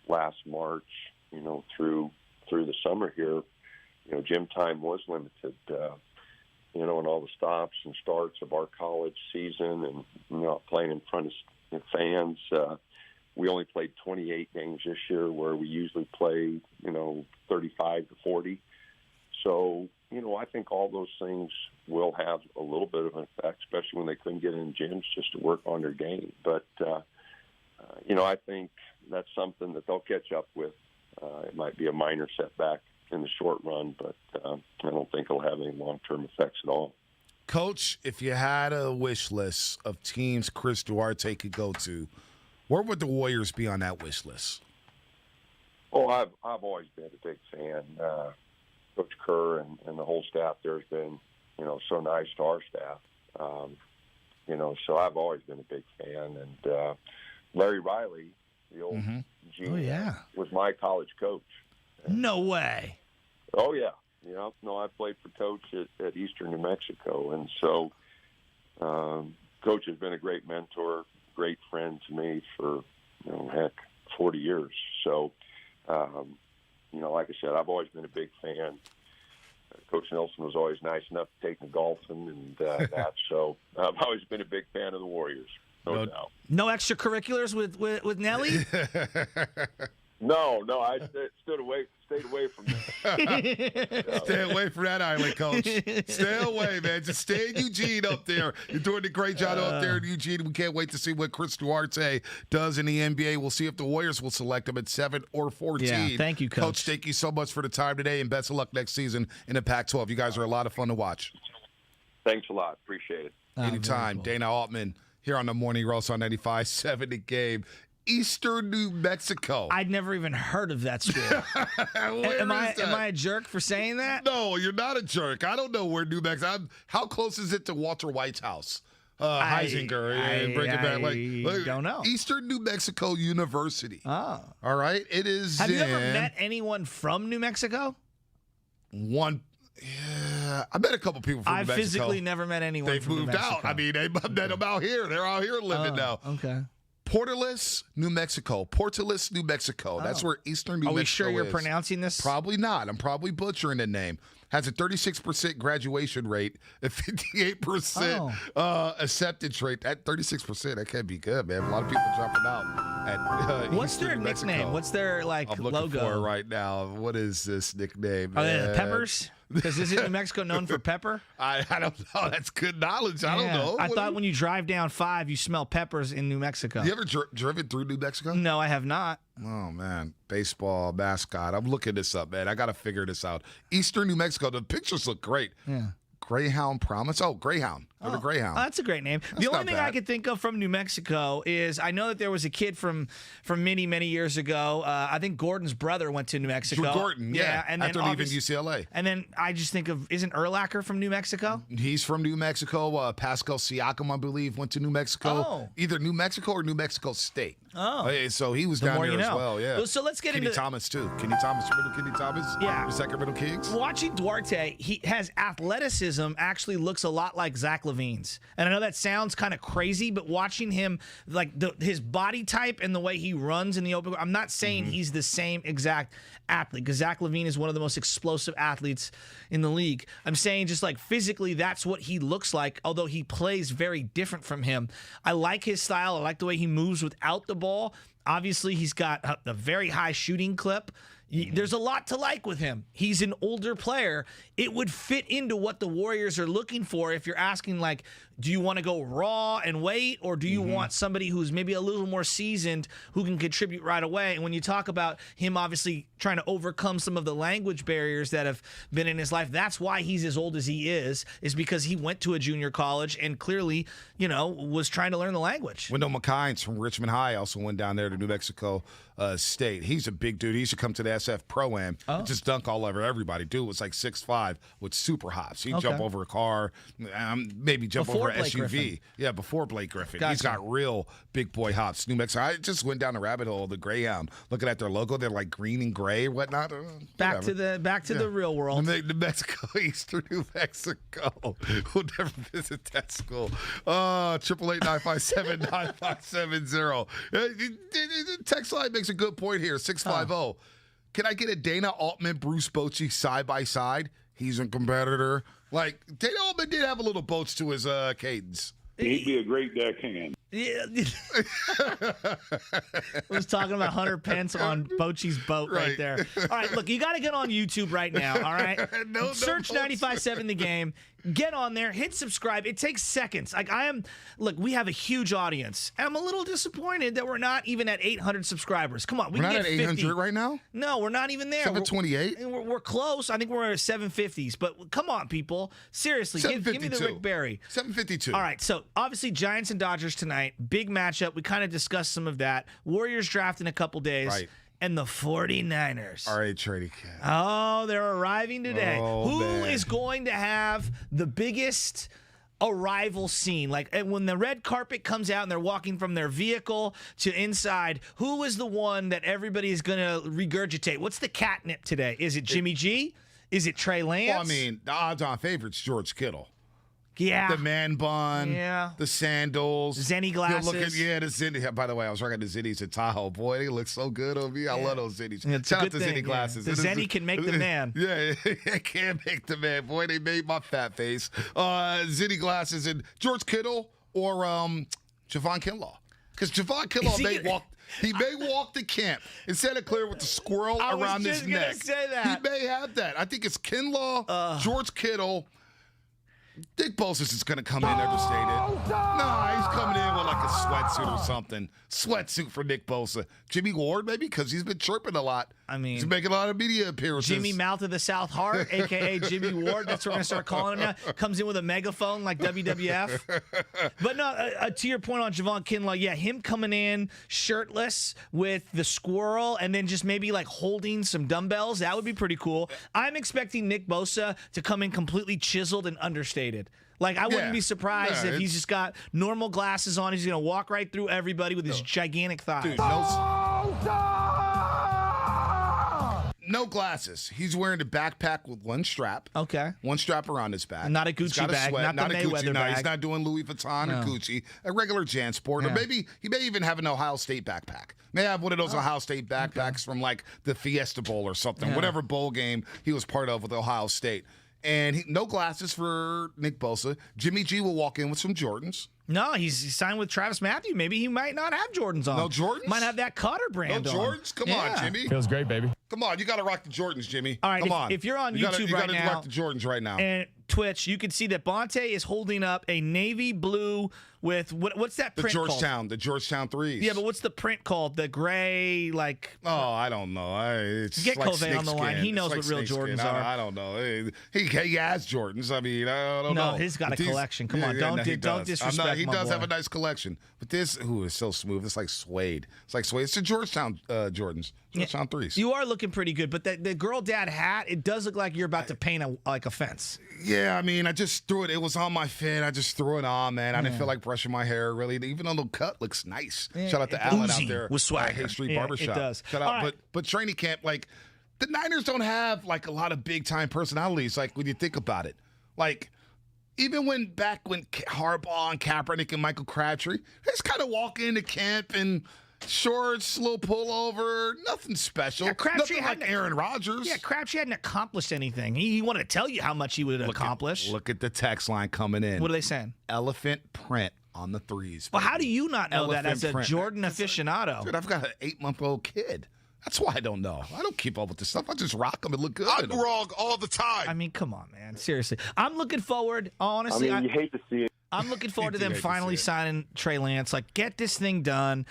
O: last March, through the summer here. Gym time was limited, and all the stops and starts of our college season and, playing in front of fans. We only played 28 games this year where we usually play, 35 to 40. So, I think all those things will have a little bit of an effect, especially when they couldn't get in gyms just to work on their game. But, I think that's something that they'll catch up with. It might be a minor setback in the short run, but I don't think it'll have any long-term effects at all.
A: Coach, if you had a wish list of teams Chris Duarte could go to, where would the Warriors be on that wish list?
O: Oh, I've always been a big fan. Coach Kerr and the whole staff there has been, so nice to our staff. So I've always been a big fan. And Larry Riley, the old GM, was my college coach.
B: No way.
O: Oh, yeah. No, I played for Coach at Eastern New Mexico. And so Coach has been a great mentor, great friend to me for, 40 years. So, like I said, I've always been a big fan. Coach Nelson was always nice enough to take me golfing and that. So I've always been a big fan of the Warriors, no doubt.
B: No extracurriculars with Nelly?
O: No, I stayed away from that.
A: Stay away from that island, Coach. Stay away, man. Just stay in Eugene up there. You're doing a great job up there in Eugene. We can't wait to see what Chris Duarte does in the NBA. We'll see if the Warriors will select him at 7 or 14.
B: Yeah, thank you, Coach.
A: Coach, thank you so much for the time today, and best of luck next season in the Pac-12. You guys are a lot of fun to watch.
O: Thanks a lot. Appreciate it.
A: Anytime. Cool. Dana Altman here on the Morning Roast on 95.7 The Game. Eastern New Mexico.
B: I'd never even heard of that school. Am I a jerk for saying that?
A: No, you're not a jerk. I don't know where New Mexico. How close is it to Walter White's house? Heisinger and Breaking Bad. Like,
B: don't know.
A: Eastern New Mexico University.
B: Oh.
A: All right. It is.
B: Have you ever met anyone from New Mexico?
A: Yeah, I met a couple people from New Mexico.
B: I've physically never met anyone
A: They've
B: from New
A: moved
B: Mexico.
A: out. I mean, they met them out here. They're out here living now.
B: Okay.
A: Portales, New Mexico. Portales, New Mexico. That's where Eastern New Mexico is.
B: Are we sure you're pronouncing this?
A: Probably not. I'm probably butchering the name. Has a 36% graduation rate, a 58% acceptance rate. At 36%, that can't be good, man. A lot of people dropping out at
B: What's
A: Eastern
B: their
A: New
B: nickname?
A: Mexico.
B: What's their
A: I'm looking
B: logo?
A: for it right now. What is this nickname?
B: Are they
A: man?
B: the Peppers? Because isn't New Mexico known for pepper?
A: I don't know. That's good knowledge. I don't know.
B: I thought when you drive down 5, you smell peppers in New Mexico.
A: You ever driven through New Mexico?
B: No, I have not.
A: Oh, man. Baseball mascot. I'm looking this up, man. I got to figure this out. Eastern New Mexico. The pictures look great.
B: Yeah.
A: Greyhound Promise. Oh, Greyhound. Go to Greyhound.
B: Oh, that's a great name.
A: That's
B: the only
A: not
B: thing
A: bad.
B: I could think of from New Mexico is I know that there was a kid from many, many years ago. I think Gordon's brother went to New Mexico.
A: Drew Gordon, yeah.
B: And
A: after
B: then
A: leaving UCLA.
B: And then I just think of, isn't Urlacher from New Mexico?
A: He's from New Mexico. Pascal Siakam, I believe, went to New Mexico.
B: Oh.
A: Either New Mexico or New Mexico State.
B: Oh.
A: So he was
B: The
A: down
B: more
A: there
B: you
A: as
B: know.
A: well, yeah.
B: Well, so let's get
A: Kenny
B: into
A: Thomas, too. Kenny Thomas, remember Kenny Thomas?
B: Yeah.
A: The Sacramento Kings?
B: Watching Duarte, he has athleticism, actually looks a lot like Zach LaVine's. And I know that sounds kind of crazy, but watching him, like his body type and the way he runs in the open, I'm not saying he's the same exact athlete, because Zach LaVine is one of the most explosive athletes in the league. I'm saying just like physically, that's what he looks like, although he plays very different from him. I like his style. I like the way he moves without the ball. Obviously, he's got a very high shooting clip. There's a lot to like with him. He's an older player. It would fit into what the Warriors are looking for if you're asking, like, do you want to go raw and wait, or do you want somebody who's maybe a little more seasoned who can contribute right away? And when you talk about him obviously trying to overcome some of the language barriers that have been in his life, that's why he's as old as he is because he went to a junior college and clearly, was trying to learn the language.
A: Wendell McKines from Richmond High also went down there to New Mexico State. He's a big dude. He used to come to the SF Pro-Am and just dunk all over everybody. Dude was like 6'5" with super hops. He'd jump over a car, maybe jump over an SUV.
B: Griffin.
A: Yeah, before Blake Griffin.
B: Gotcha.
A: He's got real big boy hops. New Mexico. I just went down the rabbit hole of the Greyhound, looking at their logo. They're like green and gray and whatnot.
B: Back to the real world.
A: New Mexico, Eastern New Mexico. We'll never visit that school. 888-957-9570. Text line makes a good point here. 650. Can I get a Dana Altman, Bruce Bochy side by side? He's a competitor. Like, Dana Altman did have a little boats to his cadence.
P: He'd be a great deckhand.
B: Yeah. I was talking about Hunter Pence on Bochy's boat right there. All right, look, you got to get on YouTube right now, all right? Search 95.7 The Game. Get on there, hit subscribe. It takes seconds. Look, we have a huge audience. I'm a little disappointed that we're not even at 800 subscribers. Come on,
A: We're not at 800 right now?
B: No, we're not even there.
A: 728?
B: We're close. I think we're at 750s. But come on, people. Seriously, give me the Rick Barry.
A: 752.
B: All right, so obviously Giants and Dodgers tonight. Big matchup. We kind of discussed some of that. Warriors draft in a couple days.
A: Right.
B: And the 49ers.
A: All right, Trady Cat.
B: Oh, they're arriving today. Who is going to have the biggest arrival scene? Like when the red carpet comes out and they're walking from their vehicle to inside, who is the one that everybody is going to regurgitate? What's the catnip today? Is it Jimmy G? Is it Trey Lance?
A: Well, I mean, the odds-on favorite's George Kittle.
B: Yeah.
A: The man bun.
B: Yeah.
A: The sandals.
B: Zenny glasses.
A: The Zenny. By the way, I was rocking the Zennies at Tahoe. Boy, they look so good on me. I love those Zennies.
B: Yeah, it's
A: Shout
B: a
A: out
B: good
A: to
B: thing,
A: Zenny glasses.
B: The Zenny can make the man.
A: Yeah, it can make the man. Boy, they made my fat face. Zenny glasses and George Kittle or Javon Kinlaw. Because Javon Kinlaw may walk the camp in Santa Clara with the squirrel around his neck.
B: I was just going to say that.
A: He may have that. I think it's Kinlaw, George Kittle. Dick Bosa's is going to come in understated. Nah, he's coming in with like a sweatsuit or something. Sweatsuit for Nick Bosa. Jimmy Ward, maybe, because he's been chirping a lot.
B: I mean,
A: he's making a lot of media appearances.
B: Jimmy Mouth of the South Heart, a.k.a. Jimmy Ward. That's what we're going to start calling him now. Comes in with a megaphone like WWF. But no, to your point on Javon Kinlaw, yeah, him coming in shirtless with the squirrel and then just maybe like holding some dumbbells, that would be pretty cool. I'm expecting Nick Bosa to come in completely chiseled and understated. Like, I wouldn't be surprised if he's just got normal glasses on. He's going to walk right through everybody with his gigantic thighs.
A: Dude, no glasses. He's wearing a backpack with one strap.
B: Okay.
A: One strap around his back.
B: Not a Gucci bag. Not the Mayweather bag.
A: He's not doing Louis Vuitton or Gucci. A regular JanSport. Or maybe he may even have an Ohio State backpack. May have one of those Ohio State backpacks from like the Fiesta Bowl or something. Whatever bowl game he was part of with Ohio State. And no glasses for Nick Bosa. Jimmy G will walk in with some Jordans.
B: No, he's signed with Travis Matthew. Maybe he might not have Jordans on.
A: No Jordans?
B: Might have that Cutter brand
A: no
B: on.
A: Jordans? Come on, Jimmy.
J: Feels great, baby.
A: Come on, you got to rock the Jordans, Jimmy.
B: All right,
A: Come on.
B: If you're on YouTube
A: you
B: right
A: gotta
B: now,
A: rock the Jordans right now.
B: And Twitch, you can see that Bonte is holding up a navy blue with what's that print called?
A: The Georgetown threes.
B: Yeah, but what's the print called? The gray, like.
A: Oh, I don't know. It's
B: Get
A: like
B: Covey on the line. He knows
A: like
B: what real Jordans are.
A: I don't know. He has Jordans. I mean, I don't know.
B: No, he's got a collection. Come on, don't disrespect
A: He
B: my
A: does
B: boy.
A: have a nice collection. But this, it's so smooth. It's like suede. It's like suede. It's the Georgetown Jordans. Georgetown threes.
B: You are looking pretty good, but the girl dad hat, it does look like you're about to paint a fence.
A: Yeah, I mean, I just threw it. It was on my fit. I just threw it on, man. I didn't feel like brushing my hair, really. Even though the cut looks nice. Shout out to Alan out there
B: with swagger.
A: Hay Street Barbershop.
B: It does.
A: Shout out. But training camp, like, the Niners don't have, like, a lot of big-time personalities, like, when you think about it. Like, even back when Harbaugh and Kaepernick and Michael Crabtree, they just kind of walk into camp and shorts, little pullover, nothing special.
B: Yeah, Crabtree
A: nothing like Aaron Rodgers.
B: Yeah, Crabtree hadn't accomplished anything. He wanted to tell you how much he would accomplish.
A: Look at the text line coming in.
B: What are they saying?
A: Elephant print on the threes.
B: Well, how do you not know
A: Elephant
B: that as a
A: print.
B: Jordan aficionado?
A: Dude, I've got an 8-month-old kid. That's why I don't know. I don't keep up with this stuff. I just rock them and look good.
I: I'm wrong all the time.
B: I mean, come on, man. Seriously. I'm looking forward, honestly.
E: I mean, you hate to see it.
B: I'm looking forward to them finally signing Trey Lance. Like, get this thing done.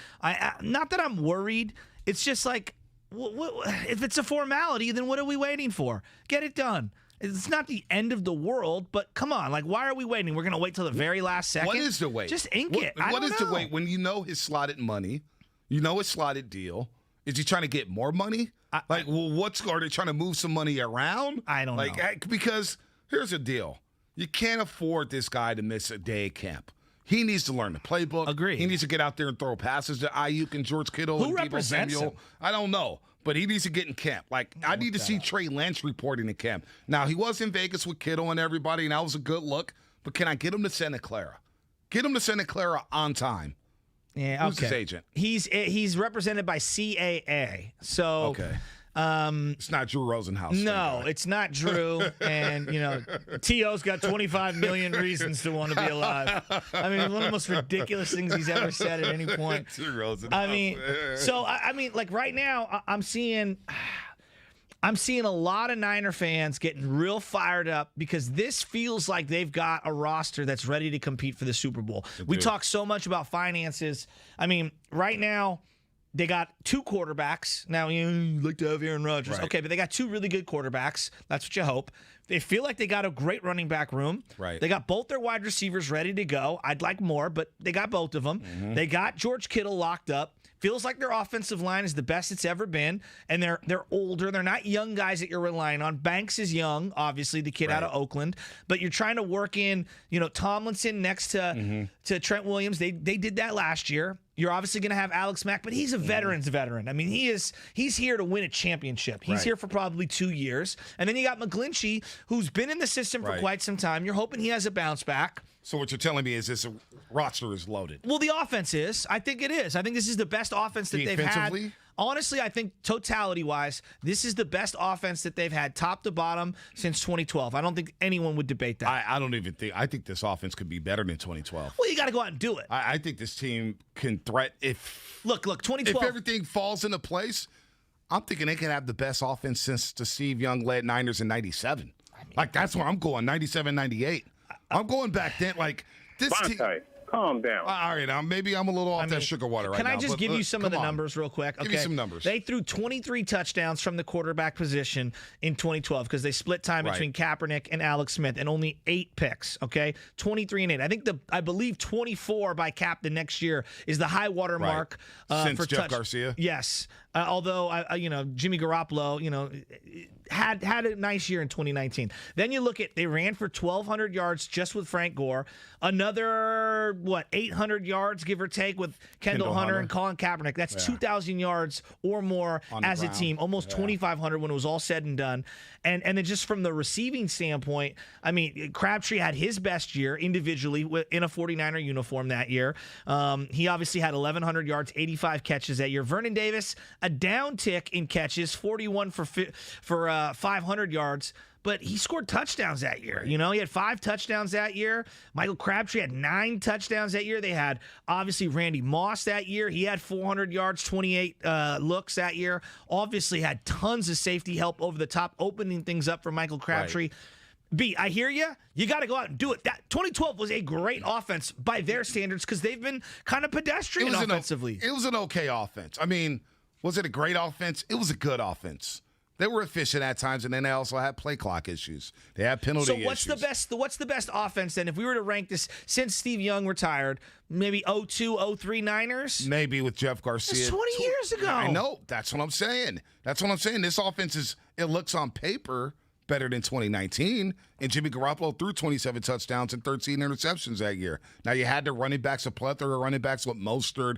B: Not that I'm worried. It's just like, if it's a formality, then what are we waiting for? Get it done. It's not the end of the world, but come on. Like, why are we waiting? We're going to wait till the very last second?
A: What is the wait?
B: Just ink it.
A: What is the wait when you know his slotted money, you know his slotted deal? Is he trying to get more money? Are they trying to move some money around?
B: I don't know.
A: Because here's the deal. You can't afford this guy to miss a day at camp. He needs to learn the playbook.
B: Agreed.
A: He needs to get out there and throw passes to Ayuk and George Kittle
B: Who
A: and Deebo
B: represents
A: Samuel.
B: him?
A: I don't know. But he needs to get in camp. Like, I need to see Trey Lance reporting in camp. Now, he was in Vegas with Kittle and everybody, and that was a good look. But can I get him to Santa Clara? Get him to Santa Clara on time.
B: Yeah,
A: Who's his agent?
B: He's represented by CAA. So
A: it's not Drew Rosenhaus.
B: No, it's not Drew. And T.O.'s got 25 million reasons to want to be alive. I mean, one of the most ridiculous things he's ever said at any point.
A: Drew Rosenhaus.
B: I mean, like right now, I'm seeing a lot of Niner fans getting real fired up because this feels like they've got a roster that's ready to compete for the Super Bowl. We talk so much about finances. I mean, right now, they got two quarterbacks. Now, you like to have Aaron Rodgers.
A: Right.
B: Okay, but they got two really good quarterbacks. That's what you hope. They feel like they got a great running back room.
A: Right.
B: They got both their wide receivers ready to go. I'd like more, but they got both of them. Mm-hmm. They got George Kittle locked up. Feels like their offensive line is the best it's ever been, and they're older. They're not young guys that you're relying on. Banks is young, obviously, the kid out of Oakland, but you're trying to work in, Tomlinson next to Trent Williams. They did that last year. You're obviously going to have Alex Mack, but he's a veteran's veteran. I mean, he's here to win a championship. He's here for probably 2 years. And then you got McGlinchey, who's been in the system for quite some time. You're hoping he has a bounce back.
A: So what you're telling me is this roster is loaded.
B: Well, the offense is. I think it is. I think this is the best offense that they've had. Honestly, I think totality-wise, this is the best offense that they've had top to bottom since 2012. I don't think anyone would debate that.
A: I don't even think. I think this offense could be better than 2012.
B: Well, you got to go out and do it.
A: I think this team can if
B: 2012.
A: If everything falls into place, I'm thinking they can have the best offense since the Steve Young-led Niners in '97. That's where I'm going, '97, '98. I'm going back then. Like this team.
E: Calm down.
A: All right, maybe I'm a little off that sugar water right now.
B: Can I just give you some of the numbers real quick?
A: Give me some numbers.
B: They threw 23 touchdowns from the quarterback position in 2012 because they split time between Kaepernick and Alex Smith, and only 8 picks, okay? 23 and 8. I believe 24 by Cap the next year is the high water mark
A: since
B: for
A: Jeff Garcia.
B: Yes. Although Jimmy Garoppolo, had a nice year in 2019. Then you look at they ran for 1,200 yards just with Frank Gore. Another 800 yards give or take with Kendall Hunter and Colin Kaepernick. That's 2,000 yards or more as a team. Almost 2,500 when it was all said and done. And then just from the receiving standpoint, I mean, Crabtree had his best year individually in a 49er uniform that year. He obviously had 1,100 yards, 85 catches that year. Vernon Davis, a downtick in catches, 41 for 500 yards. But he scored touchdowns that year. He had 5 touchdowns that year. Michael Crabtree had 9 touchdowns that year. They had, obviously, Randy Moss that year. He had 400 yards, 28 looks that year. Obviously had tons of safety help over the top, opening things up for Michael Crabtree. B, I hear you. You got to go out and do it. That 2012 was a great offense by their standards because they've been kind of pedestrian offensively.
A: It was an okay offense. I mean, was it a great offense? It was a good offense. They were efficient at times, and then they also had play clock issues. They had penalty issues.
B: So what's the best offense then? If we were to rank this since Steve Young retired, maybe 02, 03 Niners?
A: Maybe with Jeff Garcia.
B: That's 20 years ago.
A: I know. That's what I'm saying. This offense it looks on paper better than 2019, and Jimmy Garoppolo threw 27 touchdowns and 13 interceptions that year. Now, you had the running backs, a plethora of running backs with Mostert,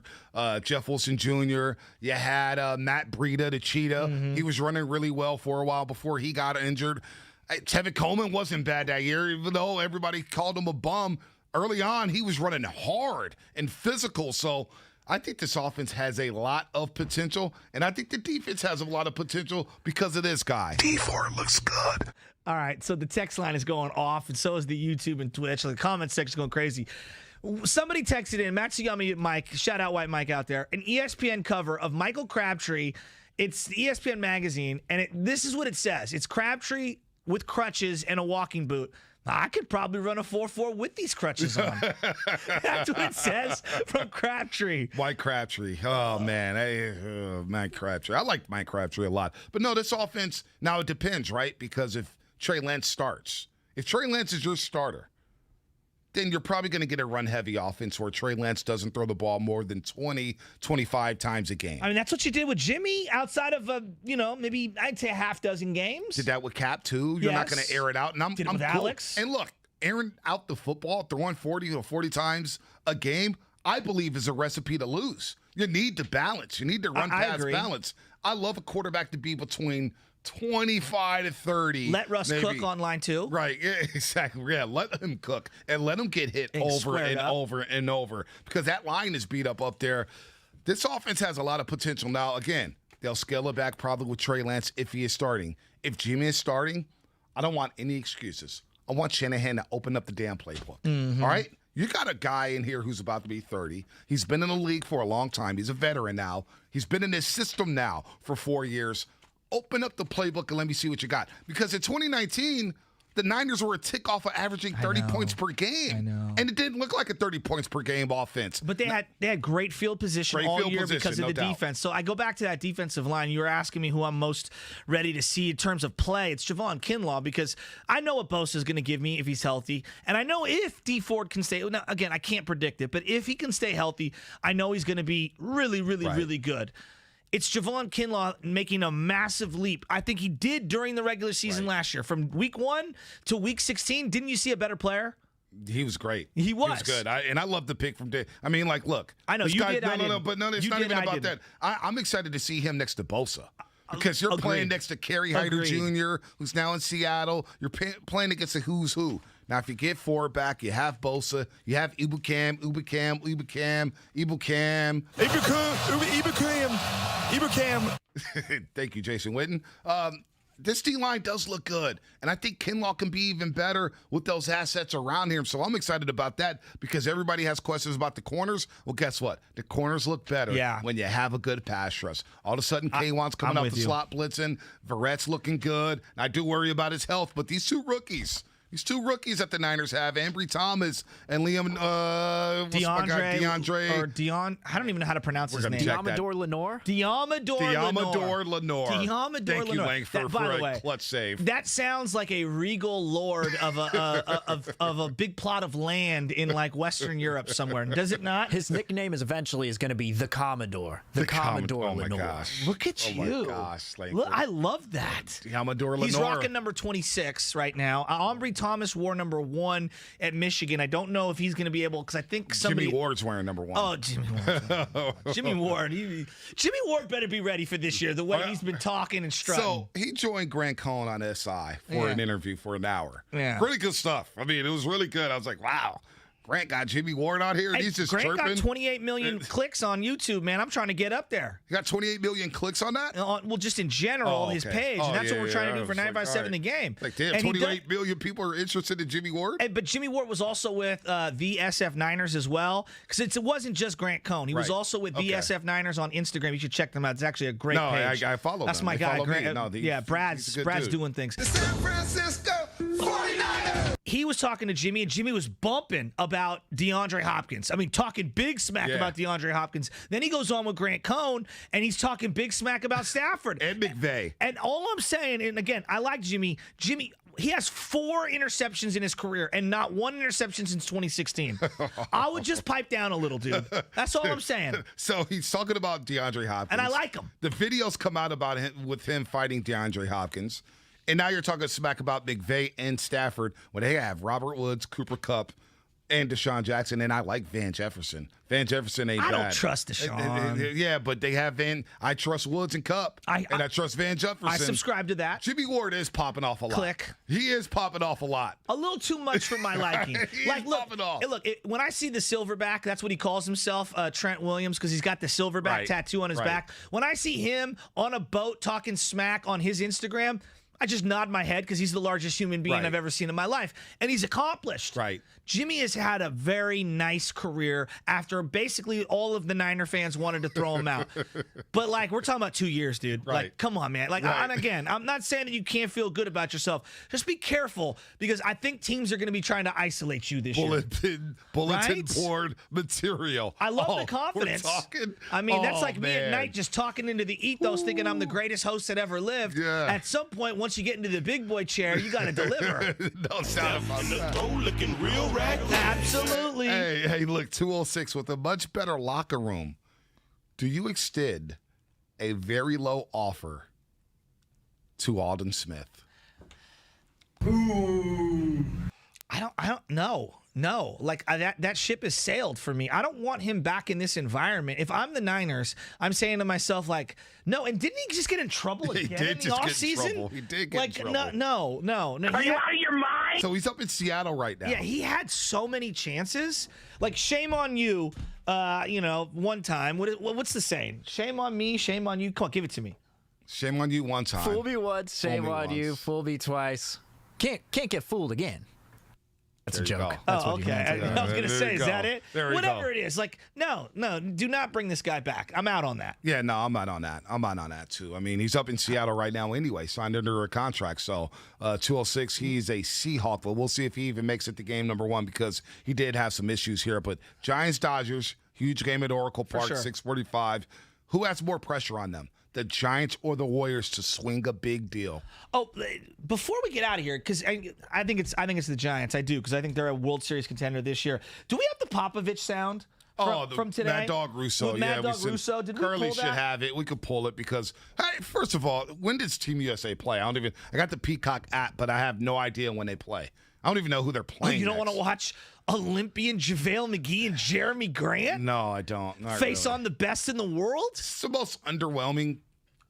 A: Jeff Wilson Jr. You had Matt Breida, the Cheetah. Mm-hmm. He was running really well for a while before he got injured. Tevin Coleman wasn't bad that year, even though everybody called him a bum. Early on, he was running hard and physical, so I think this offense has a lot of potential, and I think the defense has a lot of potential because of this guy.
I: D4 looks good.
B: All right, so the text line is going off, and so is the YouTube and Twitch. The comment section is going crazy. Somebody texted in, Matsuyama Mike, shout out White Mike out there, an ESPN cover of Michael Crabtree. It's the ESPN magazine, and this is what it says. It's Crabtree with crutches and a walking boot. I could probably run a 4.4 with these crutches on. That's what it says from Crabtree.
A: Mike Crabtree. Oh, man. Mike Crabtree. I like Mike Crabtree a lot. But no, this offense, now it depends, right? Because if Trey Lance starts, if Trey Lance is your starter, then you're probably going to get a run-heavy offense where Trey Lance doesn't throw the ball more than 20, 25 times a game.
B: I mean, that's what you did with Jimmy outside of, maybe I'd say a half dozen games.
A: Did that with Cap, too. You're not going to air it out. And I'm
B: did it with
A: cool.
B: Alex.
A: And look, airing out the football, throwing 40 to 40 times a game, I believe is a recipe to lose. You need to balance. You need to run past balance. I love a quarterback to be between 25 to 30.
B: Let Russ cook on line 2.
A: Right, yeah, exactly. Yeah, let him cook and let him get hit over and over and over because that line is beat up there. This offense has a lot of potential. Now, again, they'll scale it back probably with Trey Lance if he is starting. If Jimmy is starting, I don't want any excuses. I want Shanahan to open up the damn playbook. Mm-hmm. All right? You got a guy in here who's about to be 30. He's been in the league for a long time. He's a veteran now. He's been in this system now for 4 years. Open up the playbook and let me see what you got. Because in 2019, the Niners were a tick off of averaging 30 points per game.
B: I know.
A: And it didn't look like a 30 points per game offense.
B: But they had great field position all year because of the defense. So I go back to that defensive line. You were asking me who I'm most ready to see in terms of play. It's Javon Kinlaw because I know what Bosa is going to give me if he's healthy. And I know if D Ford can stay. Now, again, I can't predict it. But if he can stay healthy, I know he's going to be really, really, really good. It's Javon Kinlaw making a massive leap. I think he did during the regular season last year. From week 1 to week 16, didn't you see a better player?
A: He was great.
B: He was
A: good. I love the pick from day. I mean, like, look.
B: I know you did.
A: No, but no, it's not even about that. I'm excited to see him next to Bosa. Because you're playing next to Kerry Hyder Jr., who's now in Seattle. You're playing against a who's who. Now, if you get Ford back, you have Bosa, you have Ibukam. Thank you, Jason Witten. This D-line does look good, and I think Kinlaw can be even better with those assets around him. So I'm excited about that because everybody has questions about the corners. Well, guess what? The corners look better when you have a good pass rush. All of a sudden, K-Wan's coming up the slot blitzing. Verrett's looking good. I do worry about his health, but these two rookies, These two rookies that the Niners have, Oubre Thomas and Liam DeAndre.
B: Or Dion. I don't even know how to pronounce his name.
C: Diamador Lenore?
A: Diamador Lenore.
B: Thank
A: you, Langford, for a clutch save.
B: That sounds like a regal lord of a big plot of land in like Western Europe somewhere. Does it not?
C: His nickname is eventually going to be the Commodore. The Commodore
A: Oh my
C: Lenore.
A: gosh.
B: Look at you.
A: Oh my gosh, Langford.
B: Look, I love that.
A: Diamador Lenore.
B: He's rocking number 26 right now. Oubre Thomas wore number 1 at Michigan. I don't know if he's going to be able, because I think somebody.
A: Jimmy Ward's wearing number 1.
B: Oh, Jimmy Ward. Jimmy Ward. Jimmy Ward better be ready for this year, the way he's been talking and strutting.
A: So he joined Grant Cohn on SI for an interview for an hour.
B: Yeah.
A: Pretty good stuff. I mean, it was really good. I was like, wow. Grant got Jimmy Ward out here, and he's just
B: Grant
A: chirping.
B: got 28 million clicks on YouTube, man. I'm trying to get up there.
A: You got 28 million clicks on that?
B: Well, just in general, his page. And that's what we're trying to do for 95.7 The Game.
A: Like, damn, 28 million people are interested in Jimmy Ward?
B: But Jimmy Ward was also with the SF Niners as well, because it wasn't just Grant Cohn. He was also with the SF Niners on Instagram. You should check them out. It's actually a great page.
A: I follow them.
B: That's my guy.
A: Grant.
B: Brad's doing things.
A: The San Francisco 49ers!
B: He was talking to Jimmy, and Jimmy was bumping about DeAndre Hopkins. I mean, talking big smack about DeAndre Hopkins. Then he goes on with Grant Cohn, and he's talking big smack about Stafford.
A: And McVay.
B: And all I'm saying, and again, I like Jimmy. He has 4 interceptions in his career and not 1 interception since 2016. I would just pipe down a little, dude. That's all I'm saying.
A: So he's talking about DeAndre Hopkins.
B: And I like him.
A: The videos come out about him with him fighting DeAndre Hopkins. And now you're talking smack about McVay and Stafford when they have Robert Woods, Cooper Kupp, and Deshaun Jackson, and I like Van Jefferson. Van Jefferson ain't bad.
B: I don't trust Deshaun.
A: Yeah, but they have Van. I trust Woods and Kupp, and I trust Van Jefferson.
B: I subscribe to that.
A: Jimmy Ward is popping off a lot.
B: Click.
A: He is popping off a lot.
B: A little too much for my liking.
A: Popping off.
B: When I see the silverback, that's what he calls himself, Trent Williams, because he's got the silverback tattoo on his back. When I see him on a boat talking smack on his Instagram, I just nod my head because he's the largest human being I've ever seen in my life. And he's accomplished.
A: Right.
B: Jimmy has had a very nice career after basically all of the Niner fans wanted to throw him out. But, we're talking about 2 years, dude.
A: Right.
B: Like, come on, man. And again, I'm not saying that you can't feel good about yourself. Just be careful because I think teams are going to be trying to isolate you this year.
A: Bulletin board material.
B: I love the confidence.
A: We're talking.
B: I mean, that's like me at night just talking into the ethos, thinking I'm the greatest host that ever lived.
A: Yeah.
B: At some point, once you get into the big boy chair, you got to deliver.
A: No sound about that.
I: Looking real raggy.
B: Absolutely.
A: Hey, look, 206 with a much better locker room. Do you extend a very low offer to Alden Smith?
B: Ooh. I don't know. No, that ship has sailed for me. I don't want him back in this environment. If I'm the Niners, I'm saying to myself, no. And didn't he just get in trouble again in the offseason?
A: He did get in trouble.
B: No.
D: Are you out of your mind?
A: So he's up in Seattle right now.
B: Yeah, he had so many chances. Shame on you, one time. What's the saying? Shame on me, shame on you. Come on, give it to me.
A: Shame on you one time.
C: Fool me once, shame on you. Fool me twice. Can't get fooled again. That's a joke. That's what
B: okay. I was going to say, is that it? Whatever
A: it
B: is. No, do not bring this guy back. I'm out on that.
A: Yeah, no, I'm out on that. I'm out on that, too. I mean, he's up in Seattle right now anyway, signed under a contract. So, 206, he's a Seahawk. But we'll see if he even makes it to game number 1 because he did have some issues here. But Giants-Dodgers, huge game at Oracle Park, 6:45. Who has more pressure on them? The Giants or the Warriors to swing a big deal?
B: Oh, before we get out of here, because I think it's the Giants. I do, because I think they're a World Series contender this year. Do we have the Popovich sound from today?
A: Mad Dog Russo.
B: Mad Dog Russo. Did we pull that?
A: Curly should have it. We could pull it because, hey, first of all, when does Team USA play? I got the Peacock app, but I have no idea when they play. I don't even know who they're playing.
B: You don't want to watch Olympian JaVale McGee and Jeremy Grant?
A: No, I don't. Not
B: Face
A: really.
B: on the best in the world?
A: It's the most underwhelming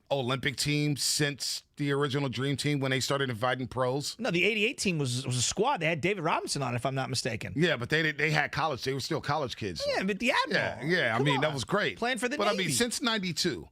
A: Olympic team since the original Dream Team when they started inviting pros.
B: No, the 88 team was a squad. They had David Robinson on it, if I'm not mistaken.
A: Yeah, but they had college. They were still college kids.
B: Yeah, but the Admiral.
A: Yeah. I mean, that was great.
B: Playing for the
A: Navy.
B: Navy.
A: I mean, since 92.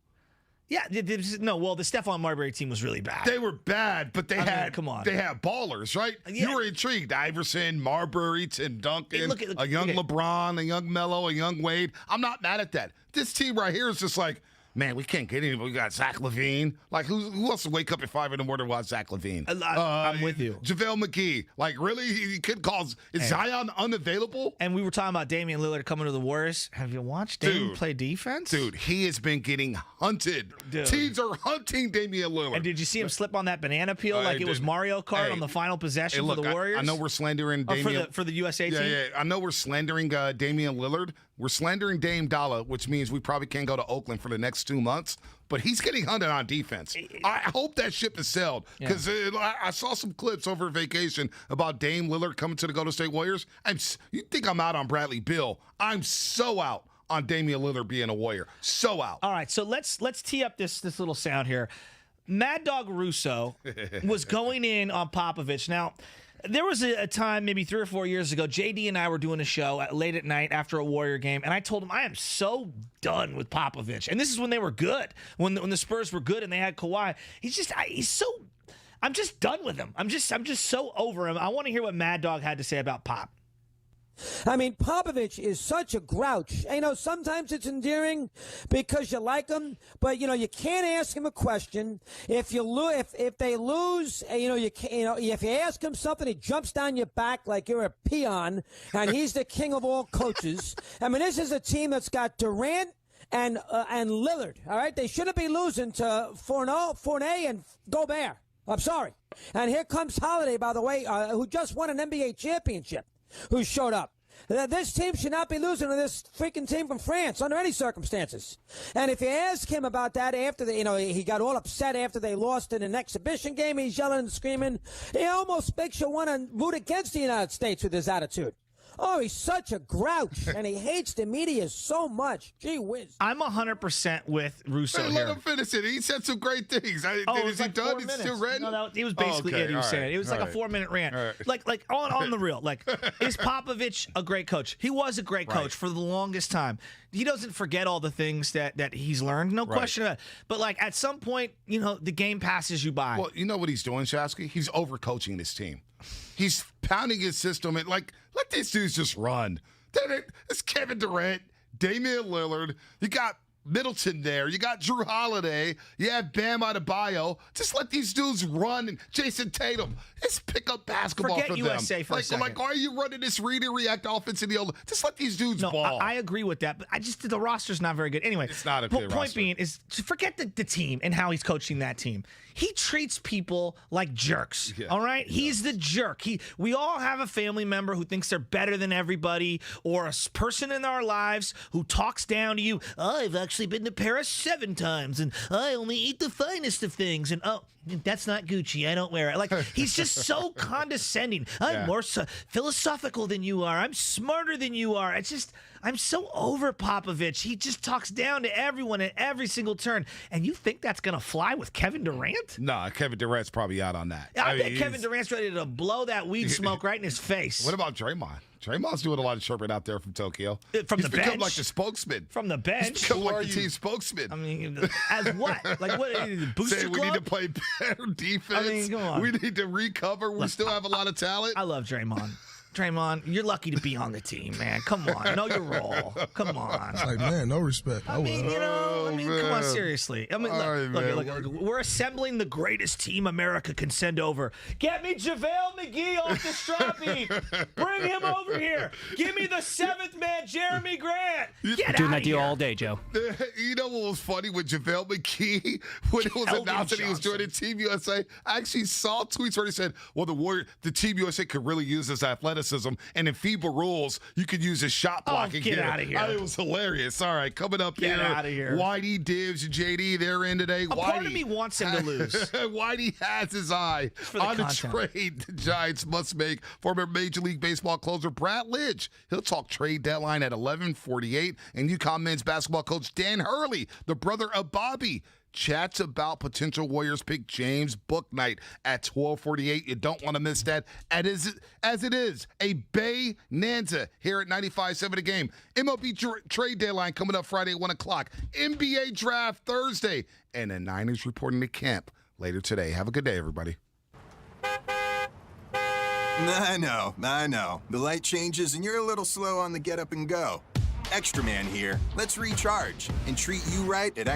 B: Yeah, the Stephon Marbury team was really bad.
A: They were bad, but they had ballers, right?
B: Yeah.
A: You were intrigued. Iverson, Marbury, Tim Duncan, a young LeBron, a young Melo, a young Wade. I'm not mad at that. This team right here is just like, man, we can't get anybody. We got Zach LaVine. Like, who wants to wake up at 5 a.m. and watch Zach LaVine?
B: I'm with you.
A: JaVale McGee. Like, really? He could call. Is Zion unavailable?
B: And we were talking about Damian Lillard coming to the Warriors. Have you watched Damian play defense?
A: Dude, he has been getting hunted. Dude. Teams are hunting Damian Lillard.
B: And did you see him slip on that banana peel like it was Mario Kart on the final possession for the Warriors?
A: I know we're slandering Damian.
B: For the USA team?
A: Yeah. I know we're slandering Damian Lillard. We're slandering Dame Dollar, which means we probably can't go to Oakland for the next 2 months. But he's getting hunted on defense. I hope that ship is sailed because I saw some clips over vacation about Dame Lillard coming to the Golden State Warriors. You think I'm out on Bradley Beal? I'm so out on Damian Lillard being a Warrior. So out.
B: All right, so let's tee up this little sound here. Mad Dog Russo was going in on Popovich. Now, there was a time maybe 3 or 4 years ago, JD and I were doing a show late at night after a Warrior game, and I told him I am so done with Popovich. And this is when they were good, when the Spurs were good and they had Kawhi. I'm just done with him. I'm just so over him. I want to hear what Mad Dog had to say about Pop.
Q: I mean, Popovich is such a grouch. You know, sometimes it's endearing because you like him, but you can't ask him a question. If they lose, if you ask him something, he jumps down your back like you're a peon, and he's the king of all coaches. I mean, this is a team that's got Durant and Lillard. All right, they shouldn't be losing to Fournier and Gobert. I'm sorry. And here comes Holiday, by the way, who just won an NBA championship. Who showed up. This team should not be losing to this freaking team from France under any circumstances. And if you ask him about that after he got all upset after they lost in an exhibition game, he's yelling and screaming. He almost makes you want to root against the United States with his attitude. Oh, he's such a grouch, and he hates the media so much. Gee whiz.
B: I'm 100% with Russo here.
A: Let him finish it. He said some great things. Is he done? He's still ranting?
B: No, it was basically it he was saying. It was like a 4-minute rant. Right. Like on the real. Like, is Popovich a great coach? He was a great coach for the longest time. He doesn't forget all the things that he's learned, no question about it. But, like, at some point, the game passes you by.
A: Well, you know what he's doing, Shasky? He's overcoaching this team. He's pounding his system and, let these dudes just run. It's Kevin Durant, Damian Lillard. You got Middleton there. You got Drew Holiday. You have Bam Adebayo. Just let these dudes run. And Jason Tatum. Just pick up basketball
B: Forget
A: for
B: USA
A: them.
B: For a second.
A: Like, why are you running this read and react offense in the old? Just let these dudes ball.
B: I agree with that, but the roster's not very good. Anyway,
A: it's not a good roster.
B: Point being is to forget the team and how he's coaching that team. He treats people like jerks. Yeah. All right? Yeah. He's the jerk. We all have a family member who thinks they're better than everybody, or a person in our lives who talks down to you. I've actually been to Paris 7 times, and I only eat the finest of things. And that's not Gucci. I don't wear it. Like, he's just so condescending. I'm more philosophical than you are. I'm smarter than you are. I'm so over Popovich. He just talks down to everyone at every single turn. And you think that's going to fly with Kevin Durant?
A: Nah, Kevin Durant's probably out on that.
B: I bet Kevin Durant's ready to blow that weed smoke right in his face.
A: What about Draymond? Draymond's doing a lot of chirping out there from Tokyo.
B: He's
A: the bench? He's become like the spokesman.
B: From the bench?
A: He's become like the team spokesman.
B: I mean, as what? Like, what? Booster
A: Saying
B: club?
A: We need to play better defense.
B: I mean, come on.
A: We need to recover. We still have a lot of talent.
B: I love Draymond. Draymond, you're lucky to be on the team, man. Come on. Know your role. Come on.
R: It's like, man, no respect.
B: I mean, come on, seriously. I mean, look, we're assembling the greatest team America can send over. Get me JaVale McGee off the stroppy. Bring him over here. Give me the 7th man, Jeremy Grant. Get
C: doing
B: out
C: that
B: of
C: to you
B: here.
C: all day, Joe.
A: You know what was funny with JaVale McGee when it was announced that he was joining Team USA? I actually saw tweets where he said, well, the Team USA could really use his athleticism, and in FIBA rules, you could use his shot blocking.
B: Get out of here.
A: It was hilarious. All right, coming up
B: Get
A: here.
B: out of here.
A: Whitey, Dibs, and JD, they're in today.
B: Part of me wants him to lose.
A: Whitey has his eye on the trade the Giants must make. Former Major League Baseball closer Brad Lidge. He'll talk trade deadline at 11:48. And UConn men's basketball coach Dan Hurley, the brother of Bobby, chats about potential Warriors pick James Bouknight at 12:48. You don't want to miss that. As it is a Bay Nanza here at 95.7 The Game. MLB trade deadline coming up Friday at 1 o'clock. NBA draft Thursday. And the Niners reporting to camp later today. Have a good day, everybody.
S: I know. The light changes and you're a little slow on the get up and go. Extra Man here. Let's recharge and treat you right at